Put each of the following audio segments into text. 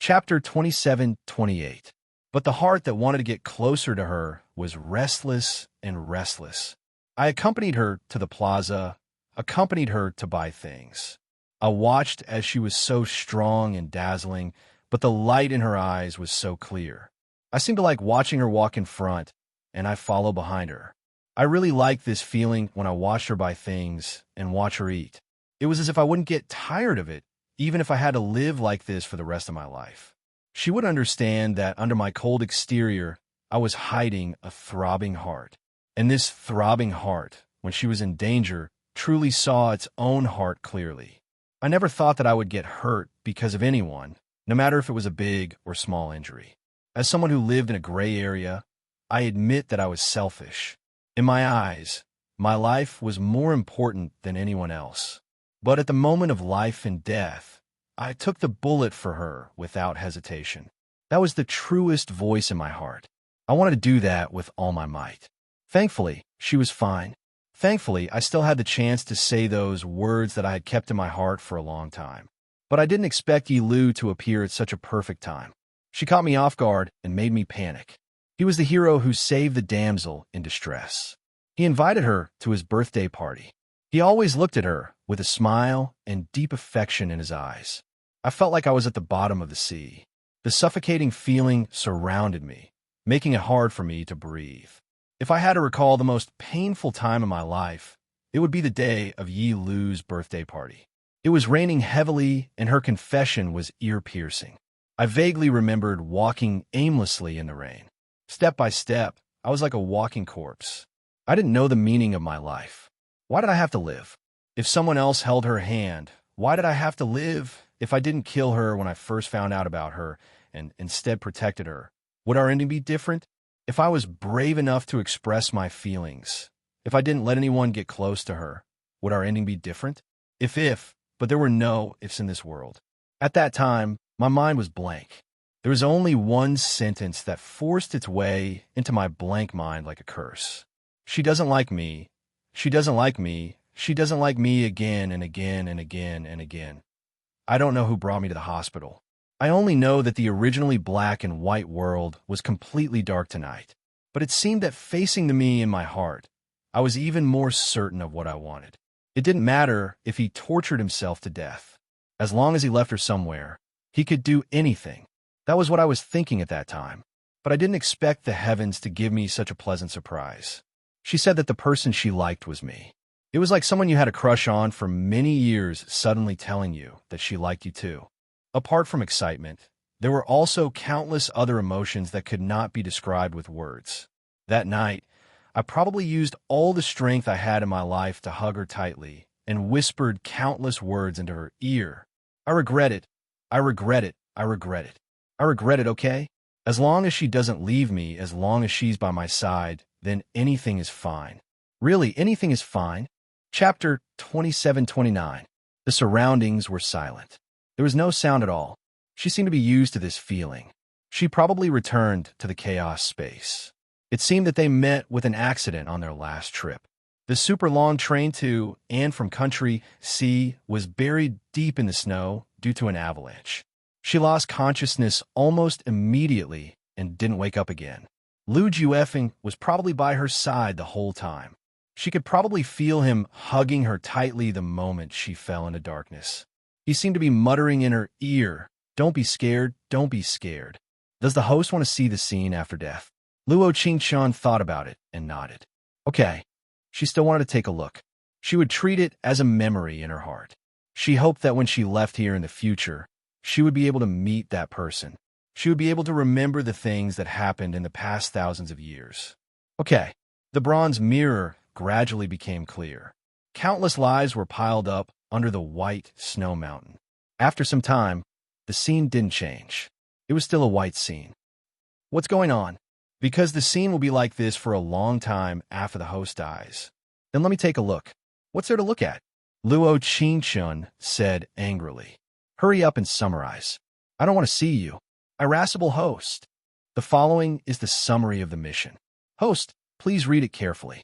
Chapter 27-28. But the heart that wanted to get closer to her was restless and restless. I accompanied her to the plaza, accompanied her to buy things. I watched as she was so strong and dazzling, but the light in her eyes was so clear. I seemed to like watching her walk in front, and I follow behind her. I really liked this feeling when I watched her buy things and watch her eat. It was as if I wouldn't get tired of it, even if I had to live like this for the rest of my life. She would understand that under my cold exterior, I was hiding a throbbing heart. And this throbbing heart, when she was in danger, truly saw its own heart clearly. I never thought that I would get hurt because of anyone, no matter if it was a big or small injury. As someone who lived in a gray area, I admit that I was selfish. In my eyes, my life was more important than anyone else. But at the moment of life and death, I took the bullet for her without hesitation. That was the truest voice in my heart. I wanted to do that with all my might. Thankfully, she was fine. Thankfully, I still had the chance to say those words that I had kept in my heart for a long time. But I didn't expect Yi Lu to appear at such a perfect time. She caught me off guard and made me panic. He was the hero who saved the damsel in distress. He invited her to his birthday party. He always looked at her with a smile and deep affection in his eyes. I felt like I was at the bottom of the sea. The suffocating feeling surrounded me, making it hard for me to breathe. If I had to recall the most painful time in my life, it would be the day of Yi Lu's birthday party. It was raining heavily, and her confession was ear-piercing. I vaguely remembered walking aimlessly in the rain. Step by step, I was like a walking corpse. I didn't know the meaning of my life. Why did I have to live? If someone else held her hand, why did I have to live? If I didn't kill her when I first found out about her and instead protected her, would our ending be different? If I was brave enough to express my feelings, if I didn't let anyone get close to her, would our ending be different? But there were no ifs in this world. At that time, my mind was blank. There was only one sentence that forced its way into my blank mind like a curse. She doesn't like me. She doesn't like me. She doesn't like me again and again and again and again. I don't know who brought me to the hospital. I only know that the originally black and white world was completely dark tonight. But it seemed that facing to me in my heart, I was even more certain of what I wanted. It didn't matter if he tortured himself to death. As long as he left her somewhere, he could do anything. That was what I was thinking at that time. But I didn't expect the heavens to give me such a pleasant surprise. She said that the person she liked was me. It was like someone you had a crush on for many years suddenly telling you that she liked you too. Apart from excitement, there were also countless other emotions that could not be described with words. That night, I probably used all the strength I had in my life to hug her tightly and whispered countless words into her ear. I regret it. I regret it. I regret it. I regret it, okay? As long as she doesn't leave me, as long as she's by my side, then anything is fine. Really, anything is fine. Chapter 27-29. The surroundings were silent. There was no sound at all. She seemed to be used to this feeling. She probably returned to the chaos space. It seemed that they met with an accident on their last trip. The super long train to and from country C was buried deep in the snow due to an avalanche. She lost consciousness almost immediately and didn't wake up again. Lu Juefeng was probably by her side the whole time. She could probably feel him hugging her tightly the moment she fell into darkness. He seemed to be muttering in her ear, "Don't be scared, don't be scared." Does the host want to see the scene after death? Luo Qingchuan thought about it and nodded. Okay. She still wanted to take a look. She would treat it as a memory in her heart. She hoped that when she left here in the future, she would be able to meet that person. She would be able to remember the things that happened in the past thousands of years. Okay. The bronze mirror gradually became clear. Countless lies were piled up under the white snow mountain. After some time, the scene didn't change. It was still a white scene. What's going on? Because the scene will be like this for a long time after the host dies. Then let me take a look. What's there to look at? Luo Qingchun said angrily. Hurry up and summarize. I don't want to see you. Irascible host. The following is the summary of the mission. Host, please read it carefully.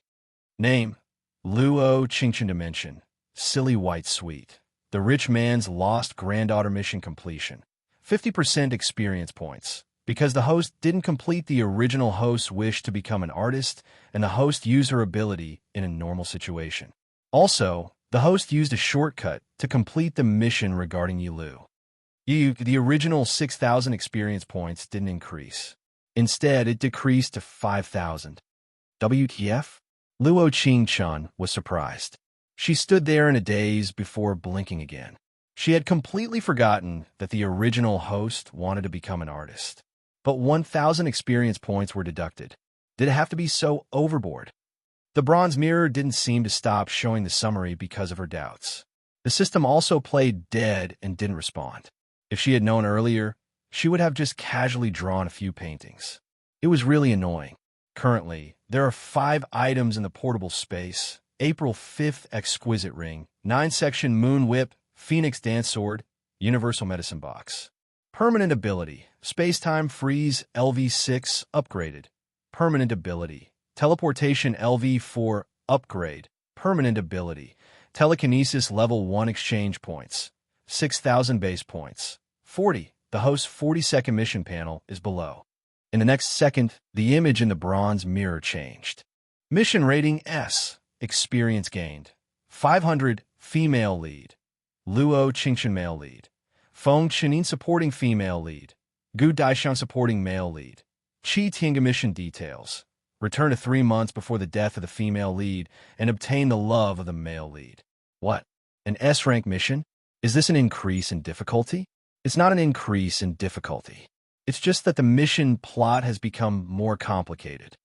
Name, Luo Qingchun Dimension. Silly White Sweet. The Rich Man's Lost Granddaughter Mission Completion. 50% experience points, because the host didn't complete the original host's wish to become an artist, and the host used her ability in a normal situation. Also, the host used a shortcut to complete the mission regarding Yilu. The original 6,000 experience points didn't increase. Instead, it decreased to 5,000. WTF? Luo Qingchun was surprised. She stood there in a daze before blinking again. She had completely forgotten that the original host wanted to become an artist. But 1,000 experience points were deducted. Did it have to be so overboard? The bronze mirror didn't seem to stop showing the summary because of her doubts. The system also played dead and didn't respond. If she had known earlier, she would have just casually drawn a few paintings. It was really annoying. Currently, there are 5 items in the portable space: April 5th Exquisite Ring, 9-section Moon Whip, Phoenix Dance Sword, Universal Medicine Box. Permanent ability: Space-Time Freeze LV6 upgraded. Permanent ability: Teleportation LV4 upgrade. Permanent ability: Telekinesis Level 1 exchange points. 6,000 base points. 40. The host's 40-second mission panel is below. In the next second, the image in the bronze mirror changed. Mission rating S. Experience gained. 500. Female lead. Luo Qingchun male lead. Feng Chenin supporting female lead. Gu Daishan supporting male lead. Qi Tinga mission details. Return to 3 months before the death of the female lead and obtain the love of the male lead. What? An S-rank mission? Is this an increase in difficulty? It's not an increase in difficulty. It's just that the mission plot has become more complicated.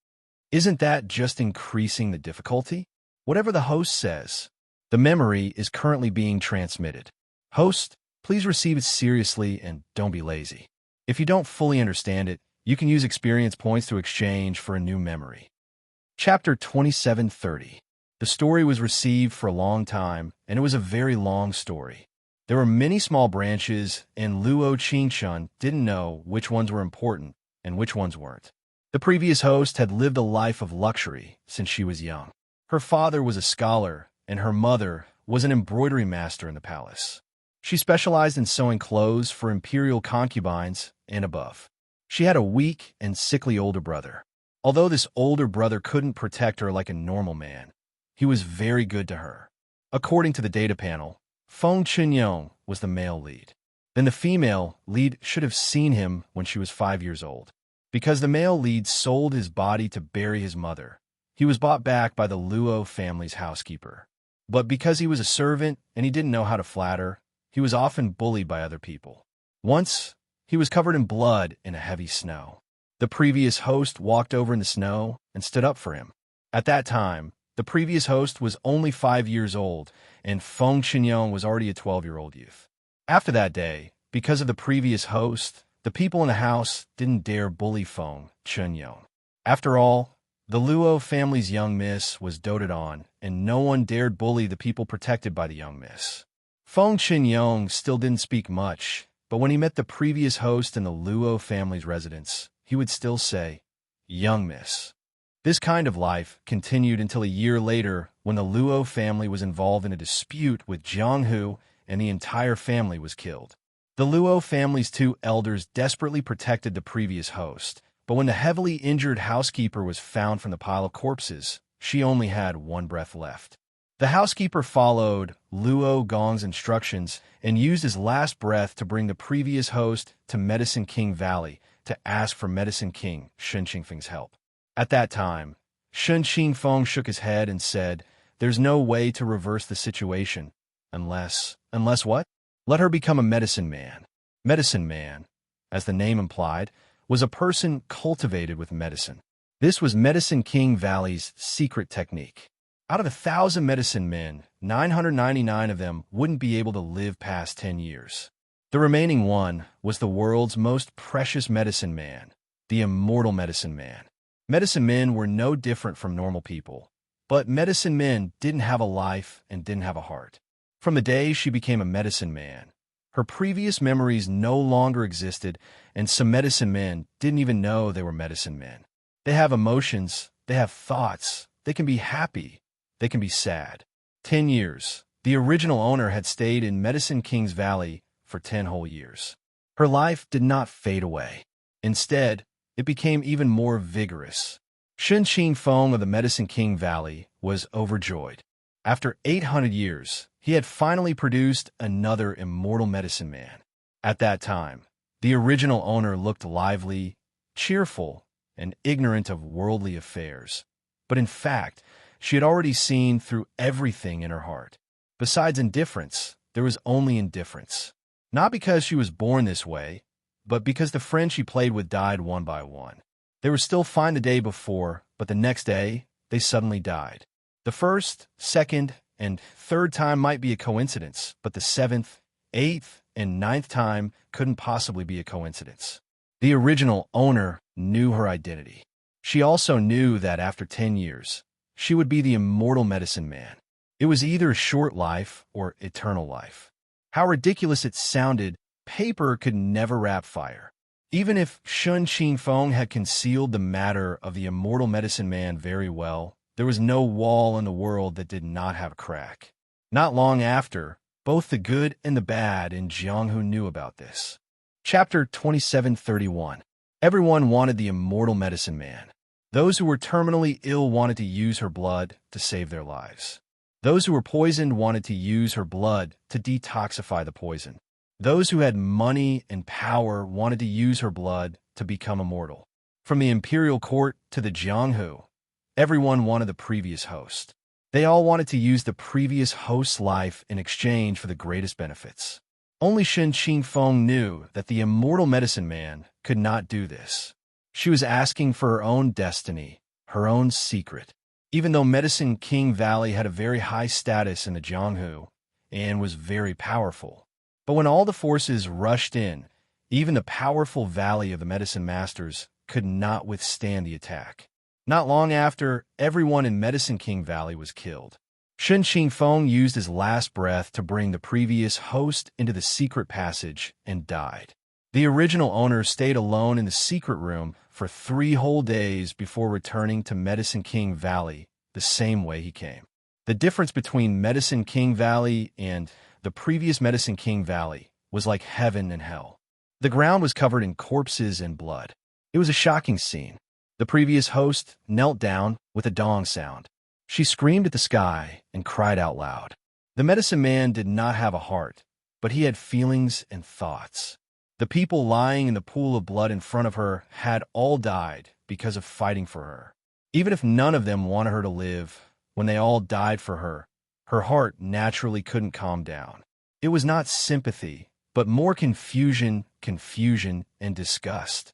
Isn't that just increasing the difficulty? Whatever the host says, the memory is currently being transmitted. Host, please receive it seriously and don't be lazy. If you don't fully understand it, you can use experience points to exchange for a new memory. Chapter 2730. The story was received for a long time, and it was a very long story. There were many small branches, and Luo Qingchun didn't know which ones were important and which ones weren't. The previous host had lived a life of luxury since she was young. Her father was a scholar, and her mother was an embroidery master in the palace. She specialized in sewing clothes for imperial concubines and above. She had a weak and sickly older brother. Although this older brother couldn't protect her like a normal man, he was very good to her. According to the data panel, Feng Qinyong was the male lead. Then the female lead should have seen him when she was 5 years old. Because the male lead sold his body to bury his mother, he was bought back by the Luo family's housekeeper. But because he was a servant and he didn't know how to flatter, he was often bullied by other people. Once, he was covered in blood in a heavy snow. The previous host walked over in the snow and stood up for him. At that time, the previous host was only 5 years old, and Feng Qinyong was already a 12-year-old youth. After that day, because of the previous host, the people in the house didn't dare bully Feng Qinyong. After all, the Luo family's young miss was doted on, and no one dared bully the people protected by the young miss. Feng Qinyong still didn't speak much, but when he met the previous host in the Luo family's residence, he would still say, "Young miss." This kind of life continued until a year later when the Luo family was involved in a dispute with Jiang Hu and the entire family was killed. The Luo family's 2 elders desperately protected the previous host, but when the heavily injured housekeeper was found from the pile of corpses, she only had 1 breath left. The housekeeper followed Luo Gong's instructions and used his last breath to bring the previous host to Medicine King Valley to ask for Medicine King Shen Qingfeng's help. At that time, Shen Qingfeng shook his head and said, "There's no way to reverse the situation, unless what? Let her become a medicine man." Medicine man, as the name implied, was a person cultivated with medicine. This was Medicine King Valley's secret technique. Out of 1,000 medicine men, 999 of them wouldn't be able to live past 10 years. The remaining one was the world's most precious medicine man, the immortal medicine man. Medicine men were no different from normal people, but medicine men didn't have a life and didn't have a heart. From the day she became a medicine man, her previous memories no longer existed, and some medicine men didn't even know they were medicine men. They have emotions, they have thoughts, they can be happy, they can be sad. 10 years. The original owner had stayed in Medicine King's Valley for 10 whole years. Her life did not fade away. Instead, it became even more vigorous. Shen Qingfeng of the Medicine King Valley was overjoyed. After 800 years, he had finally produced another immortal medicine man. At that time, the original owner looked lively, cheerful, and ignorant of worldly affairs. But in fact, she had already seen through everything in her heart. Besides indifference, there was only indifference. Not because she was born this way, but because the friends she played with died one by one. They were still fine the day before, but the next day, they suddenly died. The first, second, and third time might be a coincidence, but the seventh, eighth, and ninth time couldn't possibly be a coincidence. The original owner knew her identity. She also knew that after 10 years, she would be the immortal medicine man. It was either short life or eternal life. How ridiculous it sounded, paper could never wrap fire. Even if Shen Qingfeng had concealed the matter of the immortal medicine man very well, there was no wall in the world that did not have a crack. Not long after, both the good and the bad in Jianghu knew about this. Chapter 2731. Everyone wanted the immortal medicine man. Those who were terminally ill wanted to use her blood to save their lives. Those who were poisoned wanted to use her blood to detoxify the poison. Those who had money and power wanted to use her blood to become immortal. From the imperial court to the Jianghu, everyone wanted the previous host. They all wanted to use the previous host's life in exchange for the greatest benefits. Only Shen Qingfeng knew that the immortal medicine man could not do this. She was asking for her own destiny, her own secret. Even though Medicine King Valley had a very high status in the Jianghu and was very powerful. But when all the forces rushed in, even the powerful Valley of the Medicine Masters could not withstand the attack. Not long after, everyone in Medicine King Valley was killed. Shen Qingfeng used his last breath to bring the previous host into the secret passage and died. The original owner stayed alone in the secret room for 3 whole days before returning to Medicine King Valley the same way he came. The difference between Medicine King Valley and the previous Medicine King Valley was like heaven and hell. The ground was covered in corpses and blood. It was a shocking scene. The previous host knelt down with a dong sound. She screamed at the sky and cried out loud. The medicine man did not have a heart, but he had feelings and thoughts. The people lying in the pool of blood in front of her had all died because of fighting for her. Even if none of them wanted her to live, when they all died for her, her heart naturally couldn't calm down. It was not sympathy, but more confusion, and disgust.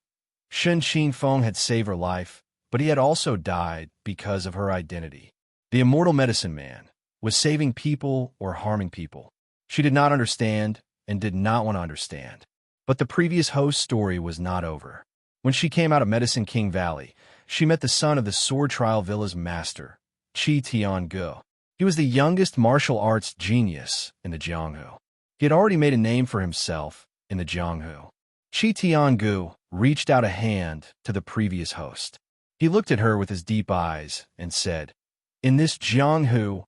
Shen Qingfeng had saved her life, but he had also died because of her identity. The immortal medicine man was saving people or harming people. She did not understand and did not want to understand. But the previous host's story was not over. When she came out of Medicine King Valley, she met the son of the Sword Trial Villa's master, Qi Tiangu. He was the youngest martial arts genius in the Jianghu. He had already made a name for himself in the Jianghu. Qi Tiangu reached out a hand to the previous host. He looked at her with his deep eyes and said, "In this Jianghu,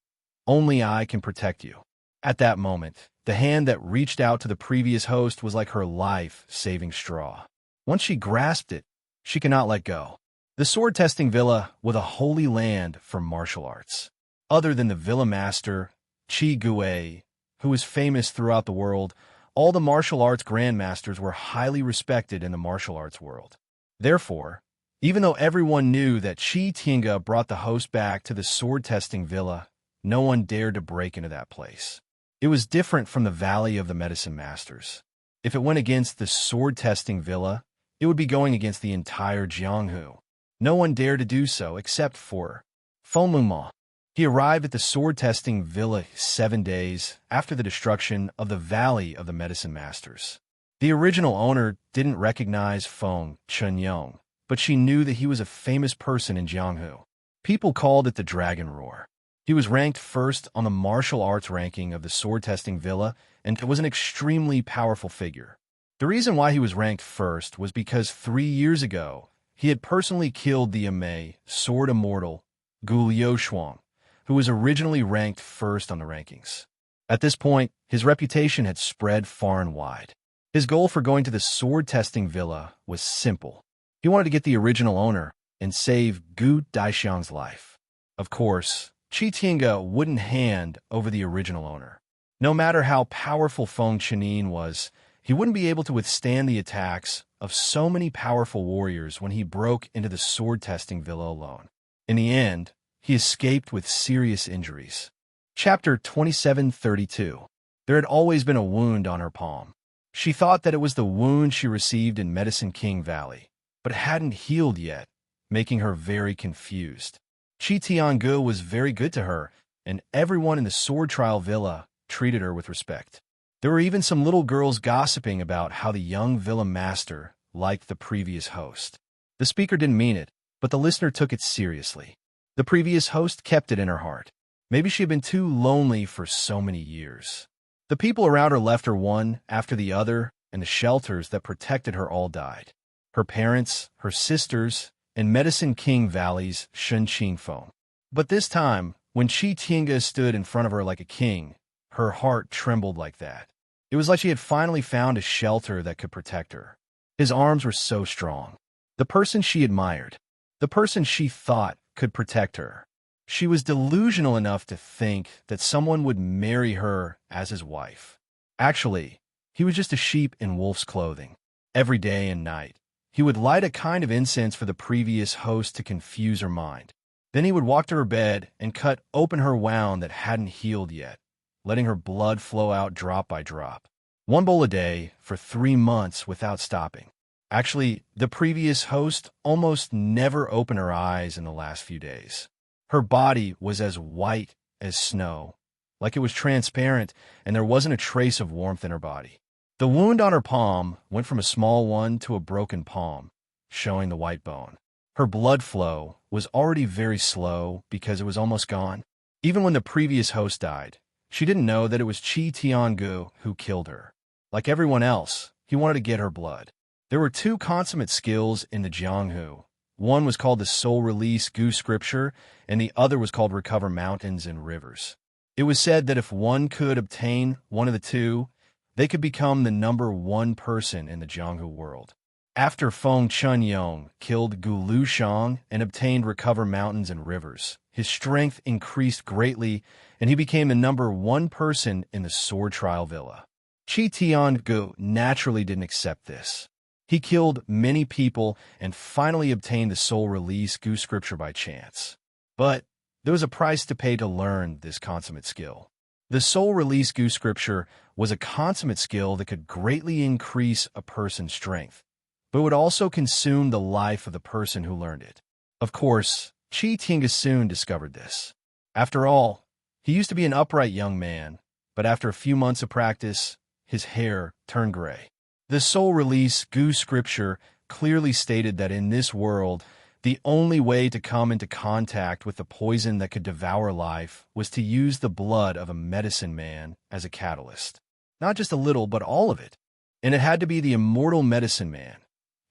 only I can protect you." At that moment, the hand that reached out to the previous host was like her life-saving straw. Once she grasped it, she could not let go. The sword-testing villa was a holy land for martial arts. Other than the villa master, Qi Gui, who was famous throughout the world, all the martial arts grandmasters were highly respected in the martial arts world. Therefore, even though everyone knew that Qi Tiangu brought the host back to the sword-testing villa, no one dared to break into that place. It was different from the Valley of the Medicine Masters. If it went against the sword-testing villa, it would be going against the entire Jianghu. No one dared to do so except for Feng Mengma. He arrived at the sword-testing villa 7 days after the destruction of the Valley of the Medicine Masters. The original owner didn't recognize Feng Chenyong, but she knew that he was a famous person in Jianghu. People called it the Dragon Roar. He was ranked first on the martial arts ranking of the sword-testing villa and was an extremely powerful figure. The reason why he was ranked first was because 3 years ago, he had personally killed the Amei sword immortal Gu Liushuang, who was originally ranked first on the rankings. At this point, his reputation had spread far and wide. His goal for going to the sword-testing villa was simple. He wanted to get the original owner and save Gu Daishiang's life. Of course, Qi Tiange wouldn't hand over the original owner. No matter how powerful Feng Chenin was, he wouldn't be able to withstand the attacks of so many powerful warriors when he broke into the sword-testing villa alone. In the end, he escaped with serious injuries. Chapter 2732. There had always been a wound on her palm. She thought that it was the wound she received in Medicine King Valley, but it hadn't healed yet, making her very confused. Qi Tiange was very good to her, and everyone in the sword trial villa treated her with respect. There were even some little girls gossiping about how the young villa master liked the previous host. The speaker didn't mean it, but the listener took it seriously. The previous host kept it in her heart. Maybe she had been too lonely for so many years. The people around her left her one after the other, and the shelters that protected her all died. Her parents, her sisters, and Medicine King Valley's Shen Qingfeng. But this time, when Qi Tiange stood in front of her like a king, her heart trembled like that. It was like she had finally found a shelter that could protect her. His arms were so strong. The person she admired. The person she thought could protect her. She was delusional enough to think that someone would marry her as his wife. Actually, he was just a sheep in wolf's clothing. Every day and night, he would light a kind of incense for the previous host to confuse her mind. Then he would walk to her bed and cut open her wound that hadn't healed yet, letting her blood flow out drop by drop. One bowl a day for 3 months without stopping. Actually, the previous host almost never opened her eyes in the last few days. Her body was as white as snow, like it was transparent, and there wasn't a trace of warmth in her body. The wound on her palm went from a small one to a broken palm, showing the white bone. Her blood flow was already very slow because it was almost gone. Even when the previous host died, she didn't know that it was Qi Tiange who killed her. Like everyone else, he wanted to get her blood. There were 2 consummate skills in the Jianghu. One was called the Soul Release Gu Scripture, and the other was called Recover Mountains and Rivers. It was said that if one could obtain one of the 2, they could become the #1 person in the Jianghu world. After Feng Chunyong killed Gu Lushang and obtained Recover Mountains and Rivers, his strength increased greatly, and he became the #1 person in the sword trial villa. Qi Tiange naturally didn't accept this. He killed many people and finally obtained the Soul Release Gu Scripture by chance. But there was a price to pay to learn this consummate skill. The Soul Release Gu Scripture was a consummate skill that could greatly increase a person's strength, but would also consume the life of the person who learned it. Of course, Qi Tiange soon discovered this. After all, he used to be an upright young man, but after a few months of practice, his hair turned gray. The Soul Release Gu Scripture clearly stated that in this world, the only way to come into contact with the poison that could devour life was to use the blood of a medicine man as a catalyst. Not just a little, but all of it. And it had to be the immortal medicine man.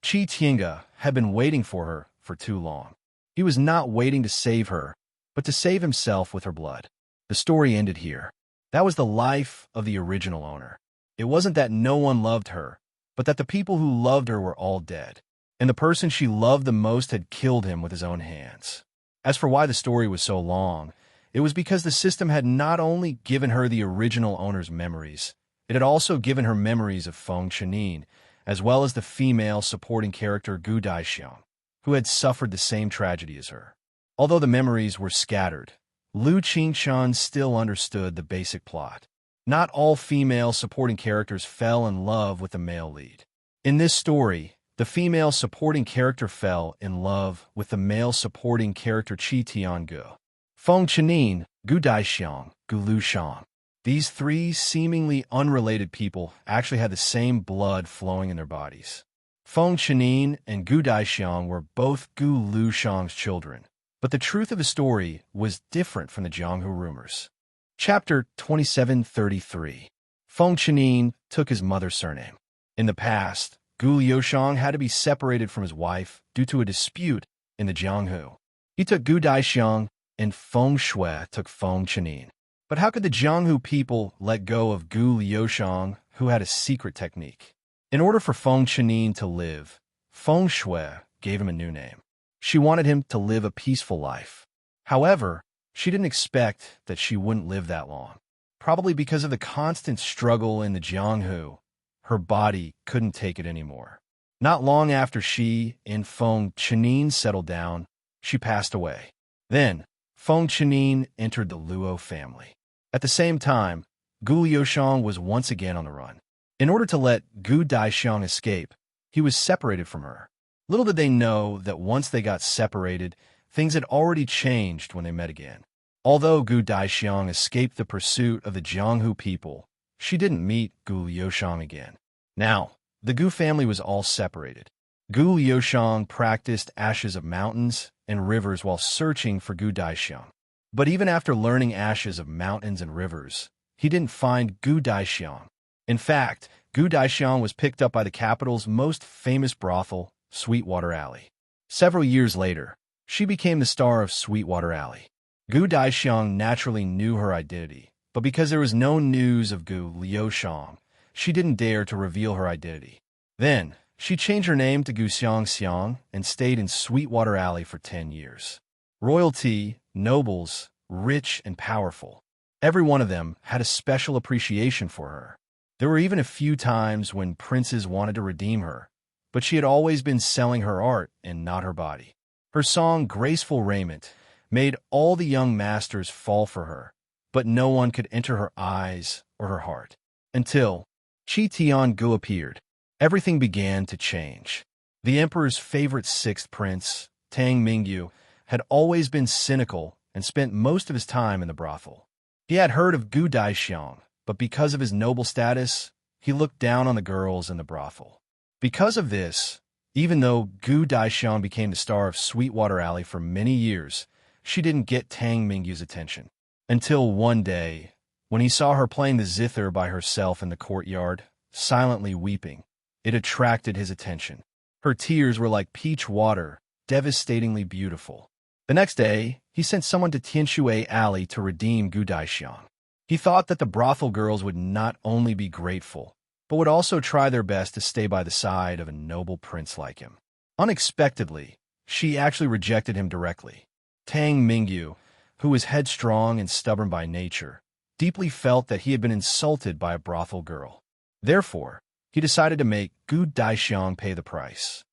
Qi Tiange had been waiting for her for too long. He was not waiting to save her, but to save himself with her blood. The story ended here. That was the life of the original owner. It wasn't that no one loved her, but that the people who loved her were all dead, and the person she loved the most had killed him with his own hands. As for why the story was so long, it was because the system had not only given her the original owner's memories, it had also given her memories of Feng Chenin, as well as the female supporting character Gu Daishiang, who had suffered the same tragedy as her. Although the memories were scattered, Lu Qingshan still understood the basic plot. Not all female supporting characters fell in love with the male lead. In this story, the female supporting character fell in love with the male supporting character Qi Tiange. Feng Chenin, Gu Daishiang, Gu Lushang. These 3 seemingly unrelated people actually had the same blood flowing in their bodies. Feng Chenin and Gu Daishiang were both Gu Lushang's children, but the truth of the story was different from the Jianghu rumors. Chapter 2733. Feng Chenin took his mother's surname. In the past, Gu Liushang had to be separated from his wife due to a dispute in the Jianghu. He took Gu Daishiang, and Feng Shui took Feng Chenin. But how could the Jianghu people let go of Gu Liushang, who had a secret technique? In order for Feng Chenin to live, Feng Shui gave him a new name. She wanted him to live a peaceful life. However, she didn't expect that she wouldn't live that long. Probably because of the constant struggle in the Jianghu, her body couldn't take it anymore. Not long after she and Feng Chenin settled down, she passed away. Then, Feng Chenin entered the Luo family. At the same time, Gu Liuxiang was once again on the run. In order to let Gu Daixiang escape, he was separated from her. Little did they know that once they got separated, things had already changed when they met again. Although Gu Daixiang escaped the pursuit of the Jianghu people, she didn't meet Gu Liuxiang again. Now, the Gu family was all separated. Gu Liuxiang practiced ashes of mountains and rivers while searching for Gu Daixiang. But even after learning ashes of mountains and rivers, he didn't find Gu Daixiang. In fact, Gu Daixiang was picked up by the capital's most famous brothel, Sweetwater Alley. Several years later, she became the star of Sweetwater Alley. Gu Daixiang naturally knew her identity, but because there was no news of Gu Liuxiang, she didn't dare to reveal her identity. Then, she changed her name to Gu Xiangxiang and stayed in Sweetwater Alley for 10 years. Royalty, nobles, rich and powerful. Every one of them had a special appreciation for her. There were even a few times when princes wanted to redeem her, but she had always been selling her art and not her body. Her song, Graceful Raiment, made all the young masters fall for her, but no one could enter her eyes or her heart. Until Qi Tiangu appeared, everything began to change. The emperor's favorite sixth prince, Tang Mingyu, had always been cynical and spent most of his time in the brothel. He had heard of Gu Daixiang, but because of his noble status, he looked down on the girls in the brothel. Because of this, even though Gu Daixiang became the star of Sweetwater Alley for many years, she didn't get Tang Mingyu's attention. Until one day, when he saw her playing the zither by herself in the courtyard, silently weeping, it attracted his attention. Her tears were like peach water, devastatingly beautiful. The next day, he sent someone to Tianshui Alley to redeem Gu Daixiang. He thought that the brothel girls would not only be grateful, but would also try their best to stay by the side of a noble prince like him. Unexpectedly, she actually rejected him directly. Tang Mingyu, who was headstrong and stubborn by nature, deeply felt that he had been insulted by a brothel girl. Therefore, he decided to make Gu Daixiang pay the price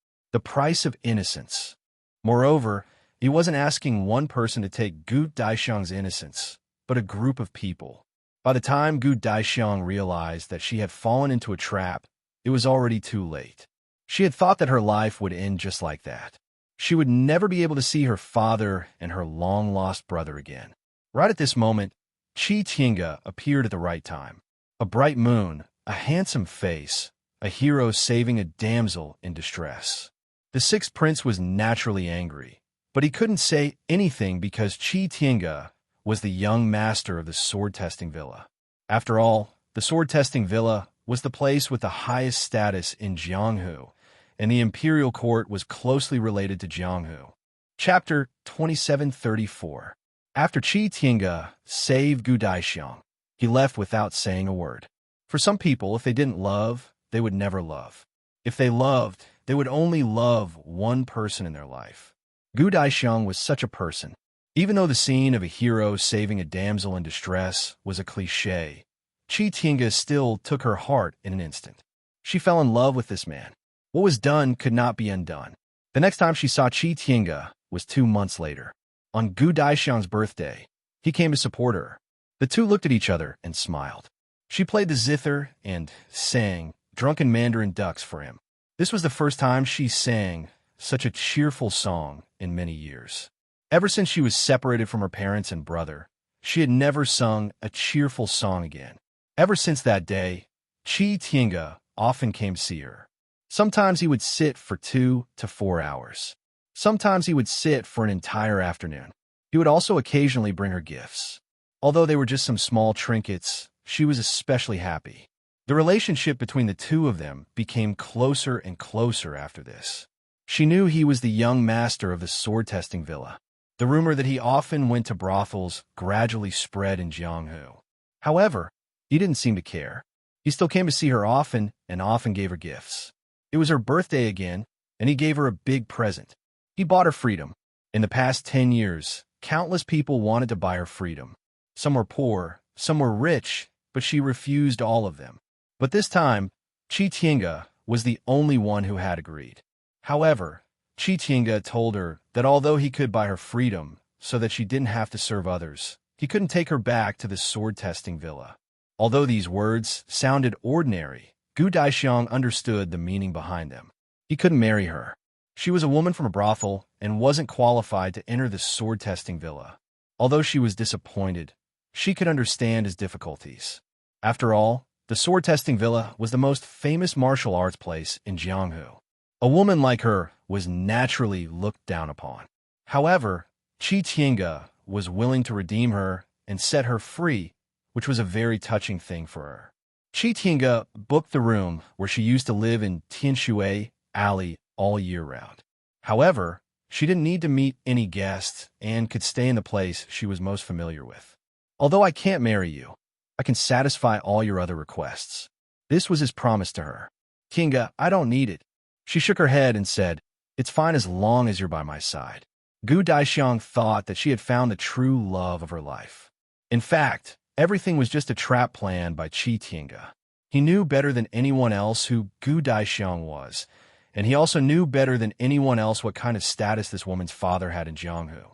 of innocence. Moreover, he wasn't asking one person to take Gu Daixiang's innocence, but a group of people. By the time Gu Daixiang realized that she had fallen into a trap, it was already too late. She had thought that her life would end just like that. She would never be able to see her father and her long-lost brother again. Right at this moment, Qi Tiange appeared at the right time. A bright moon, a handsome face, a hero saving a damsel in distress. The sixth prince was naturally angry, but he couldn't say anything because Qi Tiange was the young master of the sword-testing villa. After all, the sword-testing villa was the place with the highest status in Jianghu, and the imperial court was closely related to Jianghu. Chapter 2734. After Qi Tiange saved Gu Daixiang, he left without saying a word. For some people, if they didn't love, they would never love. If they loved, they would only love one person in their life. Gu Daixiang was such a person. Even though the scene of a hero saving a damsel in distress was a cliché, Qi Tiange still took her heart in an instant. She fell in love with this man. What was done could not be undone. The next time she saw Qi Tiange was 2 months later. On Gu Daixiang's birthday, he came to support her. The two looked at each other and smiled. She played the zither and sang drunken Mandarin ducks for him. This was the first time she sang such a cheerful song in many years. Ever since she was separated from her parents and brother, she had never sung a cheerful song again. Ever since that day, Qi Tiange often came to see her. Sometimes he would sit for 2 to 4 hours. Sometimes he would sit for an entire afternoon. He would also occasionally bring her gifts. Although they were just some small trinkets, she was especially happy. The relationship between the two of them became closer and closer after this. She knew he was the young master of the sword-testing villa. The rumor that he often went to brothels gradually spread in Jianghu. However, he didn't seem to care. He still came to see her often and often gave her gifts. It was her birthday again, and he gave her a big present. He bought her freedom. In the past 10 years, countless people wanted to buy her freedom. Some were poor, some were rich, but she refused all of them. But this time, Chi Tiange was the only one who had agreed. However, Chi Tiange told her that although he could buy her freedom so that she didn't have to serve others, he couldn't take her back to the sword-testing villa. Although these words sounded ordinary, Gu Daixiang understood the meaning behind them. He couldn't marry her. She was a woman from a brothel and wasn't qualified to enter the sword-testing villa. Although she was disappointed, she could understand his difficulties. After all, the sword-testing villa was the most famous martial arts place in Jianghu. A woman like her was naturally looked down upon. However, Chi Tiange was willing to redeem her and set her free, which was a very touching thing for her. Chi Tiange booked the room where she used to live in Tianshui Alley all year round. However, she didn't need to meet any guests and could stay in the place she was most familiar with. Although I can't marry you, I can satisfy all your other requests. This was his promise to her. Tiange, I don't need it. She shook her head and said, it's fine as long as you're by my side. Gu Daixiang thought that she had found the true love of her life. In fact, everything was just a trap planned by Chi Tiange. He knew better than anyone else who Gu Daixiang was, and he also knew better than anyone else what kind of status this woman's father had in Jianghu.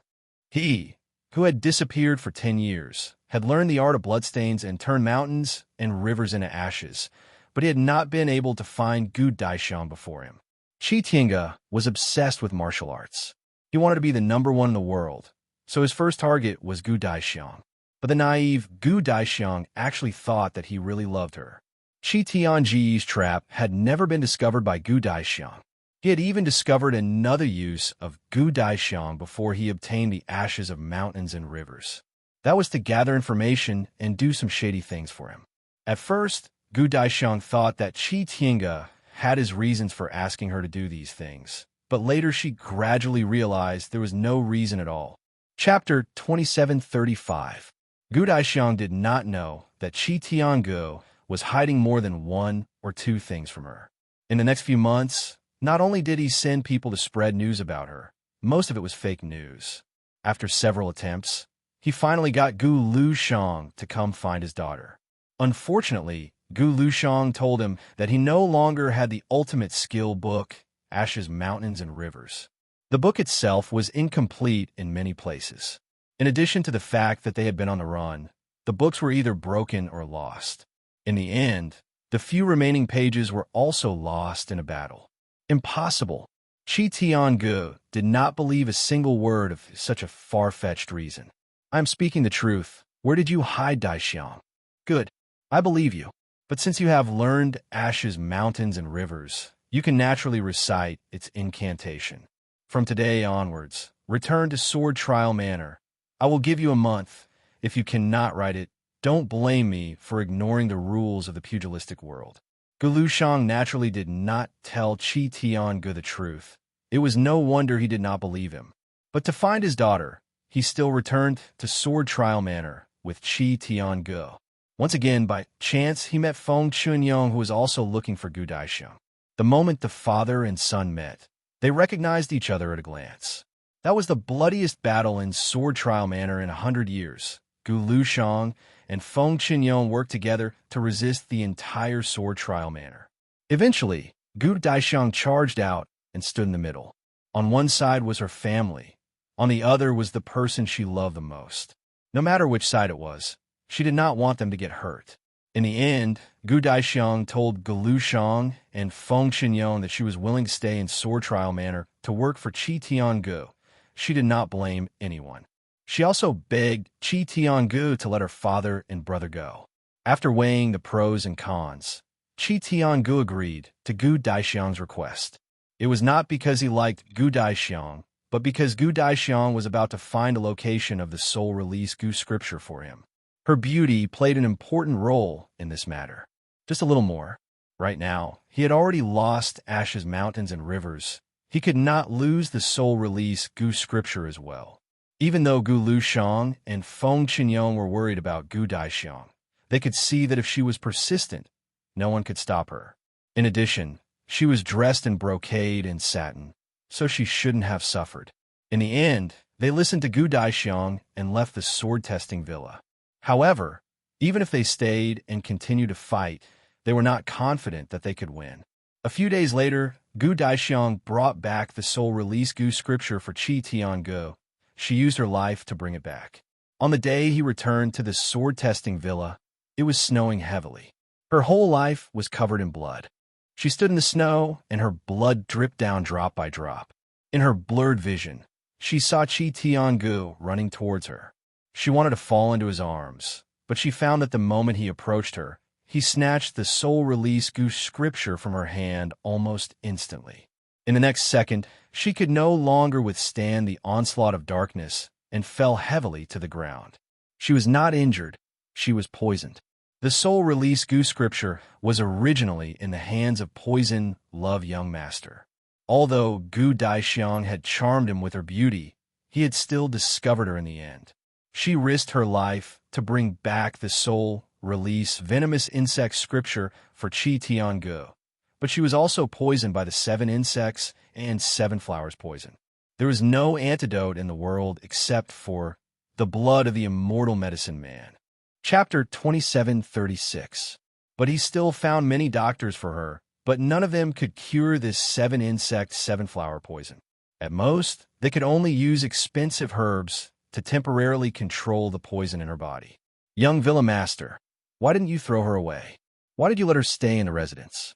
He, who had disappeared for 10 years, had learned the art of bloodstains and turned mountains and rivers into ashes, but he had not been able to find Gu Daixiang before him. Chi Tiange was obsessed with martial arts. He wanted to be the #1 in the world, so his first target was Gu Daixiang. But the naive Gu Daixiang actually thought that he really loved her. Chi Tianji's trap had never been discovered by Gu Daixiang. He had even discovered another use of Gu Daixiang before he obtained the ashes of mountains and rivers. That was to gather information and do some shady things for him. At first, Gu Daixiang thought that Chi Tiange had his reasons for asking her to do these things, but later she gradually realized there was no reason at all. Chapter 2735. Gu Daixiang did not know that Chi Tiange was hiding more than 1 or 2 things from her. In the next few months, not only did he send people to spread news about her, most of it was fake news. After several attempts, he finally got Gu Lushang to come find his daughter. Unfortunately, Gu Lushang told him that he no longer had the ultimate skill book, Ashes, Mountains, and Rivers. The book itself was incomplete in many places. In addition to the fact that they had been on the run, the books were either broken or lost. In the end, the few remaining pages were also lost in a battle. Impossible. Chi Tiange did not believe a single word of such a far-fetched reason. I am speaking the truth. Where did you hide Daixiang? Good. I believe you. But since you have learned Ashes, Mountains, and Rivers, you can naturally recite its incantation. From today onwards, return to Sword Trial Manor. I will give you a month. If you cannot write it, don't blame me for ignoring the rules of the pugilistic world. Gu Lushang naturally did not tell Chi Tiange the truth. It was no wonder he did not believe him. But to find his daughter, he still returned to Sword Trial Manor with Chi Tiange. Once again, by chance, he met Feng Chunyong, who was also looking for Gu Daixiang. The moment the father and son met, they recognized each other at a glance. That was the bloodiest battle in Sword Trial Manor in 100 years. Gu Lushang and Feng Chunyong worked together to resist the entire Sword Trial Manor. Eventually, Gu Daixiang charged out and stood in the middle. On one side was her family. On the other was the person she loved the most. No matter which side it was, she did not want them to get hurt. In the end, Gu Daixiang told Gu Lushang and Feng Chunyong that she was willing to stay in Sword Trial Manor to work for Chi Tiange. She did not blame anyone. She also begged Chi Tiange to let her father and brother go. After weighing the pros and cons, Chi Tiange agreed to Gu Daixiang's request. It was not because he liked Gu Daixiang, but because Gu Daixiang was about to find a location of the soul release Gu scripture for him. Her beauty played an important role in this matter. Just a little more. Right now, he had already lost Ashes, Mountains, and Rivers. He could not lose the soul release Gu scripture as well. Even though Gu Lushang and Feng Chunyong were worried about Gu Daixiang, they could see that if she was persistent, no one could stop her. In addition, she was dressed in brocade and satin, so she shouldn't have suffered. In the end, they listened to Gu Daixiang and left the sword-testing villa. However, even if they stayed and continued to fight, they were not confident that they could win. A few days later, Gu Daixiang brought back the soul-release Gu scripture for Qi Tiangu. She used her life to bring it back. On the day he returned to the sword-testing villa, it was snowing heavily. Her whole life was covered in blood. She stood in the snow, and her blood dripped down drop by drop. In her blurred vision, she saw Qi Tiangu running towards her. She wanted to fall into his arms, but she found that the moment he approached her, he snatched the soul-release Gu scripture from her hand almost instantly. In the next second, she could no longer withstand the onslaught of darkness and fell heavily to the ground. She was not injured, she was poisoned. The soul-release Gu scripture was originally in the hands of Poison Love Young Master. Although Gu Daixiang had charmed him with her beauty, he had still discovered her in the end. She risked her life to bring back the soul-release venomous insect scripture for Qi Tiangu, but she was also poisoned by the 7 insects and 7 flowers poison. There was no antidote in the world except for the blood of the immortal medicine man. Chapter 2736. But he still found many doctors for her, but none of them could cure this 7 insect, 7 flower poison. At most, they could only use expensive herbs to temporarily control the poison in her body. Young Villa Master, why didn't you throw her away? Why did you let her stay in the residence?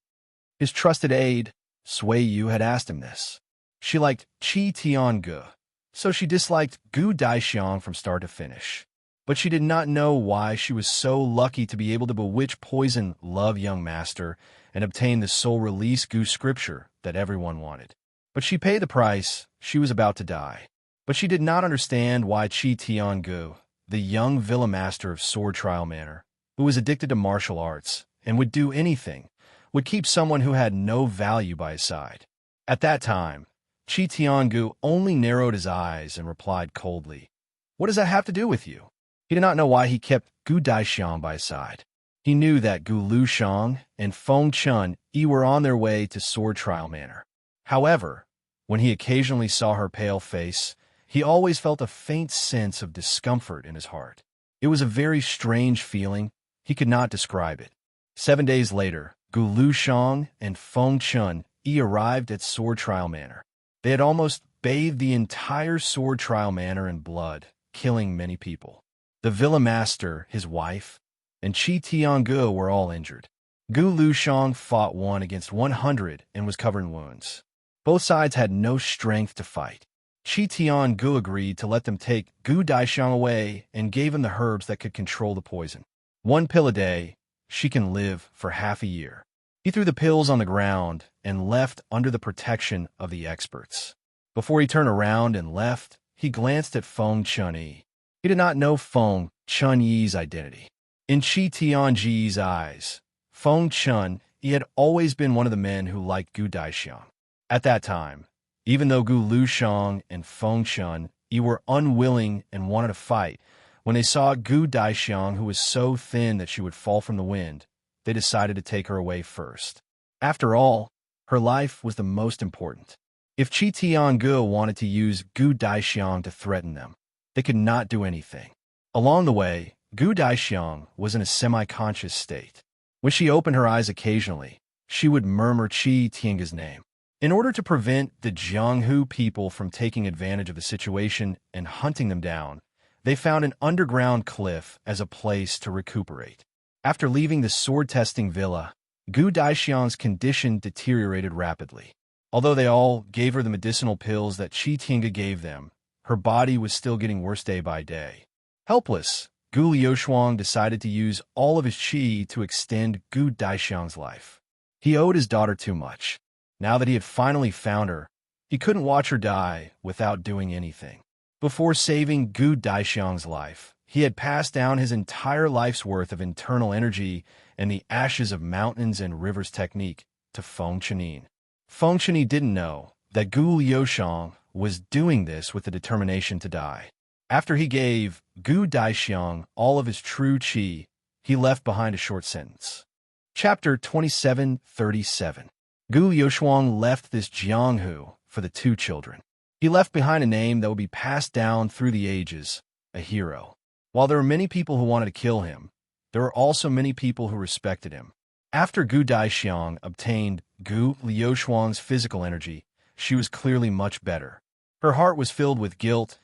His trusted aide, Sui Yu, had asked him this. She liked Qi Tiangu, so she disliked Gu Daixiang from start to finish. But she did not know why she was so lucky to be able to bewitch Poison Love Young Master and obtain the soul-release Gu scripture that everyone wanted. But she paid the price. She was about to die. But she did not understand why Qi Tiangu, the young villa master of Sword Trial Manor, who was addicted to martial arts and would do anything, would keep someone who had no value by his side. At that time, Qi Tiangu only narrowed his eyes and replied coldly, "What does that have to do with you?" He did not know why he kept Gu Daixiang by his side. He knew that Gu Lushang and Feng Chun Yi were on their way to Sword Trial Manor. However, when he occasionally saw her pale face, he always felt a faint sense of discomfort in his heart. It was a very strange feeling. He could not describe it. 7 days later, Gu Lushang and Feng Chun Yi arrived at Sword Trial Manor. They had almost bathed the entire Sword Trial Manor in blood, killing many people. The villa master, his wife, and Qi Tiangu were all injured. Gu Lushang fought 1 against 100 and was covered in wounds. Both sides had no strength to fight. Qi Tiangu agreed to let them take Gu Daixiang away and gave him the herbs that could control the poison. 1 pill a day, she can live for half a year. He threw the pills on the ground and left under the protection of the experts. Before he turned around and left, he glanced at Feng Chun Yi. He did not know Feng Chun Yi's identity. In Qi Tiangu's eyes, Feng Chun Yi had always been one of the men who liked Gu Daixiang. At that time, even though Gu Lushang and Feng Chun Yi were unwilling and wanted to fight, when they saw Gu Daixiang, who was so thin that she would fall from the wind, they decided to take her away first. After all, her life was the most important. If Qi Tiangu wanted to use Gu Daixiang to threaten them, they could not do anything. Along the way, Gu Daixiang was in a semi-conscious state. When she opened her eyes occasionally, she would murmur Qi Tiangu's name. In order to prevent the Jianghu people from taking advantage of the situation and hunting them down, they found an underground cliff as a place to recuperate. After leaving the sword-testing villa, Gu Daixiang's condition deteriorated rapidly. Although they all gave her the medicinal pills that Qi Tiangu gave them, her body was still getting worse day by day. Helpless, Gu Liushuang decided to use all of his qi to extend Gu Daixiang's life. He owed his daughter too much. Now that he had finally found her, he couldn't watch her die without doing anything. Before saving Gu Daixiang's life, he had passed down his entire life's worth of internal energy and the ashes of mountains and rivers technique to Feng Chunyi. Feng Chunyi didn't know that Gu Liushang was doing this with the determination to die. After he gave Gu Daixiang all of his true qi, he left behind a short sentence. Chapter 2737. Gu Yoshuang left this Jianghu for the two children. He left behind a name that would be passed down through the ages, a hero. While there were many people who wanted to kill him, there were also many people who respected him. After Gu Daixiang obtained Gu Liushuang's physical energy, she was clearly much better. Her heart was filled with guilt,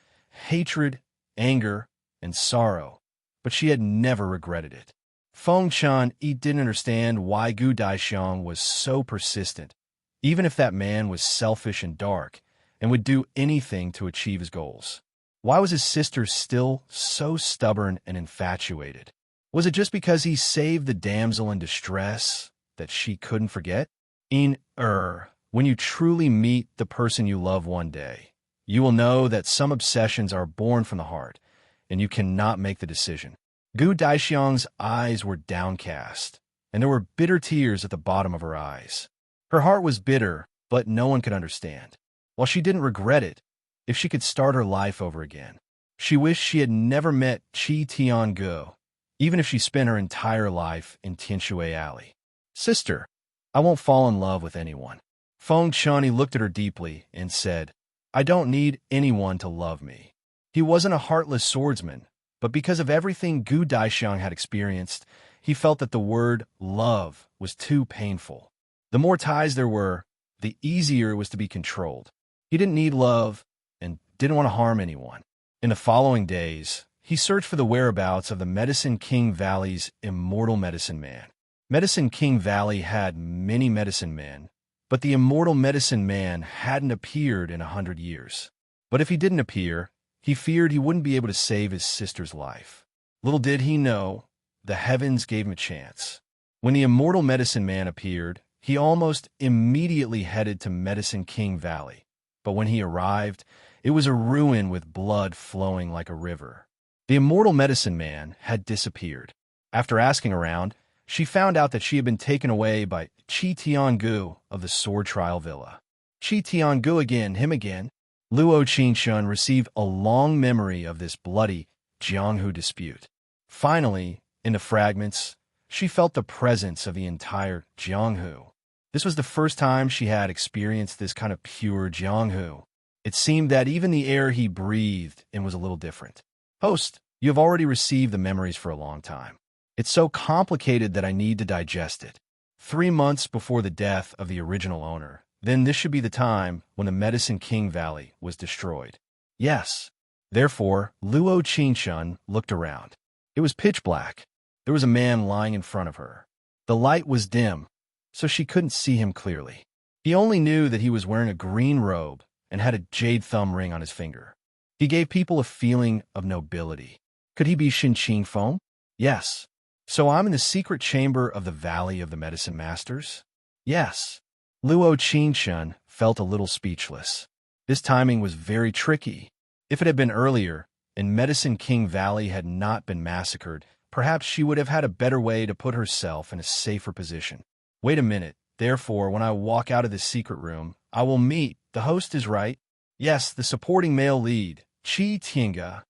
hatred, anger, and sorrow, but she had never regretted it. Feng Chan didn't understand why Gu Daixiang was so persistent, even if that man was selfish and dark, and would do anything to achieve his goals. Why was his sister still so stubborn and infatuated? Was it just because he saved the damsel in distress that she couldn't forget? When you truly meet the person you love one day, you will know that some obsessions are born from the heart, and you cannot make the decision. Gu Daixiang's eyes were downcast, and there were bitter tears at the bottom of her eyes. Her heart was bitter, but no one could understand. While she didn't regret it, if she could start her life over again, she wished she had never met Qi Tiangu, even if she spent her entire life in Tianshui Alley. Sister, I won't fall in love with anyone. Feng Chani looked at her deeply and said, I don't need anyone to love me. He wasn't a heartless swordsman, but because of everything Gu Daixiang had experienced, he felt that the word love was too painful. The more ties there were, the easier it was to be controlled. He didn't need love and didn't want to harm anyone. In the following days, he searched for the whereabouts of the Medicine King Valley's immortal medicine man. Medicine King Valley had many medicine men, but the immortal medicine man hadn't appeared in 100 years. But if he didn't appear, he feared he wouldn't be able to save his sister's life. Little did he know, the heavens gave him a chance. When the immortal medicine man appeared, he almost immediately headed to Medicine King Valley. But when he arrived, it was a ruin with blood flowing like a river. The immortal medicine man had disappeared. After asking around, she found out that she had been taken away by Qi Tiangu of the Sword Trial Villa. Qi Tiangu again, him again. Luo Qinshun received a long memory of this bloody Jianghu dispute. Finally, in the fragments, she felt the presence of the entire Jianghu. This was the first time she had experienced this kind of pure Jianghu. It seemed that even the air he breathed in was a little different. Host, you have already received the memories for a long time. It's so complicated that I need to digest it. 3 months before the death of the original owner, then this should be the time when the Medicine King Valley was destroyed. Yes. Therefore, Luo Qinshun looked around. It was pitch black. There was a man lying in front of her. The light was dim, so she couldn't see him clearly. He only knew that he was wearing a green robe and had a jade thumb ring on his finger. He gave people a feeling of nobility. Could he be Shin Qingfeng? Yes. So I'm in the secret chamber of the Valley of the Medicine Masters? Yes. Luo Qinshun felt a little speechless. This timing was very tricky. If it had been earlier, and Medicine King Valley had not been massacred, perhaps she would have had a better way to put herself in a safer position. Wait a minute. Therefore, when I walk out of this secret room, I will meet, the host is right. Yes, the supporting male lead, Qi Tiangu.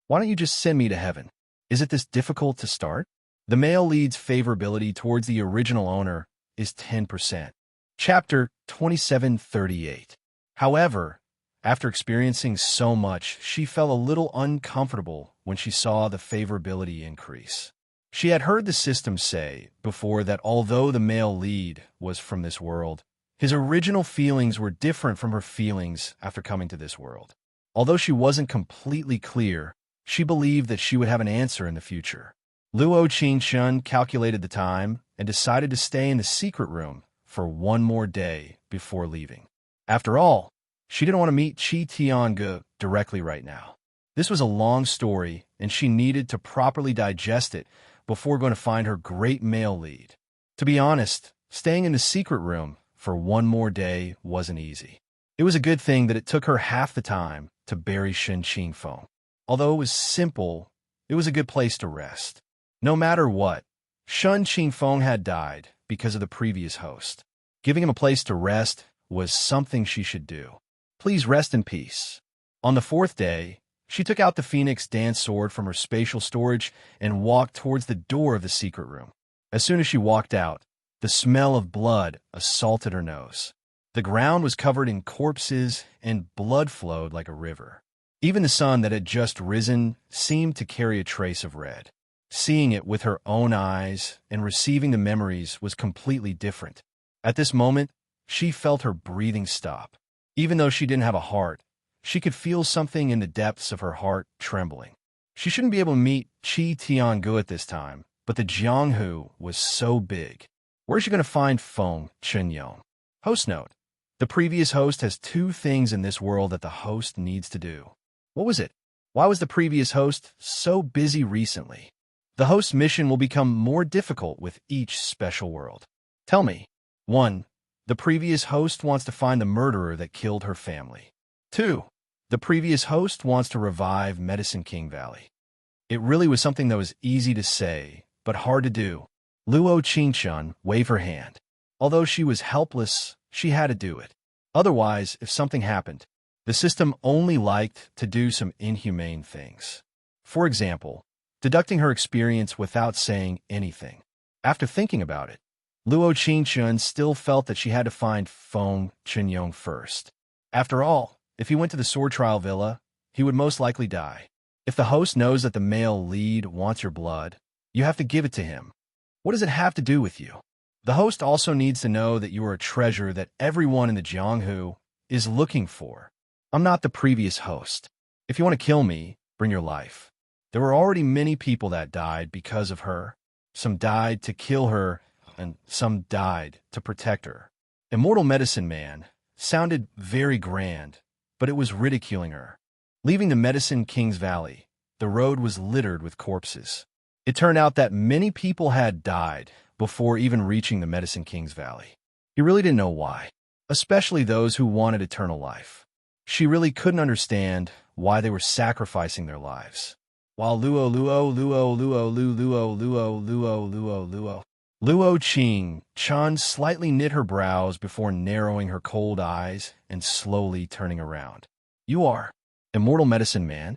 Why don't you just send me to heaven? Is it this difficult to start? The male lead's favorability towards the original owner is 10%. Chapter 2738. However, after experiencing so much, she felt a little uncomfortable when she saw the favorability increase. She had heard the system say before that although the male lead was from this world, his original feelings were different from her feelings after coming to this world. Although she wasn't completely clear, she believed that she would have an answer in the future. Luo Qinshun calculated the time and decided to stay in the secret room for 1 more day before leaving. After all, she didn't want to meet Qi Tiangu directly right now. This was a long story, and she needed to properly digest it before going to find her great male lead. To be honest, staying in the secret room for 1 more day wasn't easy. It was a good thing that it took her half the time to bury Shin Qingfeng. Although it was simple, it was a good place to rest. No matter what, Shin Qingfeng had died because of the previous host. Giving him a place to rest was something she should do. Please rest in peace. On the 4th day, she took out the Phoenix dance sword from her spatial storage and walked towards the door of the secret room. As soon as she walked out, The smell of blood assaulted her nose. The ground was covered in corpses, and blood flowed like a river. Even the sun that had just risen seemed to carry a trace of red. Seeing it with her own eyes and receiving the memories was completely different. At this moment, she felt her breathing stop. Even though she didn't have a heart, she could feel something in the depths of her heart trembling. She shouldn't be able to meet Qi Tiangu at this time, but the Jianghu was so big. Where's she going to find Feng Chenyong? Host note: the previous host has 2 things in this world that the host needs to do. What was it? Why was the previous host so busy recently? The host's mission will become more difficult with each special world. Tell me. 1. The previous host wants to find the murderer that killed her family. 2. The previous host wants to revive Medicine King Valley. It really was something that was easy to say, but hard to do. Luo Qingshun waved her hand. Although she was helpless, she had to do it. Otherwise, if something happened, the system only liked to do some inhumane things. For example, deducting her experience without saying anything. After thinking about it, Luo Qingshun still felt that she had to find Feng Chenyong first. After all, if he went to the sword trial villa, he would most likely die. If the host knows that the male lead wants your blood, you have to give it to him. What does it have to do with you? The host also needs to know that you are a treasure that everyone in the Jianghu is looking for. I'm not the previous host. If you want to kill me, bring your life. There were already many people that died because of her. Some died to kill her, and some died to protect her. Immortal Medicine Man sounded very grand, but it was ridiculing her. Leaving the Medicine King's Valley, the road was littered with corpses. It turned out that many people had died before even reaching the Medicine King's Valley. He really didn't know why, especially those who wanted eternal life. She really couldn't understand why they were sacrificing their lives. While Luo Qingshun slightly knit her brows before narrowing her cold eyes and slowly turning around. You are Immortal Medicine Man?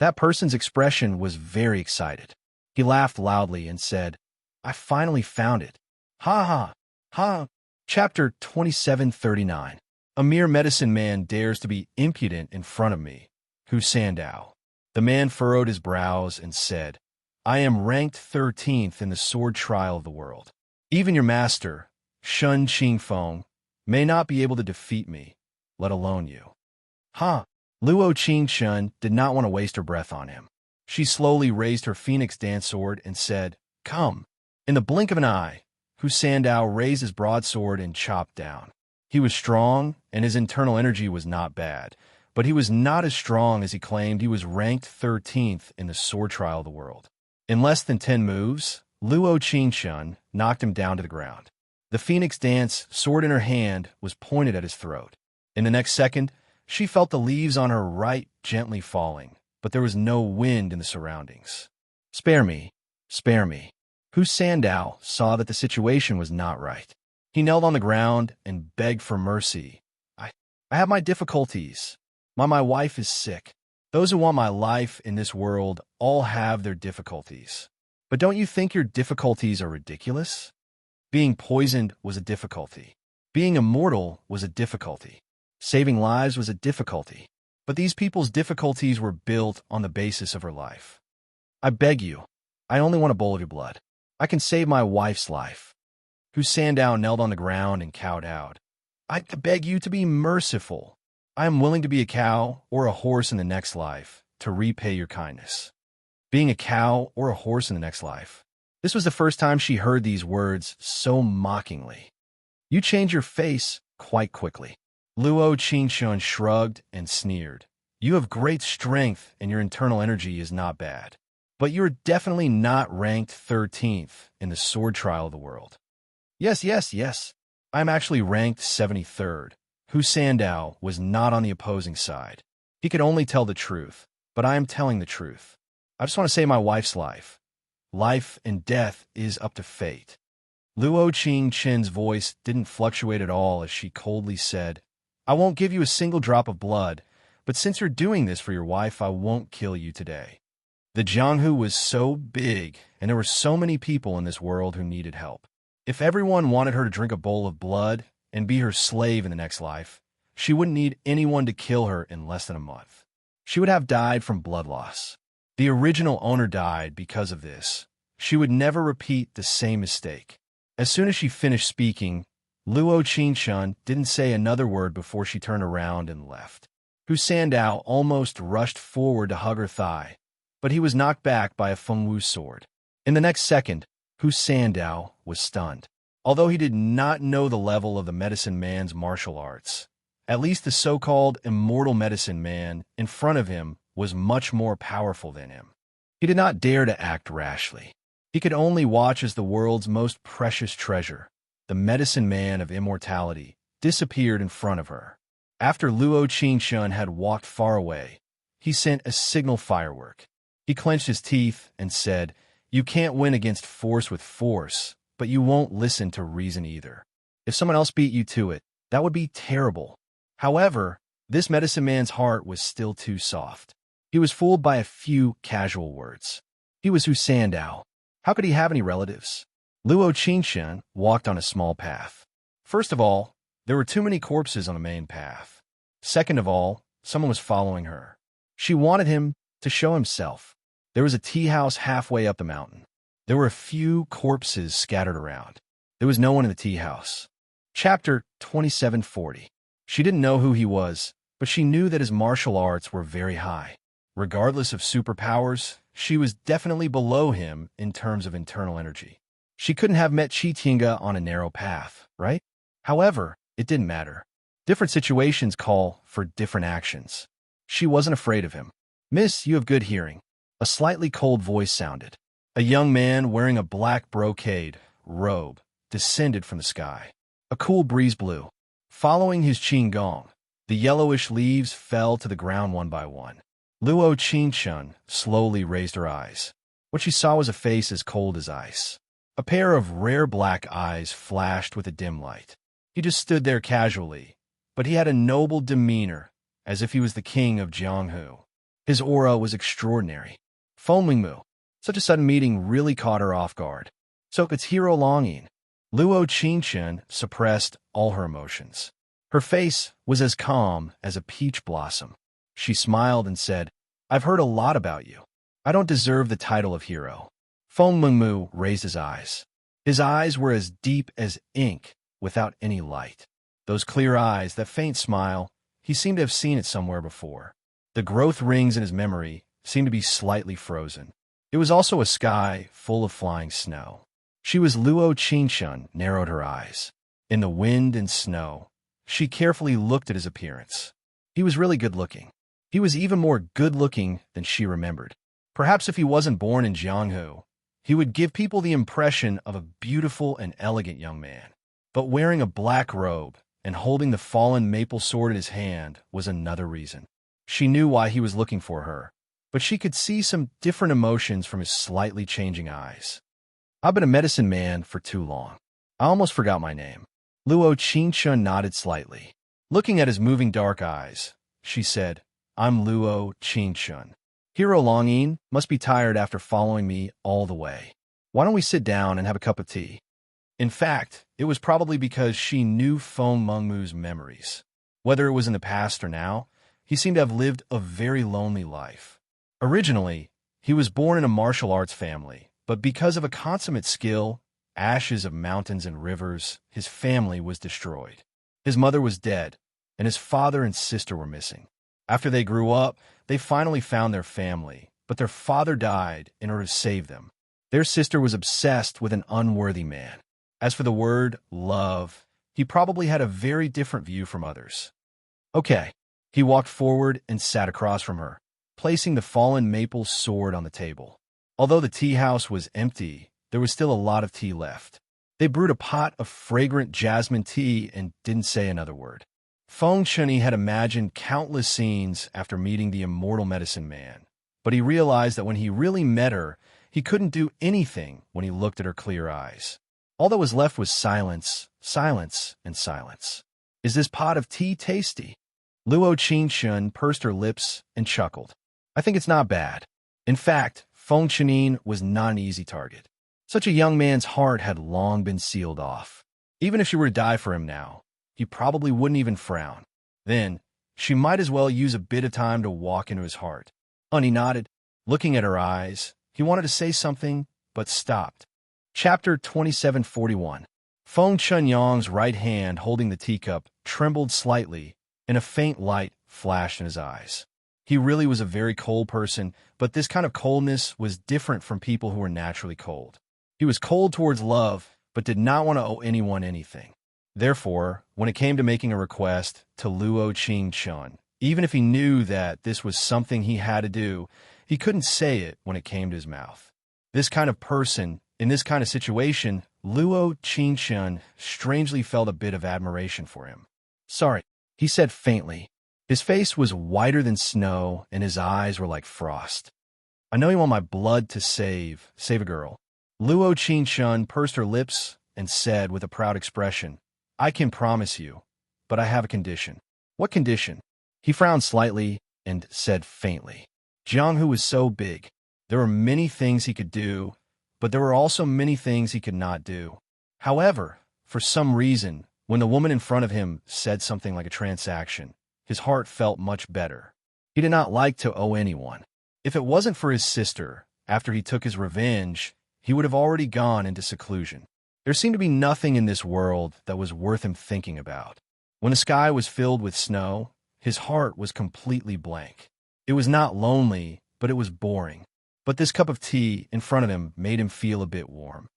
That person's expression was very excited. He laughed loudly and said, I finally found it. Ha ha, ha. Chapter 2739. A mere medicine man dares to be impudent in front of me. Hu Sandao. The man furrowed his brows and said, I am ranked 13th in the sword trial of the world. Even your master, Shun Qingfeng, may not be able to defeat me, let alone you. Ha! Luo Qingshun did not want to waste her breath on him. She slowly raised her phoenix dance sword and said, Come. In the blink of an eye, Hu Sandao raised his broadsword and chopped down. He was strong, and his internal energy was not bad, but he was not as strong as he claimed. He was ranked 13th in the sword trial of the world. In less than 10 moves, Luo Qingshun knocked him down to the ground. The phoenix dance sword in her hand was pointed at his throat. In the next second, she felt the leaves on her right gently falling, but there was no wind in the surroundings. Spare me, spare me. Hu Sandao saw that the situation was not right. He knelt on the ground and begged for mercy. I have my difficulties. My wife is sick. Those who want my life in this world all have their difficulties. But don't you think your difficulties are ridiculous? Being poisoned was a difficulty. Being immortal was a difficulty. Saving lives was a difficulty. But these people's difficulties were built on the basis of her life. I beg you, I only want a bowl of your blood. I can save my wife's life. Hu Sandao knelt on the ground and cowed out. I beg you to be merciful. I am willing to be a cow or a horse in the next life to repay your kindness. Being a cow or a horse in the next life. This was the first time she heard these words so mockingly. You change your face quite quickly. Luo Qingshun shrugged and sneered. You have great strength and your internal energy is not bad. But you're definitely not ranked 13th in the sword trial of the world. Yes. I'm actually ranked 73rd. Hu Sandao was not on the opposing side. He could only tell the truth, but I am telling the truth. I just want to save my wife's life. Life and death is up to fate. Luo Qingshun's voice didn't fluctuate at all as she coldly said, I won't give you a single drop of blood, but since you're doing this for your wife, I won't kill you today. The Jianghu was so big, and there were so many people in this world who needed help. If everyone wanted her to drink a bowl of blood and be her slave in the next life, she wouldn't need anyone to kill her in less than a month. She would have died from blood loss. The original owner died because of this. She would never repeat the same mistake. As soon as she finished speaking, Luo Qingshun didn't say another word before she turned around and left. Hu Sandao almost rushed forward to hug her thigh, but he was knocked back by a Fengwu sword. In the next second, Hu Sandao was stunned. Although he did not know the level of the medicine man's martial arts, at least the so-called immortal medicine man in front of him was much more powerful than him. He did not dare to act rashly. He could only watch as the world's most precious treasure, the medicine man of immortality, disappeared in front of her. After Luo Qingshun had walked far away, he sent a signal firework. He clenched his teeth and said, "You can't win against force with force, but you won't listen to reason either. If someone else beat you to it, that would be terrible." However, this medicine man's heart was still too soft. He was fooled by a few casual words. He was Hu Sandao. How could he have any relatives? Luo Qingshun walked on a small path. First of all, there were too many corpses on the main path. Second of all, someone was following her. She wanted him to show himself. There was a tea house halfway up the mountain. There were a few corpses scattered around. There was no one in the tea house. Chapter 2740. She didn't know who he was, but she knew that his martial arts were very high. Regardless of superpowers, she was definitely below him in terms of internal energy. She couldn't have met Chitinga on a narrow path, right? However, it didn't matter. Different situations call for different actions. She wasn't afraid of him. "Miss, you have good hearing." A slightly cold voice sounded. A young man wearing a black brocade robe descended from the sky. A cool breeze blew. Following his qinggong, the yellowish leaves fell to the ground one by one. Luo Qingshun slowly raised her eyes. What she saw was a face as cold as ice. A pair of rare black eyes flashed with a dim light. He just stood there casually, but he had a noble demeanor, as if he was the king of Jianghu. His aura was extraordinary. Feng Mingmu. Such a sudden meeting really caught her off guard. So it's Hero Longing. Luo Qingshun suppressed all her emotions. Her face was as calm as a peach blossom. She smiled and said, "I've heard a lot about you. I don't deserve the title of hero." Feng Mingmu raised his eyes. His eyes were as deep as ink, without any light. Those clear eyes, that faint smile, he seemed to have seen it somewhere before. The growth rings in his memory seemed to be slightly frozen. It was also a sky full of flying snow. She was Luo Qingshun, narrowed her eyes. In the wind and snow, she carefully looked at his appearance. He was really good-looking. He was even more good-looking than she remembered. Perhaps if he wasn't born in Jianghu, he would give people the impression of a beautiful and elegant young man. But wearing a black robe and holding the fallen maple sword in his hand was another reason. She knew why he was looking for her, but she could see some different emotions from his slightly changing eyes. "I've been a medicine man for too long. I almost forgot my name." Luo Qingshun nodded slightly. Looking at his moving dark eyes, she said, "I'm Luo Qingshun. Hero Longing must be tired after following me all the way. Why don't we sit down and have a cup of tea?" In fact, it was probably because she knew Feng Mengmu's memories. Whether it was in the past or now, he seemed to have lived a very lonely life. Originally, he was born in a martial arts family, but because of a consummate skill, ashes of mountains and rivers, his family was destroyed. His mother was dead, and his father and sister were missing. After they grew up, they finally found their family, but their father died in order to save them. Their sister was obsessed with an unworthy man. As for the word love, he probably had a very different view from others. "Okay." He walked forward and sat across from her, placing the fallen maple sword on the table. Although the tea house was empty, there was still a lot of tea left. They brewed a pot of fragrant jasmine tea and didn't say another word. Feng Chunyi had imagined countless scenes after meeting the immortal medicine man, but he realized that when he really met her, he couldn't do anything when he looked at her clear eyes. All that was left was silence, silence, and silence. "Is this pot of tea tasty?" Luo Qingshun pursed her lips and chuckled. "I think it's not bad." In fact, Feng Chenin was not an easy target. Such a young man's heart had long been sealed off. Even if she were to die for him now, he probably wouldn't even frown. Then, she might as well use a bit of time to walk into his heart. He nodded, looking at her eyes. He wanted to say something, but stopped. Chapter 2741. Feng Chunyang's right hand holding the teacup trembled slightly, and a faint light flashed in his eyes. He really was a very cold person, but this kind of coldness was different from people who were naturally cold. He was cold towards love, but did not want to owe anyone anything. Therefore, when it came to making a request to Luo Qingchun, even if he knew that this was something he had to do, he couldn't say it when it came to his mouth. This kind of person, in this kind of situation, Luo Qingchun strangely felt a bit of admiration for him. "Sorry," he said faintly. His face was whiter than snow, and his eyes were like frost. "I know you want my blood to save a girl." Luo Qingchun pursed her lips and said with a proud expression, "I can promise you, but I have a condition." "What condition?" He frowned slightly and said faintly. Jianghu was so big. There were many things he could do, but there were also many things he could not do. However, for some reason, when the woman in front of him said something like a transaction, his heart felt much better. He did not like to owe anyone. If it wasn't for his sister, after he took his revenge, he would have already gone into seclusion. There seemed to be nothing in this world that was worth him thinking about. When the sky was filled with snow, his heart was completely blank. It was not lonely, but it was boring. But this cup of tea in front of him made him feel a bit warm.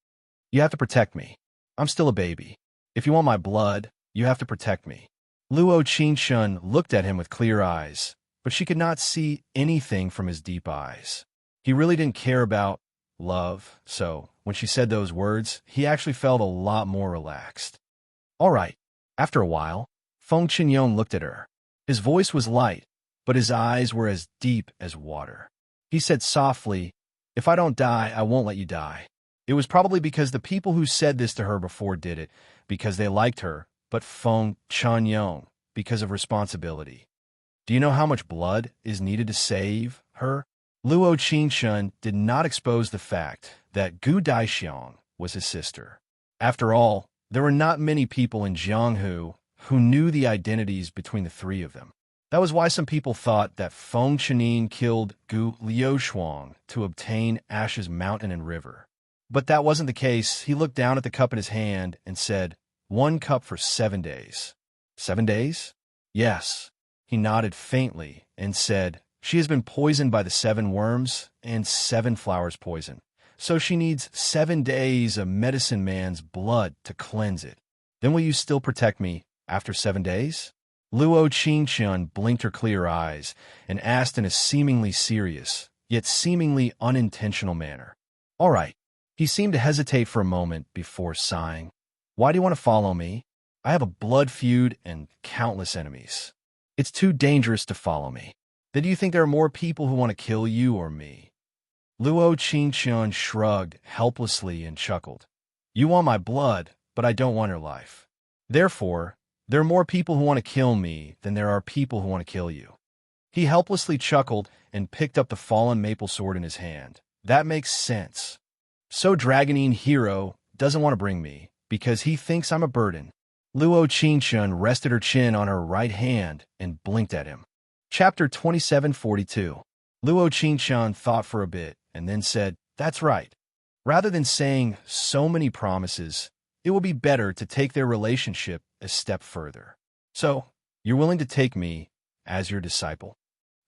"You have to protect me. I'm still a baby. If you want my blood, you have to protect me." Luo Qingchun looked at him with clear eyes, but she could not see anything from his deep eyes. He really didn't care about love, so when she said those words, he actually felt a lot more relaxed. "All right." After a while, Feng Qinyong looked at her. His voice was light, but his eyes were as deep as water. He said softly, "If I don't die, I won't let you die." It was probably because the people who said this to her before did it, because they liked her, but Feng Qinyong, because of responsibility. Do you know how much blood is needed to save her? Luo Qingchun did not expose the fact that Gu Daixiang was his sister. After all, there were not many people in Jianghu who knew the identities between the three of them. That was why some people thought that Feng Chenin killed Gu Liushuang to obtain Ash's mountain and river. But that wasn't the case. He looked down at the cup in his hand and said, "1 cup for 7 days. 7 days? Yes." He nodded faintly and said, "She has been poisoned by the 7 worms and 7 flowers poison. So she needs 7 days of medicine man's blood to cleanse it. Then will you still protect me after 7 days?" Luo Qingchun blinked her clear eyes and asked in a seemingly serious, yet seemingly unintentional manner. "All right." He seemed to hesitate for a moment before sighing. "Why do you want to follow me? I have a blood feud and countless enemies. It's too dangerous to follow me. Then do you think there are more people who want to kill you or me?" Luo Qingchun shrugged helplessly and chuckled. "You want my blood, but I don't want your life. Therefore, there are more people who want to kill me than there are people who want to kill you." He helplessly chuckled and picked up the fallen maple sword in his hand. "That makes sense. So Dragonine Hero doesn't want to bring me, because he thinks I'm a burden." Luo Qingchun rested her chin on her right hand and blinked at him. Chapter 2742. Luo Qingchun thought for a bit and then said, "That's right. Rather than saying so many promises, it will be better to take their relationship a step further. So, you're willing to take me as your disciple?"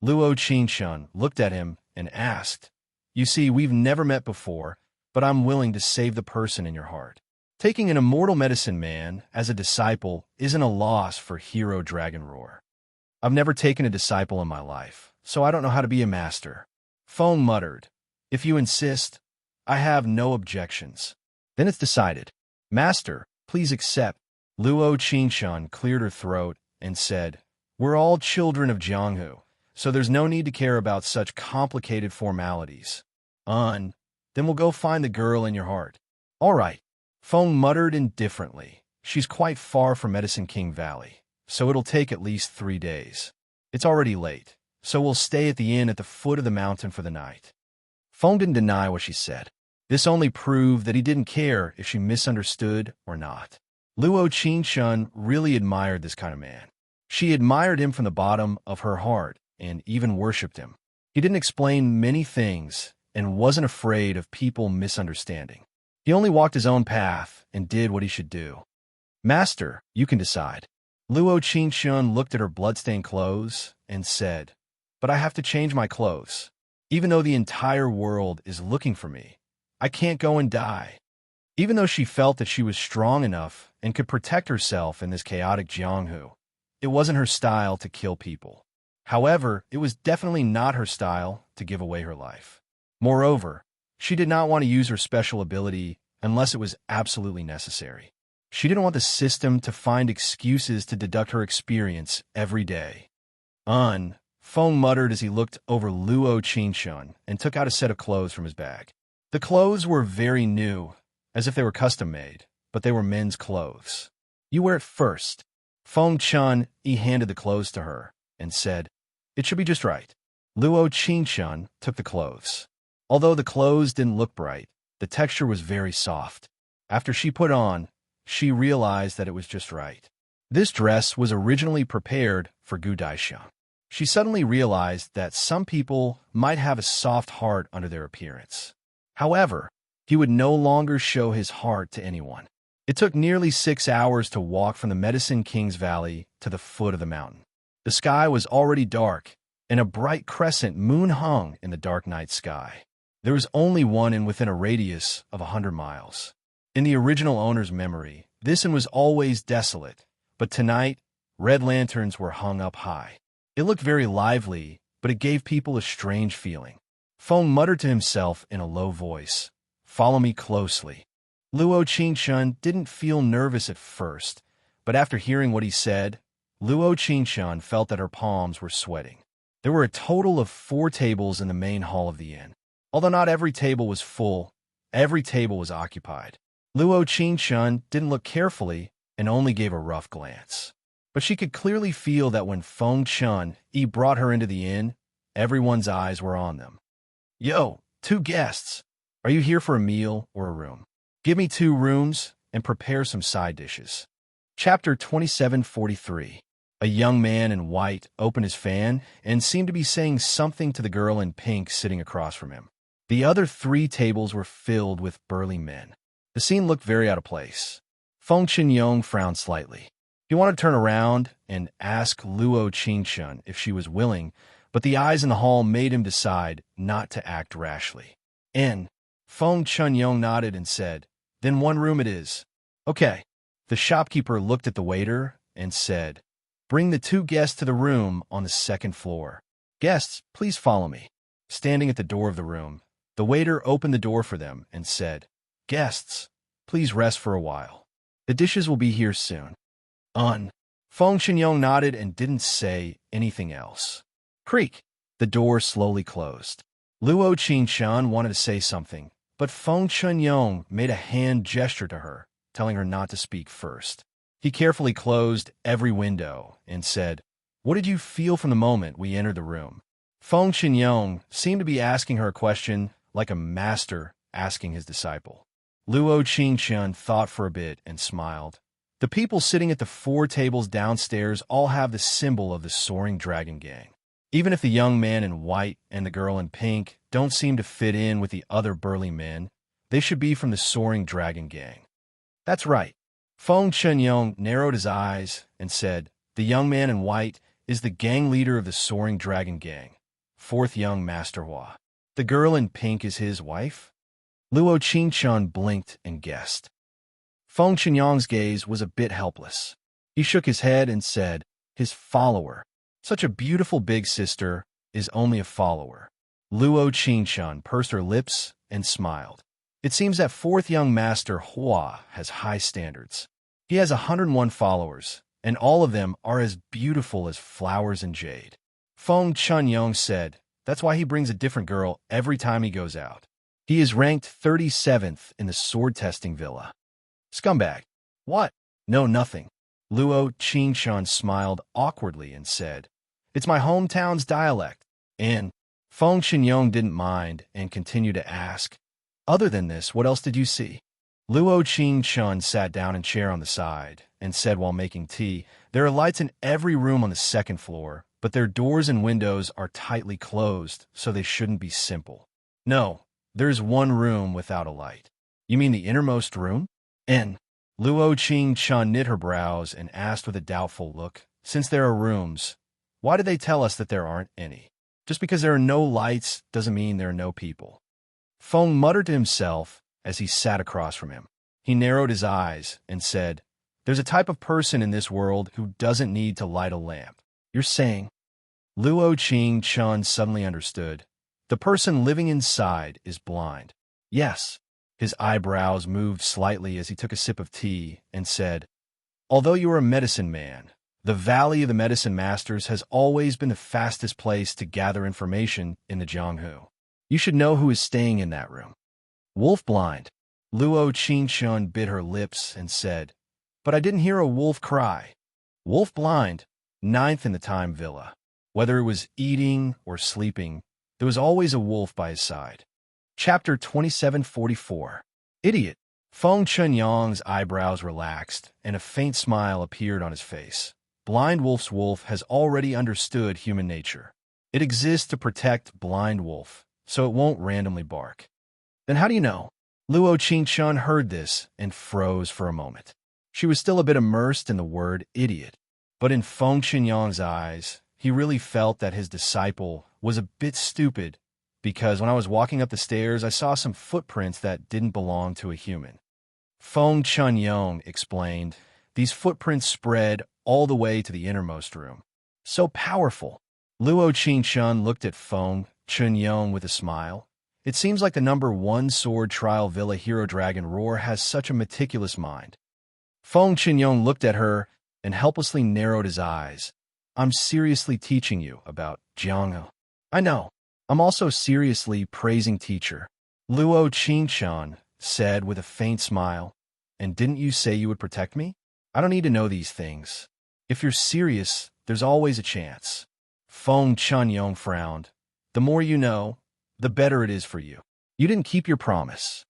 Luo Qingchun looked at him and asked, "You see, we've never met before, but I'm willing to save the person in your heart. Taking an immortal medicine man as a disciple isn't a loss for Hero Dragonroar. I've never taken a disciple in my life, so I don't know how to be a master." Feng muttered, "If you insist, I have no objections." "Then it's decided. Master, please accept." Luo Qingchun cleared her throat and said, "We're all children of Jianghu, so there's no need to care about such complicated formalities. Then we'll go find the girl in your heart." "All right." Feng muttered indifferently. "She's quite far from Medicine King Valley, so it'll take at least 3 days. It's already late, so we'll stay at the inn at the foot of the mountain for the night." Feng didn't deny what she said. This only proved that he didn't care if she misunderstood or not. Luo Qingshun really admired this kind of man. She admired him from the bottom of her heart and even worshipped him. He didn't explain many things and wasn't afraid of people misunderstanding. He only walked his own path and did what he should do. Master, you can decide. Luo Qingshun looked at her bloodstained clothes and said, but I have to change my clothes. Even though the entire world is looking for me, I can't go and die. Even though she felt that she was strong enough and could protect herself in this chaotic Jianghu, it wasn't her style to kill people. However, it was definitely not her style to give away her life. Moreover, she did not want to use her special ability unless it was absolutely necessary. She didn't want the system to find excuses to deduct her experience every day. Feng muttered as he looked over Luo Qingshun and took out a set of clothes from his bag. The clothes were very new, as if they were custom-made, but they were men's clothes. You wear it first. Feng Chun handed the clothes to her and said, it should be just right. Luo Qingshun took the clothes. Although the clothes didn't look bright, the texture was very soft. After she put on, she realized that it was just right. This dress was originally prepared for Gu Daishan. She suddenly realized that some people might have a soft heart under their appearance. However, he would no longer show his heart to anyone. It took nearly 6 hours to walk from the Medicine King's Valley to the foot of the mountain. The sky was already dark, and a bright crescent moon hung in the dark night sky. There was only one in within a radius of 100 miles. In the original owner's memory, this inn was always desolate, but tonight, red lanterns were hung up high. It looked very lively, but it gave people a strange feeling. Feng muttered to himself in a low voice, follow me closely. Luo Qingshun didn't feel nervous at first, but after hearing what he said, Luo Qingshun felt that her palms were sweating. There were a total of 4 tables in the main hall of the inn. Although not every table was full, every table was occupied. Luo Qingshun didn't look carefully and only gave a rough glance. But she could clearly feel that when Feng Chun brought her into the inn, everyone's eyes were on them. Yo, 2 guests. Are you here for a meal or a room? Give me 2 rooms and prepare some side dishes. Chapter 2743. A young man in white opened his fan and seemed to be saying something to the girl in pink sitting across from him. The other 3 tables were filled with burly men. The scene looked very out of place. Feng Qinyong frowned slightly. He wanted to turn around and ask Luo Qingshun if she was willing, but the eyes in the hall made him decide not to act rashly. Feng Qinyong nodded and said, then 1 room it is. Okay. The shopkeeper looked at the waiter and said, bring the 2 guests to the room on the 2nd floor. Guests, please follow me. Standing at the door of the room, the waiter opened the door for them and said, guests, please rest for a while. The dishes will be here soon. Feng Qinyong nodded and didn't say anything else. Creak. The door slowly closed. Luo Qingshun wanted to say something, but Feng Qinyong made a hand gesture to her, telling her not to speak first. He carefully closed every window and said, what did you feel from the moment we entered the room? Feng Qinyong seemed to be asking her a question like a master asking his disciple. Luo Qingshun thought for a bit and smiled. The people sitting at the 4 tables downstairs all have the symbol of the Soaring Dragon Gang. Even if the young man in white and the girl in pink don't seem to fit in with the other burly men, they should be from the Soaring Dragon Gang. That's right. Feng Qinyong narrowed his eyes and said, the young man in white is the gang leader of the Soaring Dragon Gang, 4th young Master Hua. The girl in pink is his wife? Luo Qingshun blinked and guessed. Feng Qinyong's gaze was a bit helpless. He shook his head and said, his follower. Such a beautiful big sister is only a follower. Luo Qingshun pursed her lips and smiled. It seems that 4th young Master Hua has high standards. He has 101 followers, and all of them are as beautiful as flowers and jade. Feng Qinyong said, that's why he brings a different girl every time he goes out. He is ranked 37th in the sword testing villa. Scumbag. What? No, nothing. Luo Qingshun smiled awkwardly and said, it's my hometown's dialect. And Feng Qinyong didn't mind and continued to ask, Other than this, what else did you see? Luo Qingchun sat down in a chair on the side and said while making tea, there are lights in every room on the second floor, but their doors and windows are tightly closed, so they shouldn't be simple. No, there's one room without a light. You mean the innermost room? And Luo Qingchun knit her brows and asked with a doubtful look, since there are rooms, why do they tell us that there aren't any? Just because there are no lights doesn't mean there are no people. Feng muttered to himself as he sat across from him. He narrowed his eyes and said, there's a type of person in this world who doesn't need to light a lamp. You're saying? Luo Qingchun suddenly understood. The person living inside is blind. Yes. His eyebrows moved slightly as he took a sip of tea and said, although you are a medicine man, the Valley of the Medicine Masters has always been the fastest place to gather information in the Jianghu. You should know who is staying in that room. Wolf blind. Luo Qingchun bit her lips and said, but I didn't hear a wolf cry. Wolf blind, ninth in the time villa. Whether it was eating or sleeping, there was always a wolf by his side. Chapter 2744. Idiot. Feng Chunyang's eyebrows relaxed, and a faint smile appeared on his face. Blind Wolf's wolf has already understood human nature. It exists to protect Blind Wolf, so it won't randomly bark. Then how do you know? Luo Qingchun heard this and froze for a moment. She was still a bit immersed in the word idiot, but in Feng Chunyang's eyes, he really felt that his disciple was a bit stupid, because when I was walking up the stairs, I saw some footprints that didn't belong to a human. Feng Chunyang explained, these footprints spread all the way to the innermost room. So powerful. Luo Qingchun looked at Feng Chunyang with a smile. It seems like the #1 sword trial villa hero Dragon Roar has such a meticulous mind. Feng Chunyang looked at her and helplessly narrowed his eyes. I'm seriously teaching you about Jianghu. I know. I'm also seriously praising teacher. Luo Qingchun said with a faint smile. And didn't you say you would protect me? I don't need to know these things. If you're serious, there's always a chance. Feng Chunyang frowned. The more you know, the better it is for you. You didn't keep your promise.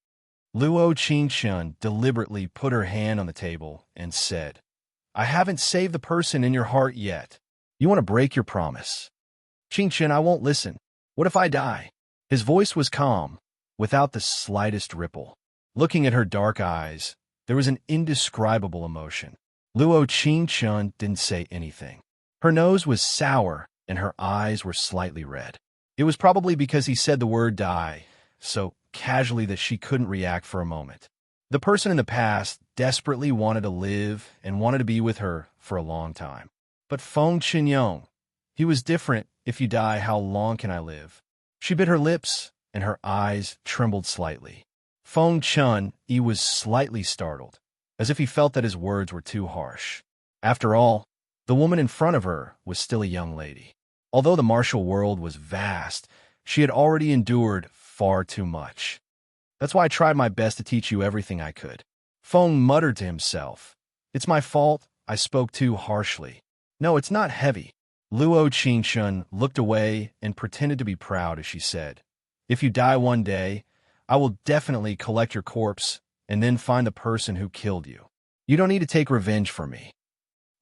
Luo Qingchun deliberately put her hand on the table and said, I haven't saved the person in your heart yet. You want to break your promise. Qingchun, I won't listen. What if I die? His voice was calm, without the slightest ripple. Looking at her dark eyes, there was an indescribable emotion. Luo Qingchun didn't say anything. Her nose was sour, and her eyes were slightly red. It was probably because he said the word die, so casually that she couldn't react for a moment. The person in the past desperately wanted to live and wanted to be with her for a long time. But Feng Chunyang, he was different. If you die, how long can I live? She bit her lips, and her eyes trembled slightly. Feng Chun, he was slightly startled, as if he felt that his words were too harsh. After all, the woman in front of her was still a young lady. Although the martial world was vast, she had already endured far too much. That's why I tried my best to teach you everything I could. Feng muttered to himself. It's my fault. I spoke too harshly. No, it's not heavy. Luo Qingchun looked away and pretended to be proud as she said, if you die one day, I will definitely collect your corpse and then find the person who killed you. You don't need to take revenge for me.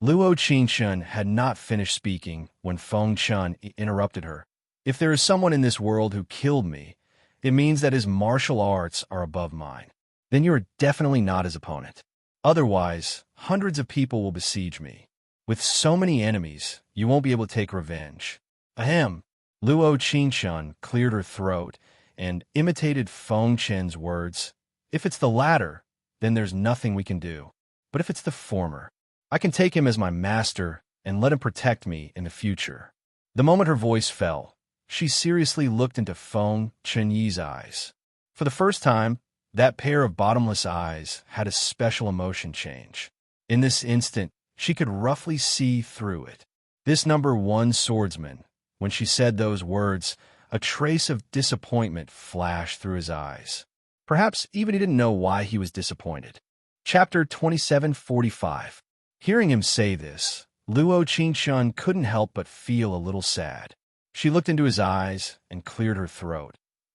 Luo Qingchun had not finished speaking when Feng Chun interrupted her. If there is someone in this world who killed me, it means that his martial arts are above mine. Then you are definitely not his opponent. Otherwise, hundreds of people will besiege me. With so many enemies, you won't be able to take revenge. Ahem. Luo Qingchun cleared her throat and imitated Feng Chen's words. If it's the latter, then there's nothing we can do. But if it's the former, I can take him as my master and let him protect me in the future. The moment her voice fell, she seriously looked into Feng Chenyi's eyes. For the first time, that pair of bottomless eyes had a special emotion change. In this instant, she could roughly see through it. This #1 swordsman, when she said those words, a trace of disappointment flashed through his eyes. Perhaps even he didn't know why he was disappointed. Chapter 2745. Hearing him say this, Luo Qingchun couldn't help but feel a little sad. She looked into his eyes and cleared her throat.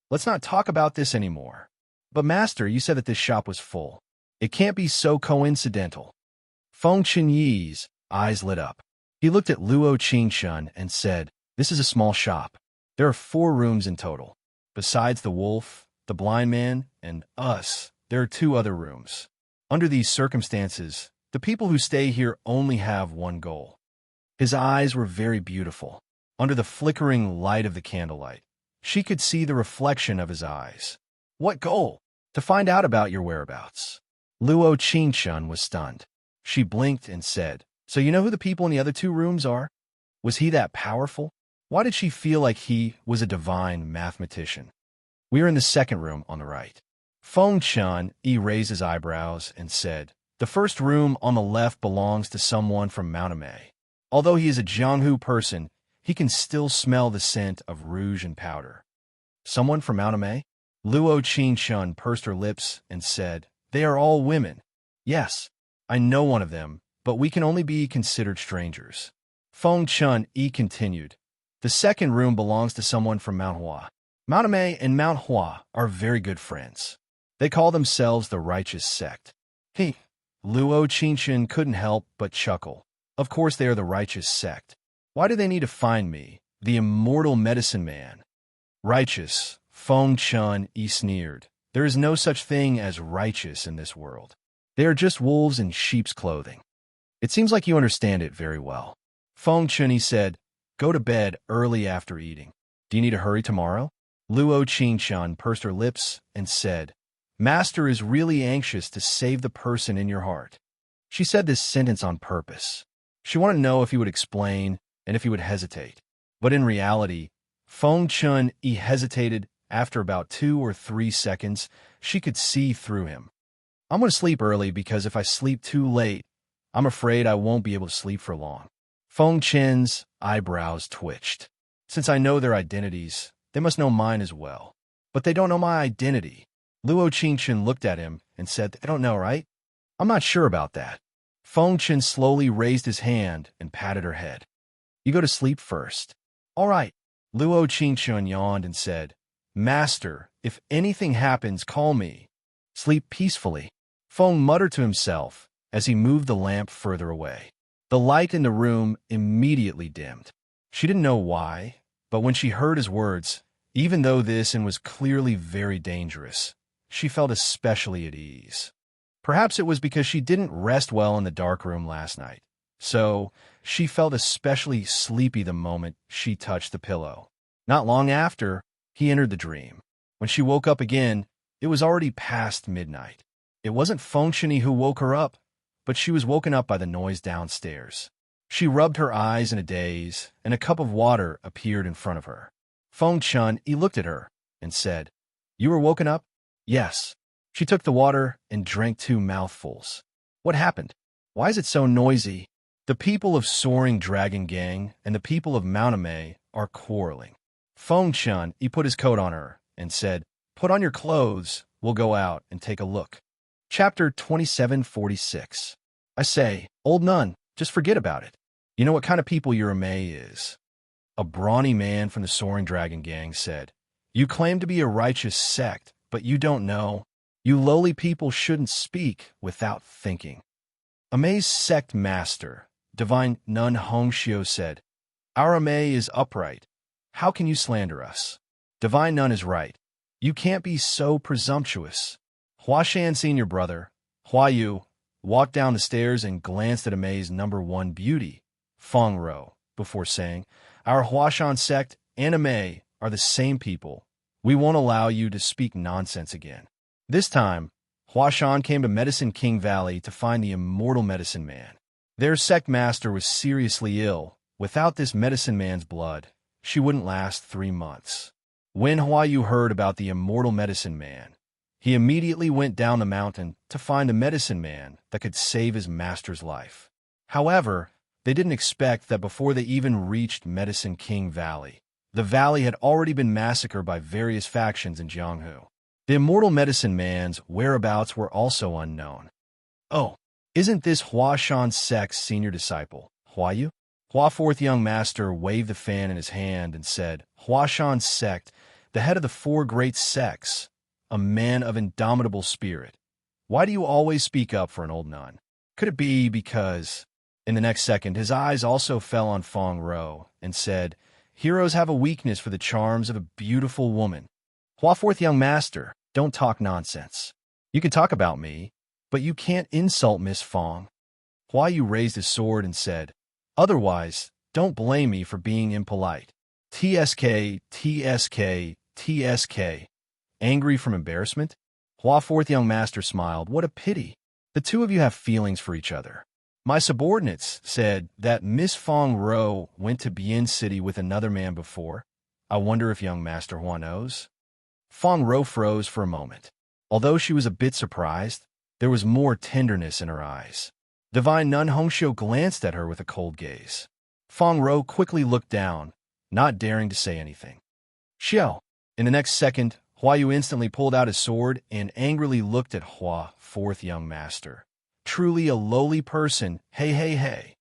Let's not talk about this anymore. But master, you said that this shop was full. It can't be so coincidental. Feng Chenyi's eyes lit up. He looked at Luo Qingshun and said, "This is a small shop. There are 4 rooms in total. Besides the wolf, the blind man, and us, there are 2 other rooms. Under these circumstances, the people who stay here only have one goal." His eyes were very beautiful. Under the flickering light of the candlelight, she could see the reflection of his eyes. "What goal?" "To find out about your whereabouts." Luo Qingshun was stunned. She blinked and said, "So you know who the people in the other 2 rooms are?" Was he that powerful? Why did she feel like he was a divine mathematician? "We are in the 2nd room on the right." Feng Chenyi raised his eyebrows and said, "The 1st room on the left belongs to someone from Mount Amei. Although he is a Jianghu person, he can still smell the scent of rouge and powder." "Someone from Mount Amei?" Luo Qingshun pursed her lips and said, "They are all women." "Yes, I know one of them, but we can only be considered strangers." Feng Chenyi continued, "The 2nd room belongs to someone from Mount Hua. Mount Amei and Mount Hua are very good friends. They call themselves the Righteous Sect." Luo Qingshun couldn't help but chuckle. Of course they are the Righteous Sect. Why do they need to find me, the immortal medicine man? "Righteous," Feng Chenyi sneered. "There is no such thing as righteous in this world. They are just wolves in sheep's clothing." "It seems like you understand it very well." Feng Chenyi said, "Go to bed early after eating." "Do you need to hurry tomorrow?" Luo Qingshun pursed her lips and said, "Master is really anxious to save the person in your heart." She said this sentence on purpose. She wanted to know if he would explain and if he would hesitate. But in reality, Feng Chenyi hesitated. After about 2 or 3 seconds, she could see through him. "I'm going to sleep early because if I sleep too late, I'm afraid I won't be able to sleep for long." Feng Chen's eyebrows twitched. "Since I know their identities, they must know mine as well. But they don't know my identity." Luo Qingshun looked at him and said, "They don't know, right?" "I'm not sure about that." Feng Chen slowly raised his hand and patted her head. "You go to sleep first." "All right." Luo Qingshun yawned and said, "Master, if anything happens, call me." "Sleep peacefully." Feng muttered to himself as he moved the lamp further away. The light in the room immediately dimmed. She didn't know why, but when she heard his words, even though this was clearly very dangerous, she felt especially at ease. Perhaps it was because she didn't rest well in the dark room last night, so she felt especially sleepy the moment she touched the pillow. Not long after, he entered the dream. When she woke up again, it was already past midnight. It wasn't Feng Chenyi who woke her up, but she was woken up by the noise downstairs. She rubbed her eyes in a daze, and a cup of water appeared in front of her. Feng Chenyi looked at her and said, "You were woken up?" "Yes." She took the water and drank 2 mouthfuls. "What happened? Why is it so noisy?" "The people of Soaring Dragon Gang and the people of Mount Amei are quarreling." Feng Chenyi put his coat on her and said, "Put on your clothes. We'll go out and take a look." Chapter 2746. "I say, old nun, just forget about it. You know what kind of people your Amei is." A brawny man from the Soaring Dragon Gang said, "You claim to be a righteous sect, but you don't know. You lowly people shouldn't speak without thinking." Amei's sect master, Divine Nun Hongxiu, said, "Our Amei is upright. How can you slander us?" Divine Nun is right. You can't be so presumptuous. Huashan, senior brother, Huayu, walked down the stairs and glanced at Amei's #1 beauty, Feng Ro, before saying, "Our Huashan sect and Amei are the same people. We won't allow you to speak nonsense again." This time, Huashan came to Medicine King Valley to find the immortal medicine man. Their sect master was seriously ill. Without this medicine man's blood, she wouldn't last 3 months. When Huayu heard about the immortal medicine man, he immediately went down the mountain to find a medicine man that could save his master's life. However, they didn't expect that before they even reached Medicine King Valley, the valley had already been massacred by various factions in Jianghu. The immortal medicine man's whereabouts were also unknown. "Oh, isn't this Huashan sect's senior disciple, Huayu?" Hua Fourth Young Master waved the fan in his hand and said, "Huashan sect, the head of the 4 great sects. a man of indomitable spirit. Why do you always speak up for an old nun? Could it be because... In the next second, his eyes also fell on Fong Ro and said, heroes have a weakness for the charms of a beautiful woman. Hua Fourth Young Master, don't talk nonsense. You can talk about me, but you can't insult Miss Fong. Hua Yu raised his sword and said, otherwise, don't blame me for being impolite. TSK, TSK, TSK. Angry from embarrassment? Hua Fourth Young Master smiled. What a pity. The two of you have feelings for each other. My subordinates said that Miss Fong Ro went to Bien City with another man before. I wonder if young Master Hua knows. Fong Ro froze for a moment. Although she was a bit surprised, there was more tenderness in her eyes. Divine Nun Hongxiu glanced at her with a cold gaze. Fong Ro quickly looked down, not daring to say anything. Xiao. In the next second, Hua Yu instantly pulled out his sword and angrily looked at Hua Fourth Young Master. Truly a lowly person, hey, hey, hey.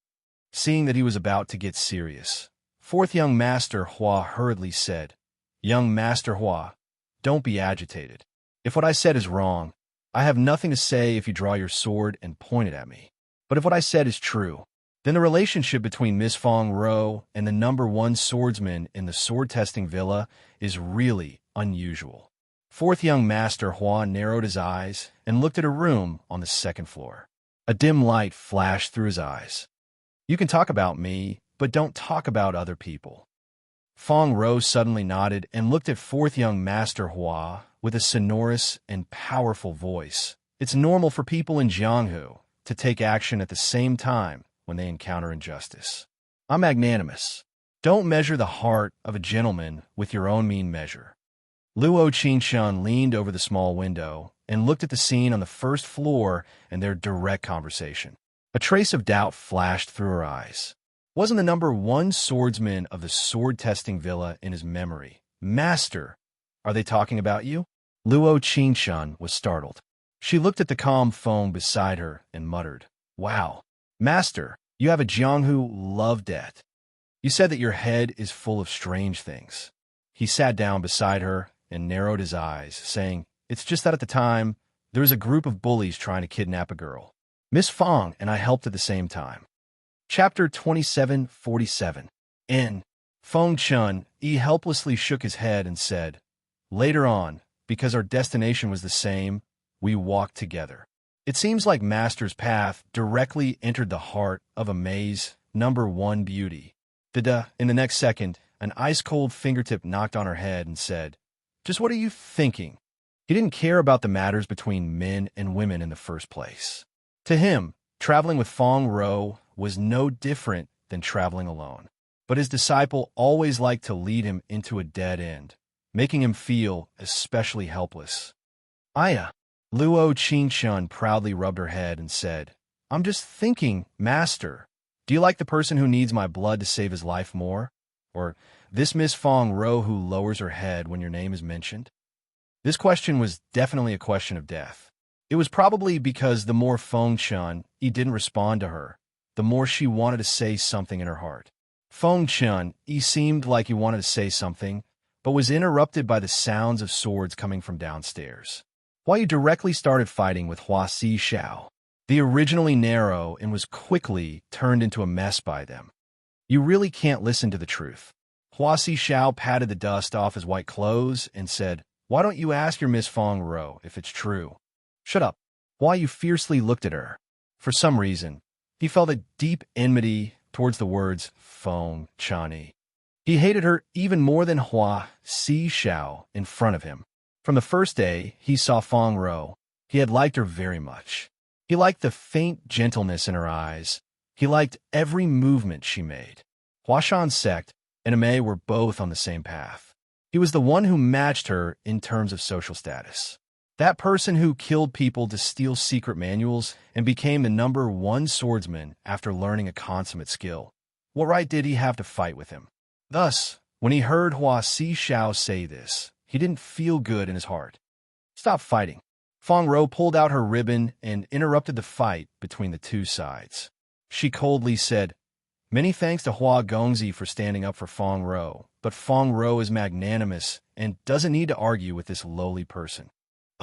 Seeing that he was about to get serious, Fourth Young Master Hua hurriedly said, Young Master Hua, don't be agitated. If what I said is wrong, I have nothing to say if you draw your sword and point it at me. But if what I said is true, then the relationship between Miss Fong Ro and the #1 swordsman in the sword-testing villa is really unusual. Fourth Young Master Hua narrowed his eyes and looked at a room on the second floor. A dim light flashed through his eyes. You can talk about me, but don't talk about other people. Fong Ro suddenly nodded and looked at Fourth Young Master Hua with a sonorous and powerful voice. It's normal for people in Jianghu to take action at the same time when they encounter injustice. I'm magnanimous. Don't measure the heart of a gentleman with your own mean measure. Luo Qingshan leaned over the small window and looked at the scene on the first floor and their direct conversation. A trace of doubt flashed through her eyes. Wasn't the #1 swordsman of the sword-testing villa in his memory? Master, are they talking about you? Luo Qingshan was startled. She looked at the calm Fong beside her and muttered, Wow, Master, you have a Jianghu love debt. You said that your head is full of strange things. He sat down beside her and narrowed his eyes, saying, It's just that at the time, there was a group of bullies trying to kidnap a girl. Miss Fong and I helped at the same time. Chapter 2747. N. Fong Chun helplessly shook his head and said, Later on, because our destination was the same, we walked together. It seems like Master's path directly entered the heart of a maze, #1 beauty. In the next second, an ice-cold fingertip knocked on her head and said, Just what are you thinking? He didn't care about the matters between men and women in the first place. To him, traveling with Fong Ro was no different than traveling alone. But his disciple always liked to lead him into a dead end, making him feel especially helpless. Aya. Luo Qingshan proudly rubbed her head and said, I'm just thinking, Master. Do you like the person who needs my blood to save his life more? Or this Miss Fong Ro who lowers her head when your name is mentioned? This question was definitely a question of death. It was probably because the more Fong Chun didn't respond to her, the more she wanted to say something in her heart. Fong Chun seemed like he wanted to say something, but was interrupted by the sounds of swords coming from downstairs. Hua Yu directly started fighting with Hua Si Xiao. The originally narrow and was quickly turned into a mess by them. You really can't listen to the truth. Hua Si Xiao patted the dust off his white clothes and said, Why don't you ask your Miss Fong Ro if it's true? Shut up. Hua Yu fiercely looked at her. For some reason, he felt a deep enmity towards the words Fong Chani. He hated her even more than Hua Si Xiao in front of him. From the first day he saw Fong Ro, he had liked her very much. He liked the faint gentleness in her eyes. He liked every movement she made. Huashan's sect and Amei were both on the same path. He was the one who matched her in terms of social status. That person who killed people to steal secret manuals and became the #1 swordsman after learning a consummate skill. What right did he have to fight with him? Thus, when he heard Hua Si Xiao say this, he didn't feel good in his heart. Stop fighting. Fong Ro pulled out her ribbon and interrupted the fight between the two sides. She coldly said, Many thanks to Hua Gongzi for standing up for Fong Ro, but Fong Ro is magnanimous and doesn't need to argue with this lowly person.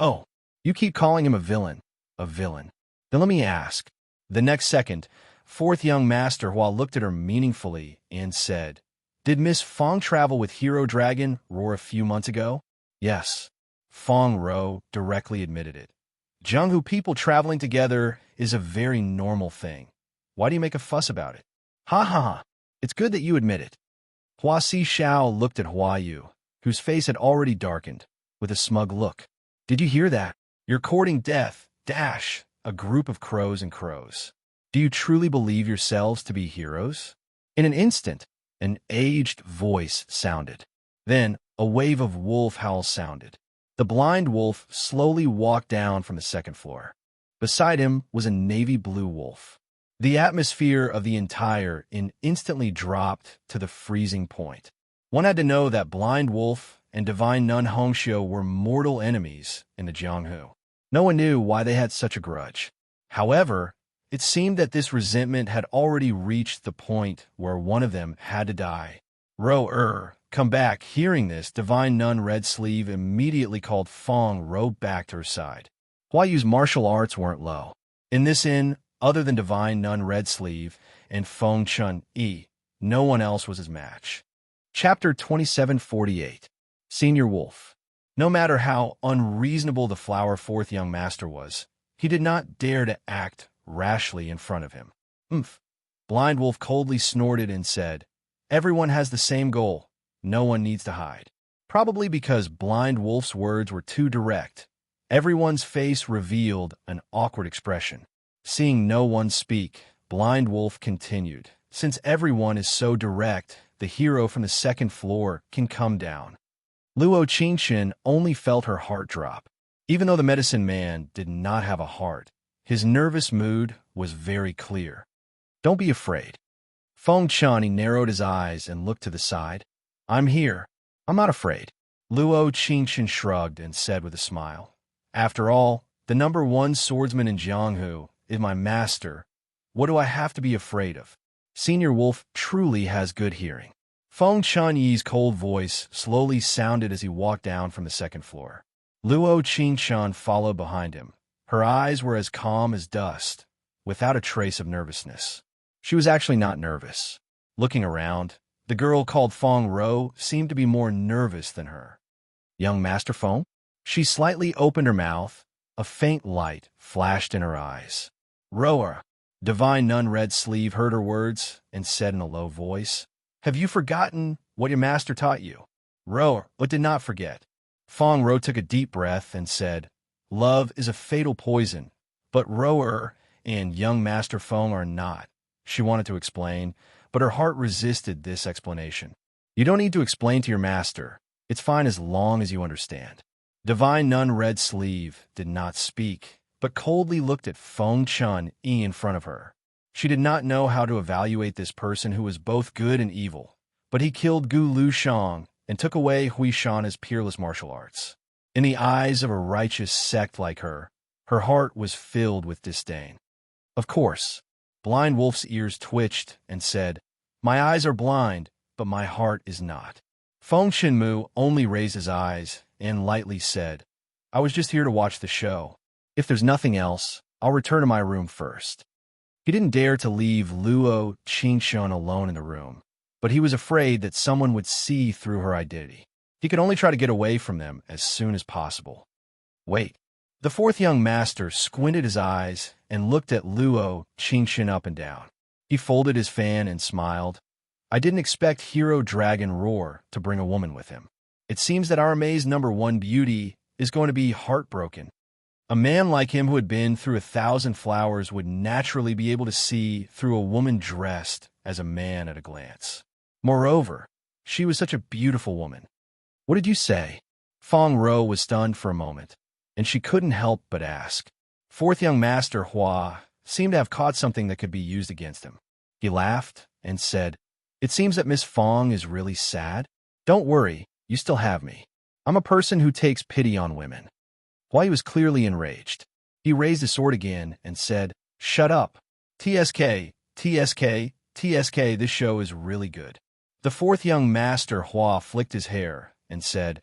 Oh, you keep calling him a villain. A villain. Then let me ask. The next second, fourth young master Hua looked at her meaningfully and said, Did Miss Fong travel with Hero Dragon Roar a few months ago? Yes. Fong Ro directly admitted it. Jianghu people traveling together is a very normal thing. Why do you make a fuss about it? Ha ha ha. It's good that you admit it. Hua Si Xiao looked at Hua Yu, whose face had already darkened, with a smug look. Did you hear that? You're courting death, dash, a group of crows and crows. Do you truly believe yourselves to be heroes? In an instant, an aged voice sounded. Then, a wave of wolf howls sounded. The blind wolf slowly walked down from the second floor. Beside him was a navy blue wolf. The atmosphere of the entire inn instantly dropped to the freezing point. One had to know that Blind Wolf and Divine Nun Hongxiu were mortal enemies in the Jianghu. No one knew why they had such a grudge. However, it seemed that this resentment had already reached the point where one of them had to die. Come back. Hearing this, Divine Nun Red Sleeve immediately called Fong Ro back to her side. Hua Yu's martial arts weren't low. In this inn, other than Divine Nun Red Sleeve and Feng Chun Yi, no one else was his match. Chapter 2748. Senior Wolf. No matter how unreasonable the Flower Fourth young master was, he did not dare to act rashly in front of him. Blind Wolf coldly snorted and said, Everyone has the same goal. No one needs to hide. Probably because Blind Wolf's words were too direct, everyone's face revealed an awkward expression. Seeing no one speak, Blind Wolf continued, Since everyone is so direct, the hero from the second floor can come down. Luo Qingchen only felt her heart drop. Even though the medicine man did not have a heart, his nervous mood was very clear. Don't be afraid. Feng Chun, he narrowed his eyes and looked to the side. I'm here. I'm not afraid. Luo Qingchen shrugged and said with a smile, After all, the number one swordsman in Jianghu is my master. What do I have to be afraid of? Senior Wolf truly has good hearing. Feng Chanyi's cold voice slowly sounded as he walked down from the second floor. Luo Qingchen followed behind him. Her eyes were as calm as dust, without a trace of nervousness. She was actually not nervous. Looking around, the girl called Fong Ro seemed to be more nervous than her. Young Master Feng? She slightly opened her mouth. A faint light flashed in her eyes. Roar! Divine Nun Red Sleeve heard her words and said in a low voice, Have you forgotten what your master taught you? Roar, but did not forget. Fong Ro took a deep breath and said, Love is a fatal poison, but Roar and young Master Feng are not. She wanted to explain, but her heart resisted this explanation. You don't need to explain to your master. It's fine as long as you understand. Divine Nun Red Sleeve did not speak, but coldly looked at Feng Chun Yi in front of her. She did not know how to evaluate this person who was both good and evil, but he killed Gu Lu Shang and took away Hui Shan's peerless martial arts. In the eyes of a righteous sect like her heart was filled with disdain. Of course, Blind Wolf's ears twitched and said, My eyes are blind, but my heart is not. Feng Shinmu only raised his eyes and lightly said, I was just here to watch the show. If there's nothing else, I'll return to my room first. He didn't dare to leave Luo Qingchen alone in the room, but he was afraid that someone would see through her identity. He could only try to get away from them as soon as possible. Wait. The fourth young master squinted his eyes and looked at Luo Qingchen up and down. He folded his fan and smiled. I didn't expect Hero Dragon Roar to bring a woman with him. It seems that our May's number one beauty is going to be heartbroken. A man like him who had been through 1,000 flowers would naturally be able to see through a woman dressed as a man at a glance. Moreover, she was such a beautiful woman. What did you say? Fong Ro was stunned for a moment, and she couldn't help but ask. Fourth young master Hua seemed to have caught something that could be used against him. He laughed and said, It seems that Miss Fong is really sad. Don't worry, you still have me. I'm a person who takes pity on women. Hua was clearly enraged. He raised his sword again and said, Shut up. TSK, TSK, TSK, this show is really good. The fourth young master Hua flicked his hair and said,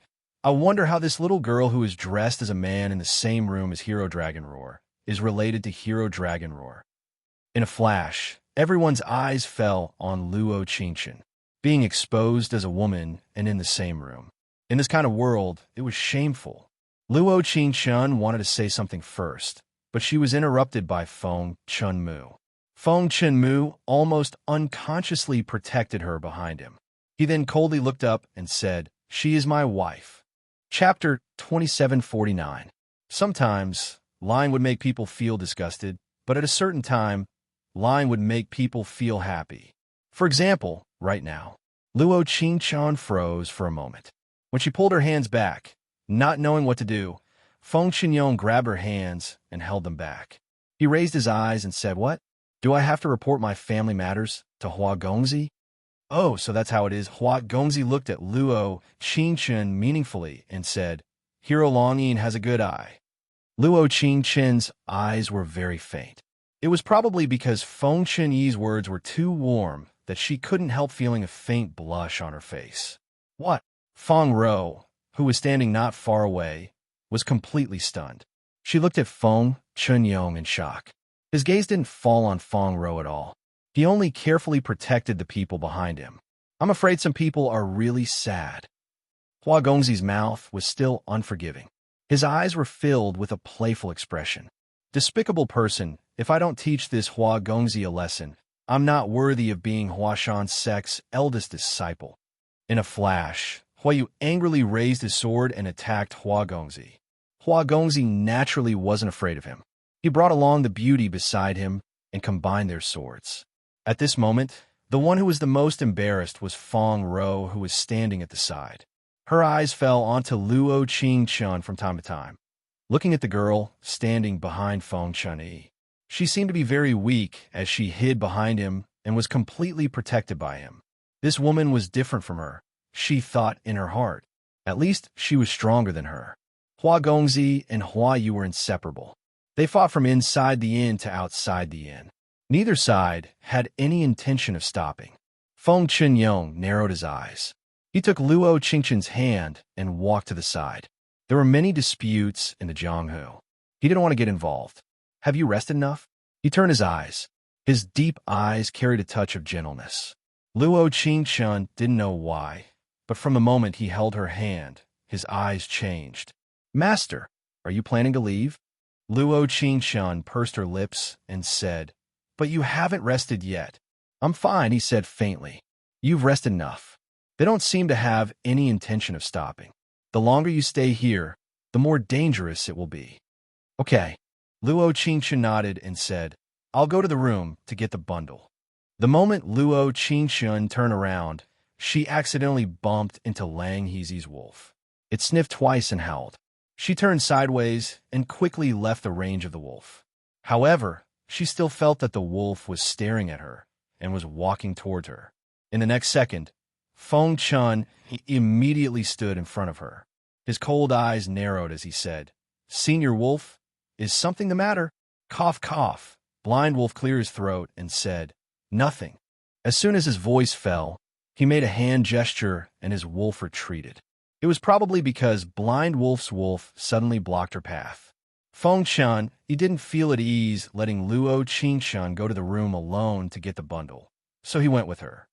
I wonder how this little girl who is dressed as a man in the same room as Hero Dragonroar is related to Hero Dragonroar. In a flash, everyone's eyes fell on Luo Qingchen, being exposed as a woman and in the same room. In this kind of world, it was shameful. Luo Qingchen wanted to say something first, but she was interrupted by Feng Chunmu. Feng Chunmu almost unconsciously protected her behind him. He then coldly looked up and said, "She is my wife." Chapter 2749. Sometimes, lying would make people feel disgusted, but at a certain time, lying would make people feel happy. For example, right now, Luo Qingchen froze for a moment. When she pulled her hands back, not knowing what to do, Feng Qinyong grabbed her hands and held them back. He raised his eyes and said, "What? Do I have to report my family matters to Hua Gongzi?" "Oh, so that's how it is." Hua Gongzi looked at Luo Qingchen meaningfully and said, "Hero Longyin has a good eye." Luo Qingchen's eyes were very faint. It was probably because Feng Chenyi's words were too warm that she couldn't help feeling a faint blush on her face. "What?" Feng Ro, who was standing not far away, was completely stunned. She looked at Feng Chunyong in shock. His gaze didn't fall on Feng Ro at all. He only carefully protected the people behind him. "I'm afraid some people are really sad." Hua Gongzi's mouth was still unforgiving. His eyes were filled with a playful expression. "Despicable person, if I don't teach this Hua Gongzi a lesson, I'm not worthy of being Huashan Sect's eldest disciple." In a flash, Huayu angrily raised his sword and attacked Hua Gongzi. Hua Gongzi naturally wasn't afraid of him. He brought along the beauty beside him and combined their swords. At this moment, the one who was the most embarrassed was Feng Ro, who was standing at the side. Her eyes fell onto Luo Qingchen from time to time, looking at the girl standing behind Feng Chunyi. She seemed to be very weak as she hid behind him and was completely protected by him. This woman was different from her, she thought in her heart. At least she was stronger than her. Hua Gongzi and Hua Yu were inseparable. They fought from inside the inn to outside the inn. Neither side had any intention of stopping. Feng Chunyong narrowed his eyes. He took Luo Qingchen's hand and walked to the side. There were many disputes in the Jianghu. He didn't want to get involved. "Have you rested enough?" He turned his eyes. His deep eyes carried a touch of gentleness. Luo Qingchen didn't know why, but from the moment he held her hand, his eyes changed. "Master, are you planning to leave?" Luo Qingchen pursed her lips and said, "But you haven't rested yet." "I'm fine," he said faintly. "You've rested enough. They don't seem to have any intention of stopping. The longer you stay here, the more dangerous it will be." "Okay." Luo Qingchen nodded and said, "I'll go to the room to get the bundle." The moment Luo Qingchen turned around, she accidentally bumped into Lang Heezy's wolf. It sniffed twice and howled. She turned sideways and quickly left the range of the wolf. However, she still felt that the wolf was staring at her and was walking towards her. In the next second, Feng Chun immediately stood in front of her. His cold eyes narrowed as he said, "Senior Wolf, is something the matter?" Cough, cough. Blind Wolf cleared his throat and said, "Nothing." As soon as his voice fell, he made a hand gesture and his wolf retreated. It was probably because Blind Wolf's wolf suddenly blocked her path. Feng Chun, he didn't feel at ease letting Luo Qingchen go to the room alone to get the bundle, so he went with her.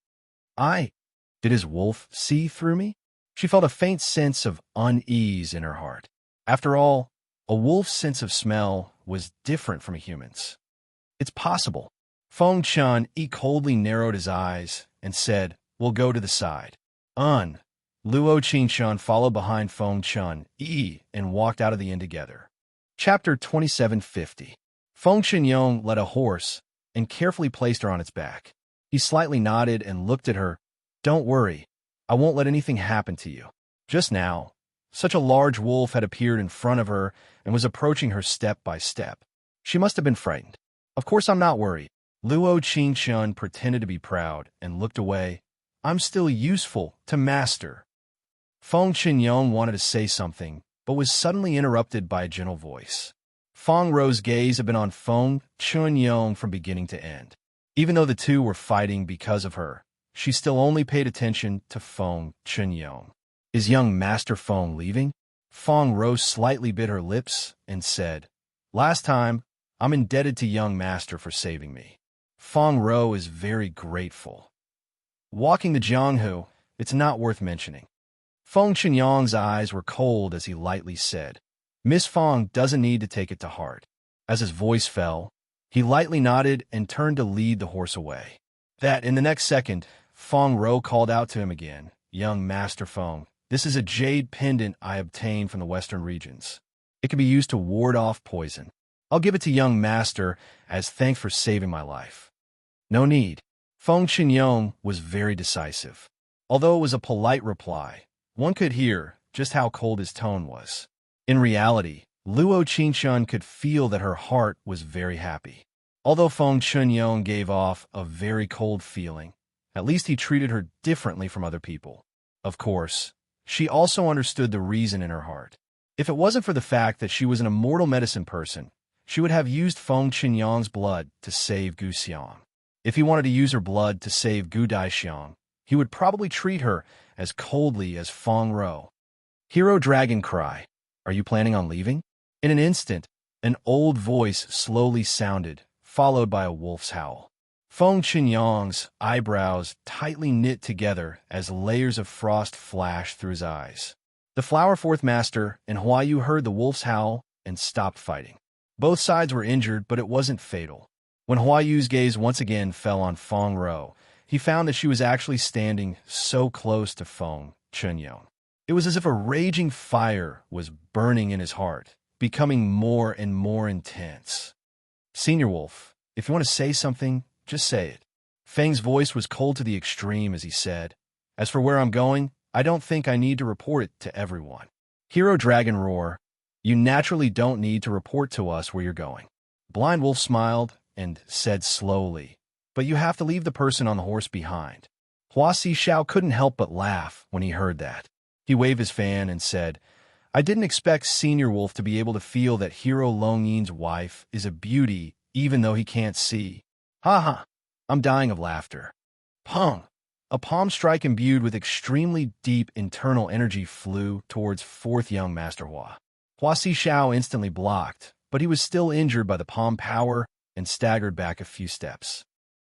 Did his wolf see through me? She felt a faint sense of unease in her heart. After all, a wolf's sense of smell was different from a human's. It's possible. Feng Chun coldly narrowed his eyes and said, "We'll go to the side." Luo Qingchen followed behind Feng Chun and walked out of the inn together. Chapter 2750. Feng Chunyong led a horse and carefully placed her on its back. He slightly nodded and looked at her. "Don't worry, I won't let anything happen to you." Just now, such a large wolf had appeared in front of her and was approaching her step by step. She must have been frightened. "Of course I'm not worried." Luo Qingchen pretended to be proud and looked away. "I'm still useful to master." Feng Chunyong wanted to say something, but was suddenly interrupted by a gentle voice. Feng Ro's gaze had been on Feng Chunyong from beginning to end. Even though the two were fighting because of her, she still only paid attention to Feng Chunyong. Is young Master Feng leaving? Feng Rose slightly bit her lips and said, Last time, I'm indebted to young Master for saving me. Feng Rou is very grateful. Walking the Jianghu, it's not worth mentioning. Feng Qinyang's eyes were cold as he lightly said, Miss Feng doesn't need to take it to heart. As his voice fell, he lightly nodded and turned to lead the horse away. In the next second, Feng Rou called out to him again, Young Master Feng, this is a jade pendant I obtained from the western regions. It can be used to ward off poison. I'll give it to young Master as thanks for saving my life. No need. Feng Qinyong was very decisive. Although it was a polite reply, one could hear just how cold his tone was. In reality, Luo Qinshun could feel that her heart was very happy. Although Feng Qinyong gave off a very cold feeling, at least he treated her differently from other people. Of course, she also understood the reason in her heart. If it wasn't for the fact that she was an immortal medicine person, she would have used Feng Qinyong's blood to save Gu Xiang. If he wanted to use her blood to save Gu Daixiang, he would probably treat her as coldly as Feng Rou. Hero Dragon Cry, are you planning on leaving? In an instant, an old voice slowly sounded, followed by a wolf's howl. Feng Qinyong's eyebrows tightly knit together as layers of frost flashed through his eyes. The Flower Fourth Master and Huayu heard the wolf's howl and stopped fighting. Both sides were injured, but it wasn't fatal. When Huayu's gaze once again fell on Feng Rou, he found that she was actually standing so close to Feng Qinyong. It was as if a raging fire was burning in his heart, becoming more and more intense. Senior Wolf, if you want to say something, just say it. Feng's voice was cold to the extreme as he said, As for where I'm going, I don't think I need to report it to everyone. Hero Dragon Roar, you naturally don't need to report to us where you're going. Blind Wolf smiled and said slowly, But you have to leave the person on the horse behind. Hua Xiao couldn't help but laugh when he heard that. He waved his fan and said, I didn't expect Senior Wolf to be able to feel that Hero Longyin's wife is a beauty even though he can't see. Ha ha, I'm dying of laughter. Pong! A palm strike imbued with extremely deep internal energy flew towards fourth young Master Hua. Hua Xiao instantly blocked, but he was still injured by the palm power and staggered back a few steps.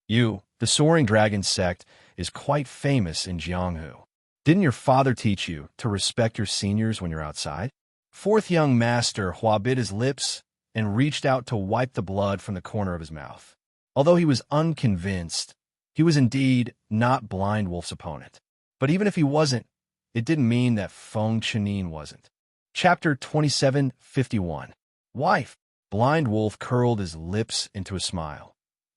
You, the Soaring Dragon sect, is quite famous in Jianghu. Didn't your father teach you to respect your seniors when you're outside? Fourth young Master Hua bit his lips and reached out to wipe the blood from the corner of his mouth. Although he was unconvinced, he was indeed not Blind Wolf's opponent. But even if he wasn't, it didn't mean that Feng Qinying wasn't. Chapter 2751. Wife. Blind Wolf curled his lips into a smile.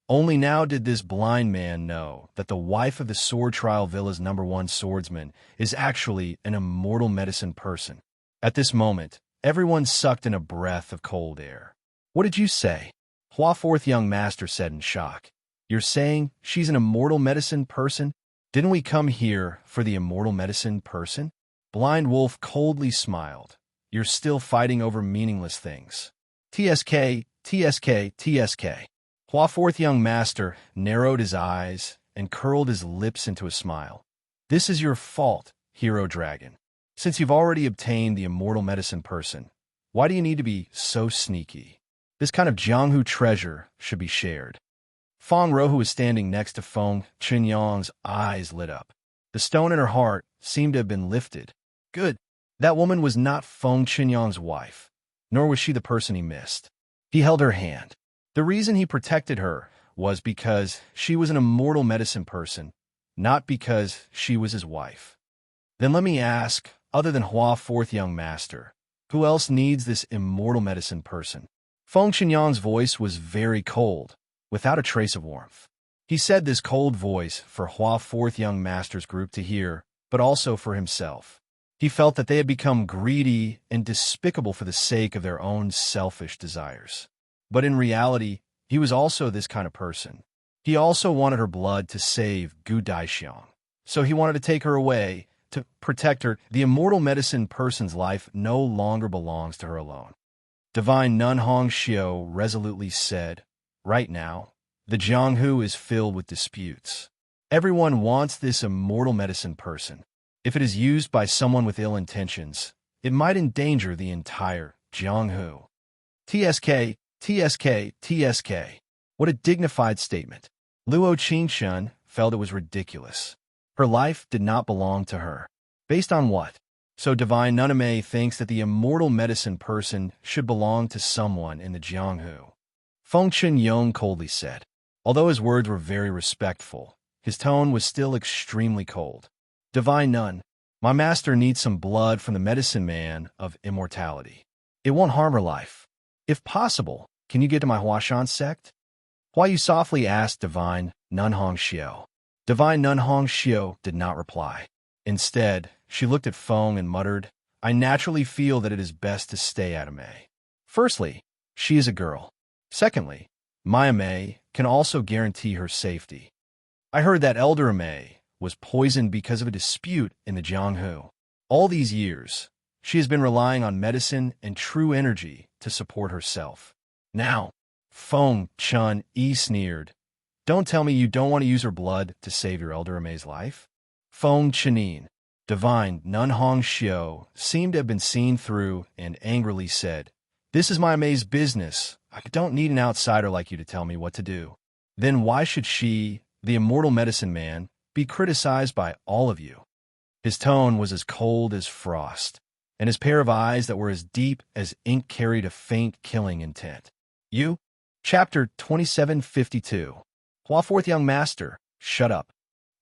Only now did this blind man know that the wife of the Sword Trial Villa's #1 swordsman is actually an immortal medicine person. At this moment, everyone sucked in a breath of cold air. What did you say? Hua Fourth Young Master said in shock. You're saying she's an immortal medicine person? Didn't we come here for the immortal medicine person? Blind Wolf coldly smiled. You're still fighting over meaningless things. TSK, TSK, TSK. Hua Fourth Young Master narrowed his eyes and curled his lips into a smile. This is your fault, Hero Dragon. Since you've already obtained the immortal medicine person, why do you need to be so sneaky? This kind of Jianghu treasure should be shared. Feng Rou, who was standing next to Feng Qinyong's, eyes lit up. The stone in her heart seemed to have been lifted. Good. That woman was not Feng Qinyong's wife, nor was she the person he missed. He held her hand. The reason he protected her was because she was an immortal medicine person, not because she was his wife. Then let me ask, other than Hua Fourth Young Master, who else needs this immortal medicine person? Feng Qinyang's voice was very cold, without a trace of warmth. He said this cold voice for Hua Fourth Young Master's group to hear, but also for himself. He felt that they had become greedy and despicable for the sake of their own selfish desires. But in reality, he was also this kind of person. He also wanted her blood to save Gu Daixiang. So he wanted to take her away, to protect her. The immortal medicine person's life no longer belongs to her alone. Divine Nun Hong Xiu resolutely said, Right now, the Jianghu is filled with disputes. Everyone wants this immortal medicine person. If it is used by someone with ill intentions, it might endanger the entire Jianghu. TSK, TSK, TSK. What a dignified statement. Luo Qingshun felt it was ridiculous. Her life did not belong to her. Based on what? So Divine Nuname thinks that the immortal medicine person should belong to someone in the Jianghu. Feng Chen coldly said. Although his words were very respectful, his tone was still extremely cold. Divine Nun, my master needs some blood from the medicine man of immortality. It won't harm her life. If possible, can you get to my Huashan sect? Huayu softly asked Divine Nun Hongxiu. Divine Nun Hongxiu did not reply. Instead, she looked at Feng and muttered, I naturally feel that it is best to stay at Amei. Firstly, she is a girl. Secondly, my Amei can also guarantee her safety. I heard that Elder Amei was poisoned because of a dispute in the Jianghu. All these years, she has been relying on medicine and true energy to support herself. Now, Feng Chun sneered. Don't tell me you don't want to use her blood to save your Elder Amei's life? Feng Chenin, Divine Nun Hongxiu, seemed to have been seen through and angrily said, This is my Amei's business. I don't need an outsider like you to tell me what to do. Then why should she, the immortal medicine man, be criticized by all of you? His tone was as cold as frost, and his pair of eyes that were as deep as ink carried a faint killing intent. You? Chapter 2752. Hua Fourth Young Master, shut up.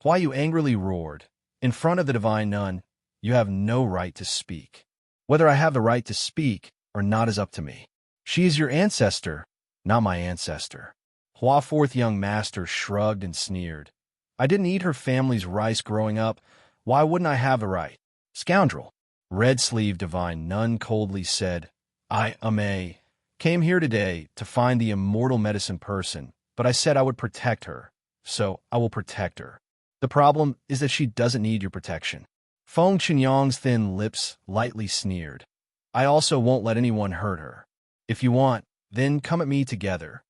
Huayu angrily roared. In front of the Divine Nun, you have no right to speak. Whether I have the right to speak or not is up to me. She is your ancestor, not my ancestor. Hua Fourth Young Master shrugged and sneered. I didn't eat her family's rice growing up. Why wouldn't I have the right? Scoundrel. Red Sleeve Divine Nun coldly said, I, Amei, came here today to find the immortal medicine person, but I said I would protect her, so I will protect her. The problem is that she doesn't need your protection. Feng Qinyong's thin lips lightly sneered. I also won't let anyone hurt her. If you want, then come at me together.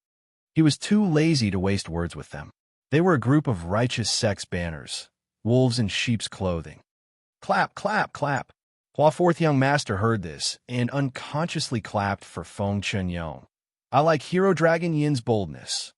He was too lazy to waste words with them. They were a group of righteous sex banners, wolves in sheep's clothing. Clap, clap, clap. Hua Fourth Young Master heard this and unconsciously clapped for Feng Chenyong. I like Hero Dragon Yin's boldness.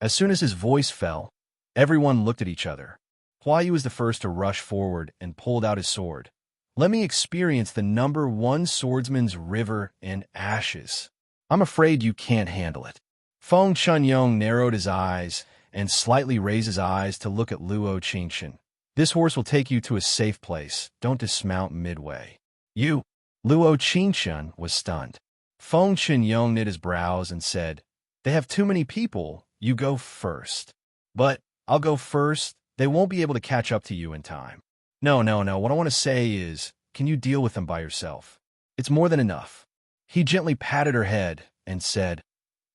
As soon as his voice fell, everyone looked at each other. Huayu was the first to rush forward and pulled out his sword. Let me experience the number one swordsman's river in ashes. I'm afraid you can't handle it. Feng Chenyong narrowed his eyes and slightly raised his eyes to look at Luo Qingshan. This horse will take you to a safe place. Don't dismount midway. You. Luo Qingshan was stunned. Feng Chenyong knit his brows and said, They have too many people. You go first. But I'll go first. They won't be able to catch up to you in time. No. What I want to say is, can you deal with them by yourself? It's more than enough. He gently patted her head and said,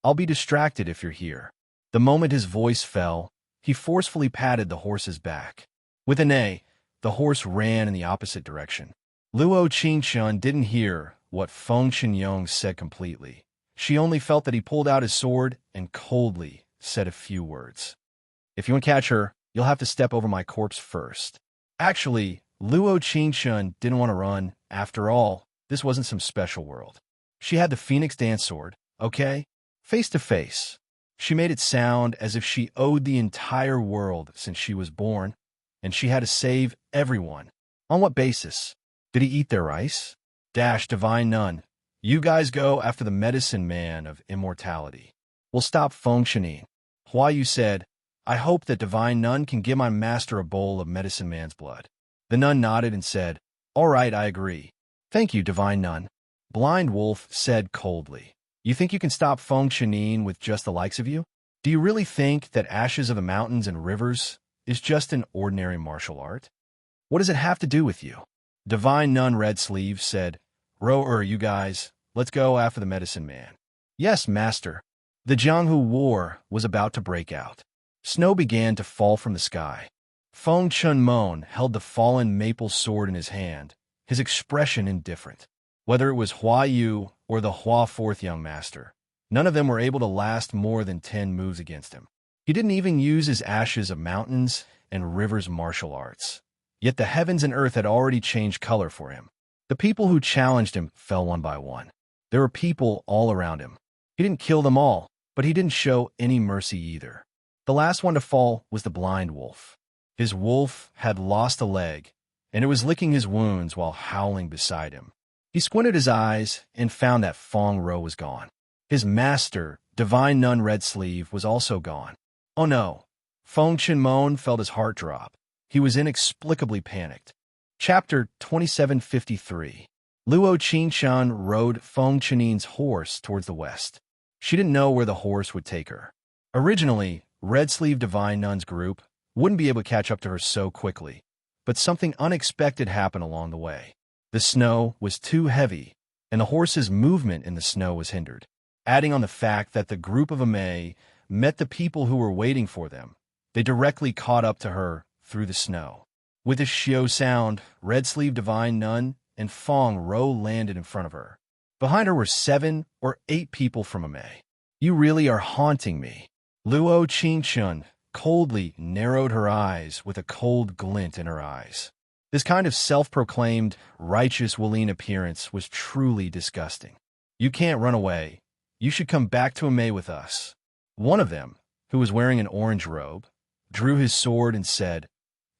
I'll be distracted if you're here. The moment his voice fell, he forcefully patted the horse's back. With a neigh, the horse ran in the opposite direction. Luo Qingshan didn't hear what Feng Qinyong said completely. She only felt that he pulled out his sword and coldly said a few words. If you want to catch her, you'll have to step over my corpse first. Actually, Luo Qingshan didn't want to run. After all, this wasn't some special world. She had the Phoenix Dance Sword, okay? Face to face. She made it sound as if she owed the entire world since she was born, and she had to save everyone. On what basis? Did he eat their rice? Divine Nun, you guys go after the medicine man of immortality. We'll stop functioning. Huayu said, I hope that Divine Nun can give my master a bowl of medicine man's blood. The nun nodded and said, All right, I agree. Thank you, Divine Nun. Blind Wolf said coldly, You think you can stop Feng Chenin with just the likes of you? Do you really think that Ashes of the Mountains and Rivers is just an ordinary martial art? What does it have to do with you? Divine Nun Red Sleeve said, Row you guys, let's go after the medicine man. Yes, master. The Jianghu War was about to break out. Snow began to fall from the sky. Feng Chunmon held the fallen maple sword in his hand, his expression indifferent. Whether it was Huayu or the Hua Fourth Young Master, none of them were able to last more than 10 moves against him. He didn't even use his Ashes of Mountains and Rivers martial arts. Yet the heavens and earth had already changed color for him. The people who challenged him fell one by one. There were people all around him. He didn't kill them all, but he didn't show any mercy either. The last one to fall was the blind wolf. His wolf had lost a leg, and it was licking his wounds while howling beside him. He squinted his eyes and found that Fong Ro was gone. His master, Divine Nun Red Sleeve, was also gone. Oh no! Feng Chenmon felt his heart drop. He was inexplicably panicked. Chapter 2753. Luo Qingshan rode Feng Chenin's horse towards the west. She didn't know where the horse would take her. Originally, Red Sleeve Divine Nun's group wouldn't be able to catch up to her so quickly, but something unexpected happened along the way. The snow was too heavy, and the horse's movement in the snow was hindered. Adding on the fact that the group of Amei met the people who were waiting for them, they directly caught up to her through the snow. With a shio sound, Red Sleeve Divine Nun and Fong Ro landed in front of her. Behind her were 7 or 8 people from Amei. You really are haunting me. Luo Qingchun coldly narrowed her eyes with a cold glint in her eyes. This kind of self-proclaimed righteous Wuling appearance was truly disgusting. You can't run away. You should come back to Amei with us. One of them, who was wearing an orange robe, drew his sword and said,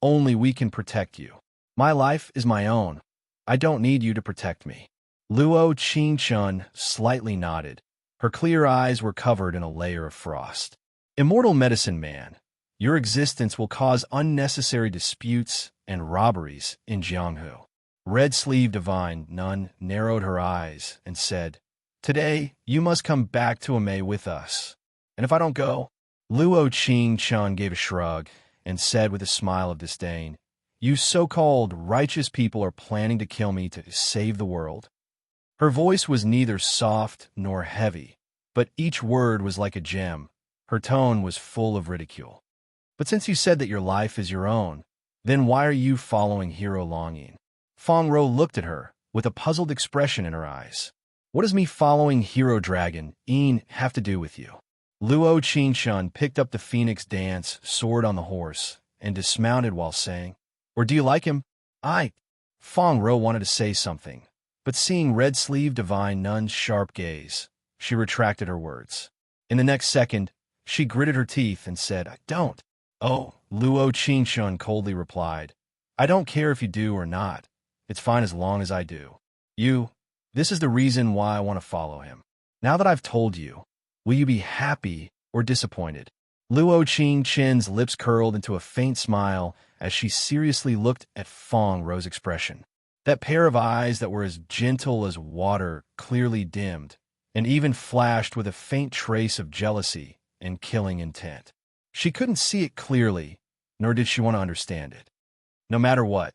"Only we can protect you. My life is my own. I don't need you to protect me." Luo Qingchun slightly nodded. Her clear eyes were covered in a layer of frost. Immortal Medicine Man, your existence will cause unnecessary disputes and robberies in Jianghu. Red Sleeve Divine Nun narrowed her eyes and said, "Today, you must come back to Amei with us. And if I don't go?" Luo Qingchun gave a shrug and said with a smile of disdain, "You so-called righteous people are planning to kill me to save the world." Her voice was neither soft nor heavy, but each word was like a gem. Her tone was full of ridicule. "But since you said that your life is your own, then why are you following Hero Longing?" Fong Ro looked at her with a puzzled expression in her eyes. "What does me following Hero Dragon Een have to do with you?" Luo Qingchun picked up the Phoenix Dance sword on the horse and dismounted while saying, "Or do you like him?" Fong Ro wanted to say something, but seeing Red Sleeve Divine Nun's sharp gaze, she retracted her words. In the next second, she gritted her teeth and said, "I don't." "Oh," Luo Qingchun coldly replied, "I don't care if you do or not. It's fine as long as I do. This is the reason why I want to follow him. Now that I've told you, will you be happy or disappointed?" Luo Qingchun's lips curled into a faint smile as she seriously looked at Fong Ro's expression. That pair of eyes that were as gentle as water clearly dimmed, and even flashed with a faint trace of jealousy and killing intent. She couldn't see it clearly, nor did she want to understand it. "No matter what,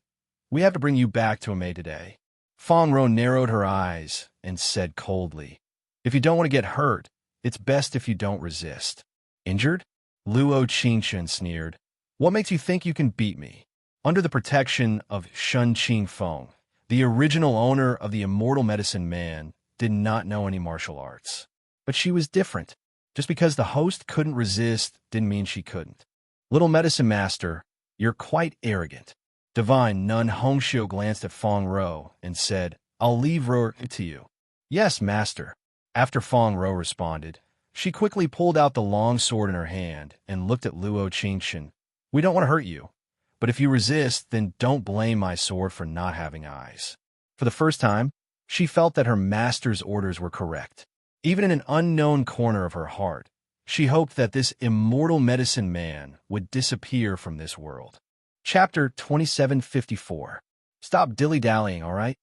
we have to bring you back to Amei today." Fong Ro narrowed her eyes and said coldly, "If you don't want to get hurt, it's best if you don't resist." "Injured?" Luo Qingchun sneered. "What makes you think you can beat me?" Under the protection of Shun Qingfeng, the original owner of the Immortal Medicine Man did not know any martial arts. But she was different. Just because the host couldn't resist didn't mean she couldn't. "Little Medicine Master, you're quite arrogant." Divine Nun Hongxiu glanced at Fong Ro and said, "I'll leave Ro to you." "Yes, Master." After Fong Ro responded, she quickly pulled out the long sword in her hand and looked at Luo Qingchun. "We don't want to hurt you, but if you resist, then don't blame my sword for not having eyes." For the first time, she felt that her master's orders were correct. Even in an unknown corner of her heart, she hoped that this immortal medicine man would disappear from this world. Chapter 2754. Stop dilly-dallying, all right?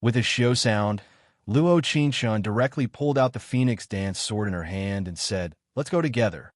With a shio sound, Luo Qingchun directly pulled out the Phoenix Dance sword in her hand and said, "Let's go together."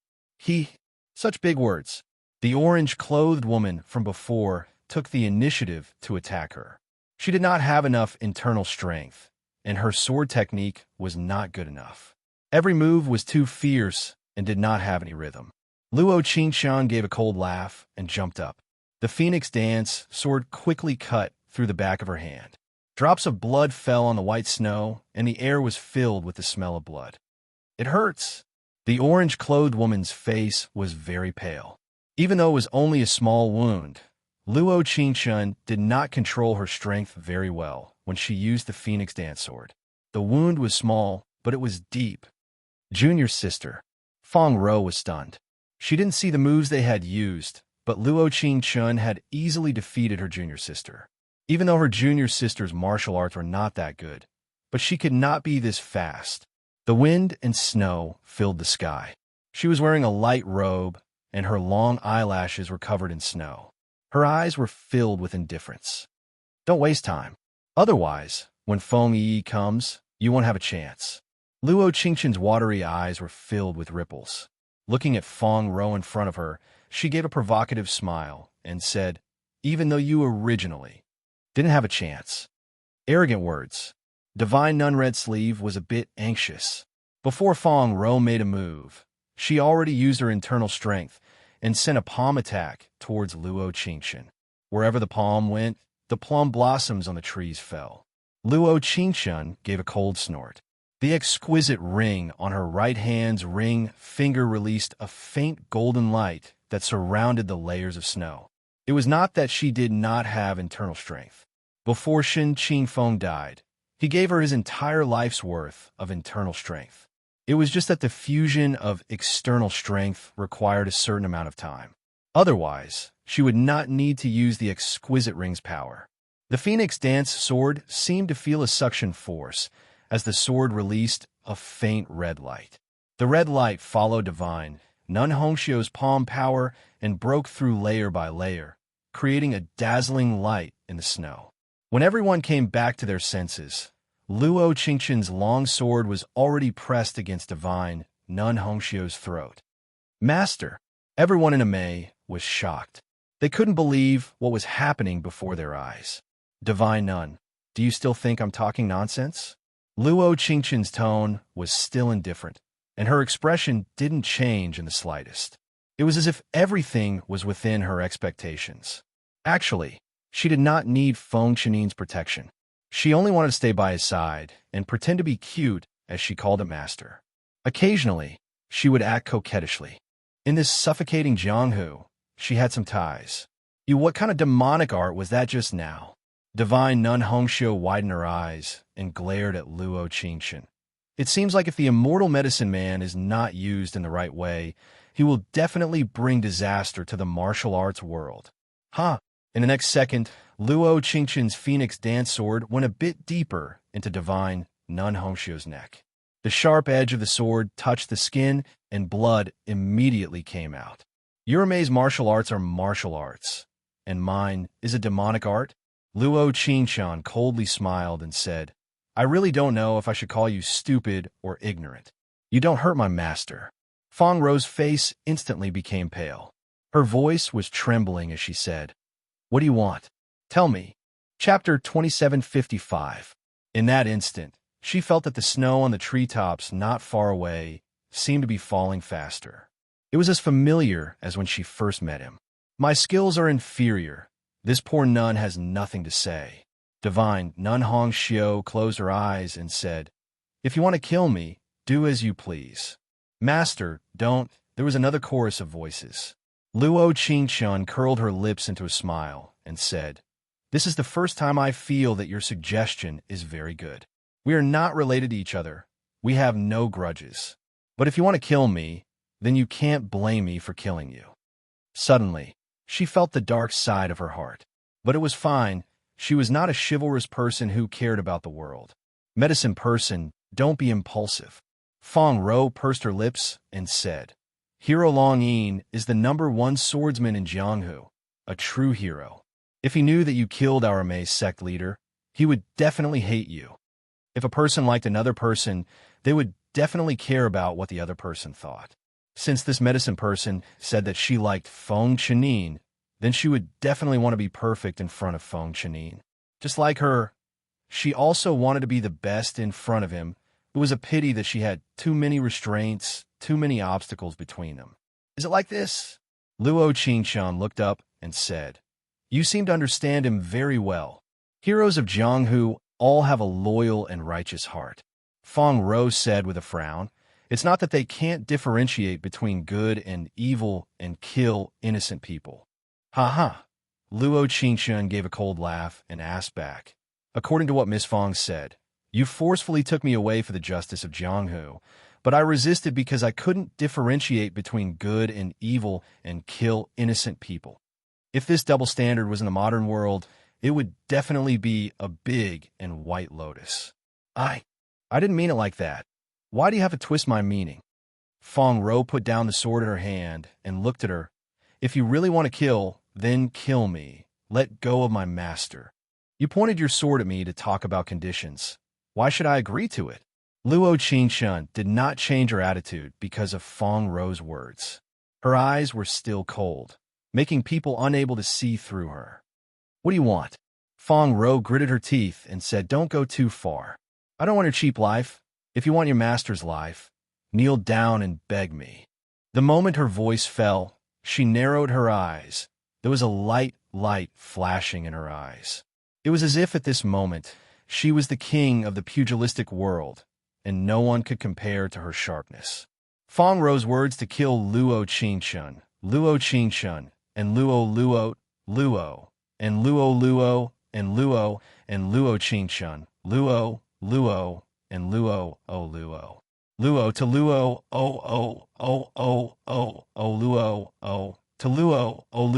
Such big words. The orange-clothed woman from before took the initiative to attack her. She did not have enough internal strength, and her sword technique was not good enough. Every move was too fierce and did not have any rhythm. Luo Qingchun gave a cold laugh and jumped up. The Phoenix Dance sword quickly cut through the back of her hand. Drops of blood fell on the white snow, and the air was filled with the smell of blood. "It hurts." The orange-clothed woman's face was very pale. Even though it was only a small wound, Luo Qingshun did not control her strength very well when she used the Phoenix Dance Sword. The wound was small, but it was deep. Junior sister. Feng Rou was stunned. She didn't see the moves they had used, but Luo Qingshun had easily defeated her junior sister. Even though her junior sister's martial arts were not that good, but she could not be this fast. The wind and snow filled the sky. She was wearing a light robe, and her long eyelashes were covered in snow. Her eyes were filled with indifference. Don't waste time. Otherwise, when Feng Yi comes, you won't have a chance. Luo Qingshun's watery eyes were filled with ripples. Looking at Feng Rou in front of her, she gave a provocative smile and said, "Even though you originally didn't have a chance." Arrogant words. Divine Nun Red Sleeve was a bit anxious. Before Feng Rou made a move, she already used her internal strength and sent a palm attack towards Luo Qingshun. Wherever the palm went, the plum blossoms on the trees fell. Luo Qingshun gave a cold snort. The exquisite ring on her right hand's ring finger released a faint golden light that surrounded the layers of snow. It was not that she did not have internal strength. Before Shen Qingfeng died, he gave her his entire life's worth of internal strength. It was just that the fusion of external strength required a certain amount of time. Otherwise, she would not need to use the exquisite ring's power. The Phoenix Dance Sword seemed to feel a suction force as the sword released a faint red light. The red light followed Divine Nun Hongxiu's palm power and broke through layer by layer, creating a dazzling light in the snow. When everyone came back to their senses, Luo Qingshun's long sword was already pressed against Divine Nun Hongxiu's throat. Master! Everyone in Amei was shocked. They couldn't believe what was happening before their eyes. Divine Nun, do you still think I'm talking nonsense? Luo Qingshun's tone was still indifferent, and her expression didn't change in the slightest. It was as if everything was within her expectations. Actually, she did not need Feng Qinin's protection. She only wanted to stay by his side and pretend to be cute as she called him master. Occasionally, she would act coquettishly. In this suffocating Jianghu, she had some ties. What kind of demonic art was that just now? Divine Nun Hongxiu widened her eyes and glared at Luo Qingshun. It seems like if the immortal medicine man is not used in the right way, he will definitely bring disaster to the martial arts world. In the next second, Luo Qingshun's Phoenix Dance Sword went a bit deeper into Divine Nun Hongxiu's neck. The sharp edge of the sword touched the skin, and blood immediately came out. Yurimei's martial arts are martial arts, and mine is a demonic art? Luo Qingshun coldly smiled and said, I really don't know if I should call you stupid or ignorant. You don't hurt my master. Feng Rou's face instantly became pale. Her voice was trembling as she said, What do you want? Tell me. Chapter 2755. In that instant, she felt that the snow on the treetops not far away seemed to be falling faster. It was as familiar as when she first met him. My skills are inferior. This poor nun has nothing to say. Divine Nun Hongxiu closed her eyes and said, If you want to kill me, do as you please. Master, don't. There was another chorus of voices. Luo Qingshun curled her lips into a smile and said, This is the first time I feel that your suggestion is very good. We are not related to each other. We have no grudges. But if you want to kill me, then you can't blame me for killing you. Suddenly, she felt the dark side of her heart. But it was fine. She was not a chivalrous person who cared about the world. Medicine person, don't be impulsive. Feng Rou pursed her lips and said, Hero Long Yin is the #1 swordsman in Jianghu, a true hero. If he knew that you killed our Mei sect leader, he would definitely hate you. If a person liked another person, they would definitely care about what the other person thought. Since this medicine person said that she liked Feng Qining, then she would definitely want to be perfect in front of Feng Qining. Just like her, she also wanted to be the best in front of him. It was a pity that she had too many restraints, too many obstacles between them. Is it like this? Luo Qingshun looked up and said, You seem to understand him very well. Heroes of Jianghu all have a loyal and righteous heart. Feng Rou said with a frown, It's not that they can't differentiate between good and evil and kill innocent people. Ha ha. Luo Qingshun gave a cold laugh and asked back. According to what Miss Fong said, you forcefully took me away for the justice of Jianghu, but I resisted because I couldn't differentiate between good and evil and kill innocent people. If this double standard was in the modern world, it would definitely be a big and white lotus. I didn't mean it like that. Why do you have to twist my meaning? Fong Ro put down the sword in her hand and looked at her. If you really want to kill, then kill me. Let go of my master. You pointed your sword at me to talk about conditions. Why should I agree to it? Luo Qingshun did not change her attitude because of Fong Ro's words. Her eyes were still cold, making people unable to see through her. What do you want? Fong Ro gritted her teeth and said, don't go too far. I don't want your cheap life. If you want your master's life, kneel down and beg me. The moment her voice fell, she narrowed her eyes. There was a light flashing in her eyes. It was as if at this moment, she was the king of the pugilistic world, and no one could compare to her sharpness. Fong Ro's words to kill Luo Qingshun, and Luo, and Luo, and Luo Qingshun, and Luo. Luo to Luo, Luo, to Luo, Luo.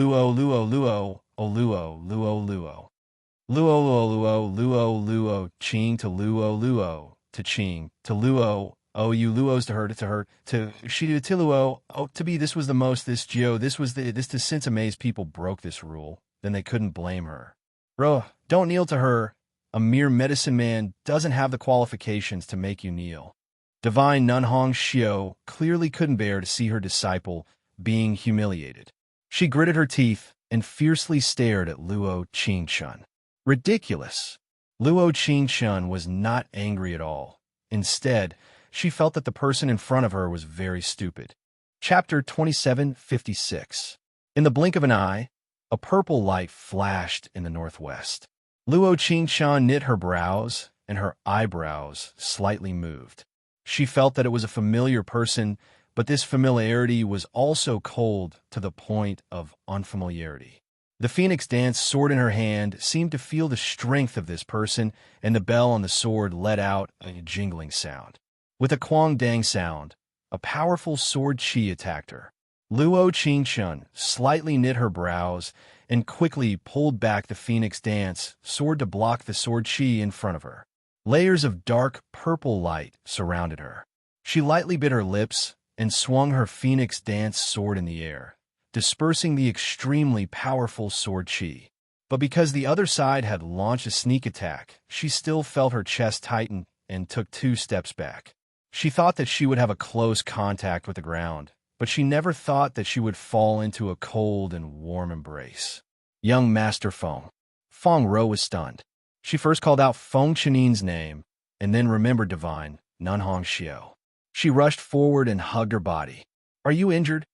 Luo, Ching to Luo, to Ching, to Luo, you Luos to her, to she to Tiluo, to be, this was the most, this Geo, this to since amazed people broke this rule, then they couldn't blame her. Ro, don't kneel to her. A mere medicine man doesn't have the qualifications to make you kneel. Divine Nunhong Xiao clearly couldn't bear to see her disciple being humiliated. She gritted her teeth and fiercely stared at Luo Qingshun. Ridiculous. Luo Qingshun was not angry at all. Instead, she felt that the person in front of her was very stupid. Chapter 2756. In the blink of an eye, a purple light flashed in the northwest. Luo Qingshun knit her brows, and her eyebrows slightly moved. She felt that it was a familiar person, but this familiarity was also cold to the point of unfamiliarity. The phoenix dance sword in her hand seemed to feel the strength of this person, and the bell on the sword let out a jingling sound. With a quang dang sound, a powerful sword chi attacked her. Luo Qingshun slightly knit her brows and quickly pulled back the phoenix dance sword to block the sword chi in front of her. Layers of dark purple light surrounded her. She lightly bit her lips and swung her phoenix dance sword in the air, dispersing the extremely powerful sword chi. But because the other side had launched a sneak attack, she still felt her chest tighten and took 2 steps back. She thought that she would have a close contact with the ground, but she never thought that she would fall into a cold and warm embrace. Young Master Fong. Fong Ro was stunned. She first called out Feng Chenin's name, and then remembered Divine Nunhong Xiao. She rushed forward and hugged her body. Are you injured?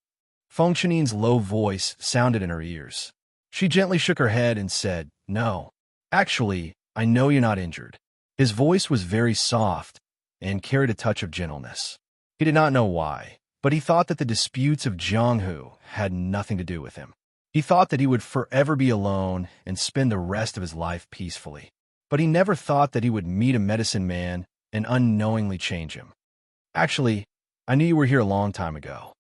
Feng Chenin's low voice sounded in her ears. She gently shook her head and said, No. Actually, I know you're not injured. His voice was very soft and carried a touch of gentleness. He did not know why, but he thought that the disputes of Jianghu had nothing to do with him. He thought that he would forever be alone and spend the rest of his life peacefully. But he never thought that he would meet a medicine man and unknowingly change him. Actually, I knew you were here a long time ago.